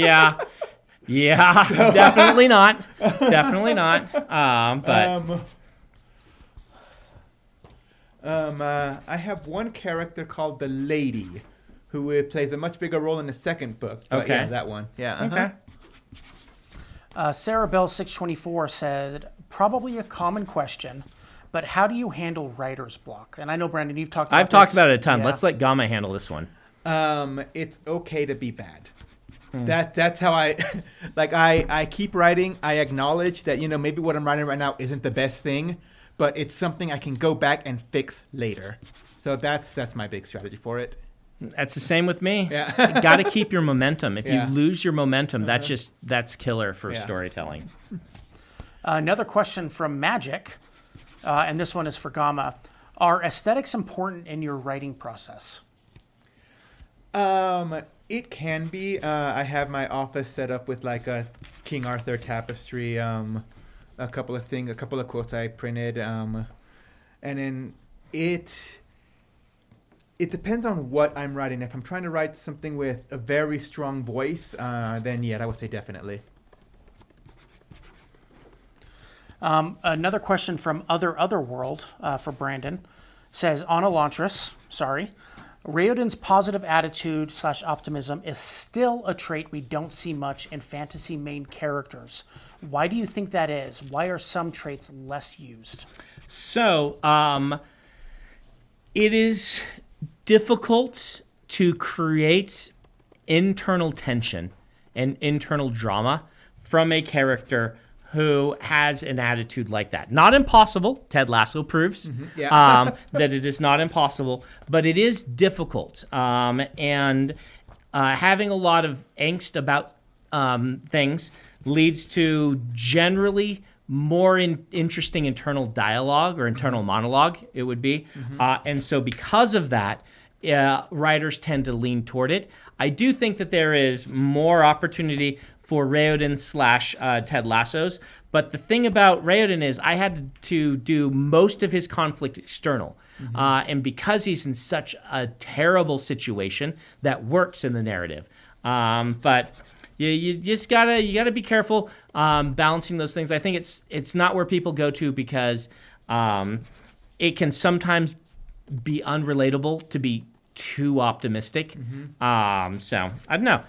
Speaker 1: Definitely not.
Speaker 2: I have one character called the Lady, who plays a much bigger role in the second book. But
Speaker 1: Okay.
Speaker 2: Yeah, that one. Yeah.
Speaker 1: Okay.
Speaker 4: Sarah Bell 624 said, probably a common question, but how do you handle writer's block? And I know, Brandon, you've talked about
Speaker 1: I've talked
Speaker 4: this.
Speaker 1: about it a ton.
Speaker 4: Yeah.
Speaker 1: Let's let Gama handle this one.
Speaker 2: It's okay to be bad. That's how I keep writing. I acknowledge that maybe what I'm writing right now isn't the best thing, but it's something I can go back and fix later. So that's my big strategy for it.
Speaker 1: That's the same with me.
Speaker 2: Yeah.
Speaker 1: You got to keep your momentum. If
Speaker 2: Yeah.
Speaker 1: you lose your momentum, that's killer for
Speaker 2: Yeah.
Speaker 1: storytelling.
Speaker 4: Another question from Magic, and this one is for Gama. Are aesthetics important in your writing process?
Speaker 2: It can be. I have my office set up with like a King Arthur tapestry, a couple of quotes I printed, and then it depends on what I'm writing. If I'm trying to write something with a very strong voice, then yeah, I would say definitely.
Speaker 4: Another question from Other World for Brandon says, on Elantris, Raoden's positive attitude / optimism is still a trait we don't see much in fantasy main characters. Why do you think that is? Why are some traits less used?
Speaker 1: So, it is difficult to create internal tension and internal drama from a character who has an attitude like that. Not impossible. Ted Lasso proves that it is not impossible, but it is difficult. And having a lot of angst about things leads to generally more interesting internal dialogue or internal monologue, it would be. And so because of that, writers tend to lean toward it. I do think that there is more opportunity for Raoden / Ted Lasso's. But the thing about Raoden is I had to do most of his conflict external. And because he's in such a terrible situation, that works in the narrative. But you just gotta be careful balancing those things. I think it's not where people go to because it can sometimes be unrelatable to be too optimistic. So I don't know.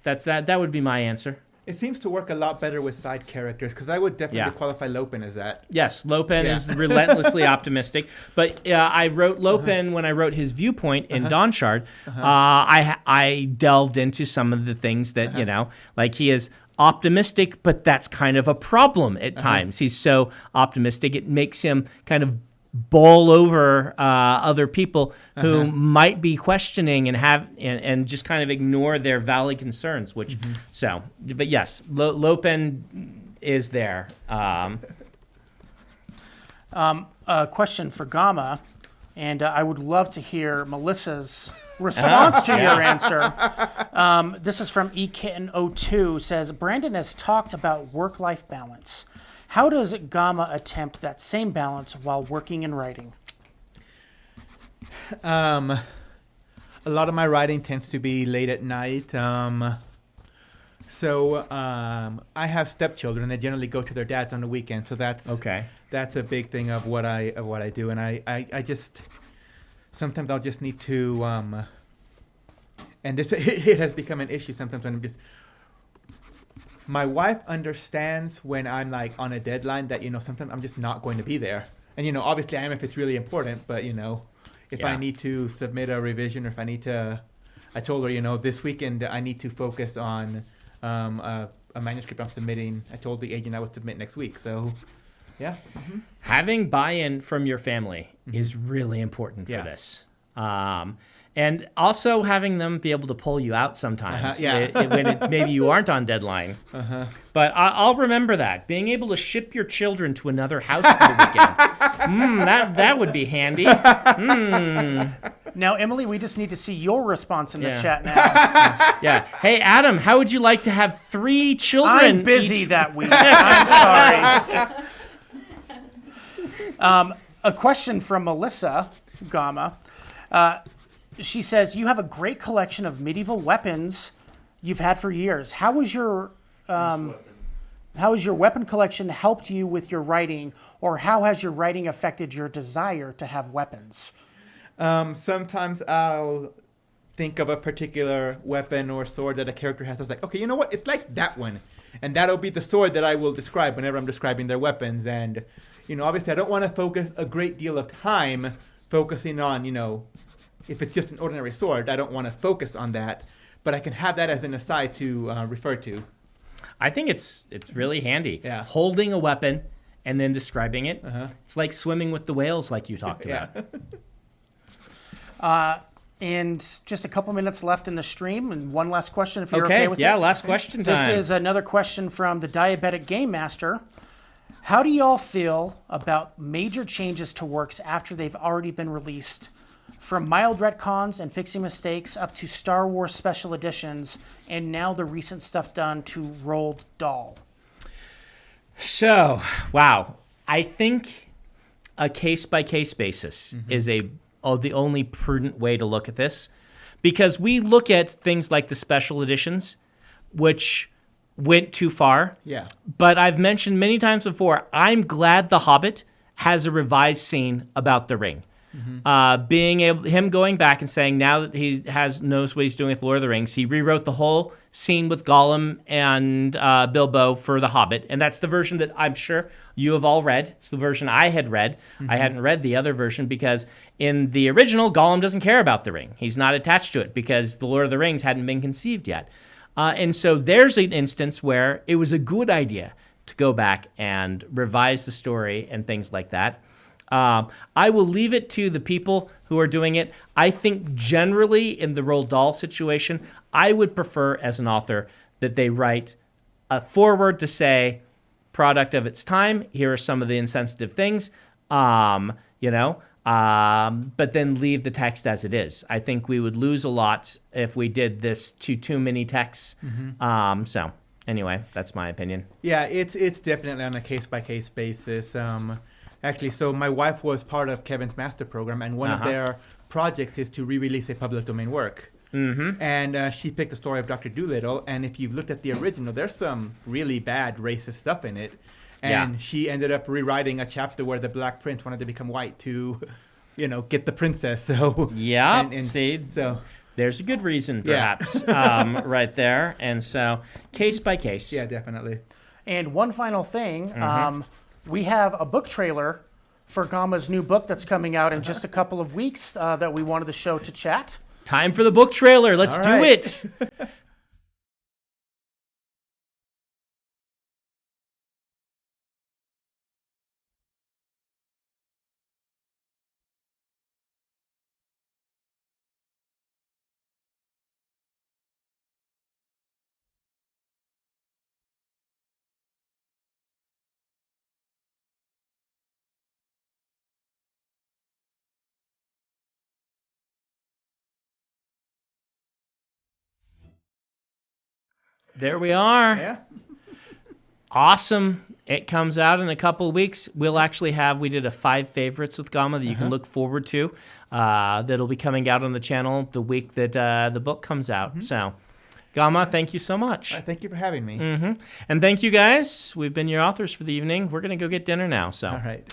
Speaker 1: That would be my answer.
Speaker 2: It seems to work a lot better with side characters because I would definitely qualify Lopin as that.
Speaker 1: Yes, Lopin is relentlessly optimistic. But I wrote Lopin when I wrote his viewpoint in Dawnshard. I delved into some of the things that, like he is optimistic, but that's kind of a problem at times. He's so optimistic, it makes him kind of bowl over other people who might be questioning and just kind of ignore their valid concerns. But yes, Lopin is there.
Speaker 4: A question for Gama, and I would love to hear Melissa's response to your answer. This is from eKitten02, says, Brandon has talked about work-life balance. How does Gama attempt that same balance while working and writing?
Speaker 2: A lot of my writing tends to be late at night. So I have stepchildren. They generally go to their dads on the weekend. So that's a big thing of what I do. And I just sometimes I'll just need to and this it has become an issue sometimes when I'm just. My wife understands when I'm like on a deadline that, sometimes I'm just not going to be there. And, obviously I am if it's really important, but, if I need to submit a revision or if I need to, I told her, this weekend I need to focus on a manuscript I'm submitting. I told the agent I would submit next week. So, yeah.
Speaker 1: Having buy-in from your family is really important for this. And also having them be able to pull you out sometimes when maybe you aren't on deadline. But I'll remember that. Being able to ship your children to another house for the weekend. That would be handy.
Speaker 4: Now, Emily, we just need to see your response in the chat now.
Speaker 1: Hey, Adam, how would you like to have 3 children?
Speaker 4: I'm busy that week. I'm sorry. A question from Melissa Gama. She says, you have a great collection of medieval weapons you've had for years. How has your weapon collection helped you with your writing, or how has your writing affected your desire to have weapons?
Speaker 2: Sometimes I'll think of a particular weapon or sword that a character has. I was like, okay, you know what? It's like that one. And that'll be the sword that I will describe whenever I'm describing their weapons. And, obviously I don't want to focus a great deal of time focusing on, if it's just an ordinary sword, I don't want to focus on that, but I can have that as an aside to refer to.
Speaker 1: I think it's really handy.
Speaker 2: Yeah.
Speaker 1: Holding a weapon and then describing it. It's like swimming with the whales like you talked about.
Speaker 4: And just a couple minutes left in the stream, and one last question if you're okay with it.
Speaker 1: Yeah, last question time.
Speaker 4: This is another question from the Diabetic Game Master. How do y'all feel about major changes to works after they've already been released? From mild retcons and fixing mistakes up to Star Wars special editions, and now the recent stuff done to Roald Dahl.
Speaker 1: So, wow. I think a case-by-case basis is the only prudent way to look at this. Because we look at things like the special editions, which went too far.
Speaker 2: Yeah.
Speaker 1: But I've mentioned many times before, I'm glad The Hobbit has a revised scene about the ring. Him going back and saying now that he knows what he's doing with Lord of the Rings, he rewrote the whole scene with Gollum and Bilbo for The Hobbit, and that's the version that I'm sure you have all read. It's the version I had read. I hadn't read the other version because in the original, Gollum doesn't care about the ring. He's not attached to it because the Lord of the Rings hadn't been conceived yet. And so there's an instance where it was a good idea to go back and revise the story and things like that. I will leave it to the people who are doing it. I think generally in the Roald Dahl situation, I would prefer as an author that they write a foreword to say, product of its time, here are some of the insensitive things. but then leave the text as it is. I think we would lose a lot if we did this to too many texts. So anyway, that's my opinion.
Speaker 2: Yeah, it's definitely on a case-by-case basis. Actually, so my wife was part of Kevin's master program, and one of their projects is to re-release a public domain work. And she picked the story of Dr. Dolittle, and if you've looked at the original, there's some really bad racist stuff in it. And she ended up rewriting a chapter where the Black Prince wanted to become white to, get the princess. So
Speaker 1: yeah,
Speaker 2: and
Speaker 1: see,
Speaker 2: so
Speaker 1: there's a good reason, perhaps, right there. And so, case by case.
Speaker 2: yeah, definitely.
Speaker 4: And one final thing, we have a book trailer for Gama's new book that's coming out in just a couple of weeks that we wanted to show to chat.
Speaker 1: Time for the book trailer. Let's
Speaker 2: All
Speaker 1: do
Speaker 2: right.
Speaker 1: it. There we are.
Speaker 2: Yeah.
Speaker 1: Awesome. It comes out in a couple of weeks. We did a 5 favorites with Gama that you can look forward to. That'll be coming out on the channel the week that the book comes out. So, Gama, thank you so much.
Speaker 2: Thank you for having me.
Speaker 1: And thank you guys. We've been your authors for the evening. We're going to go get dinner now. So.
Speaker 2: All right.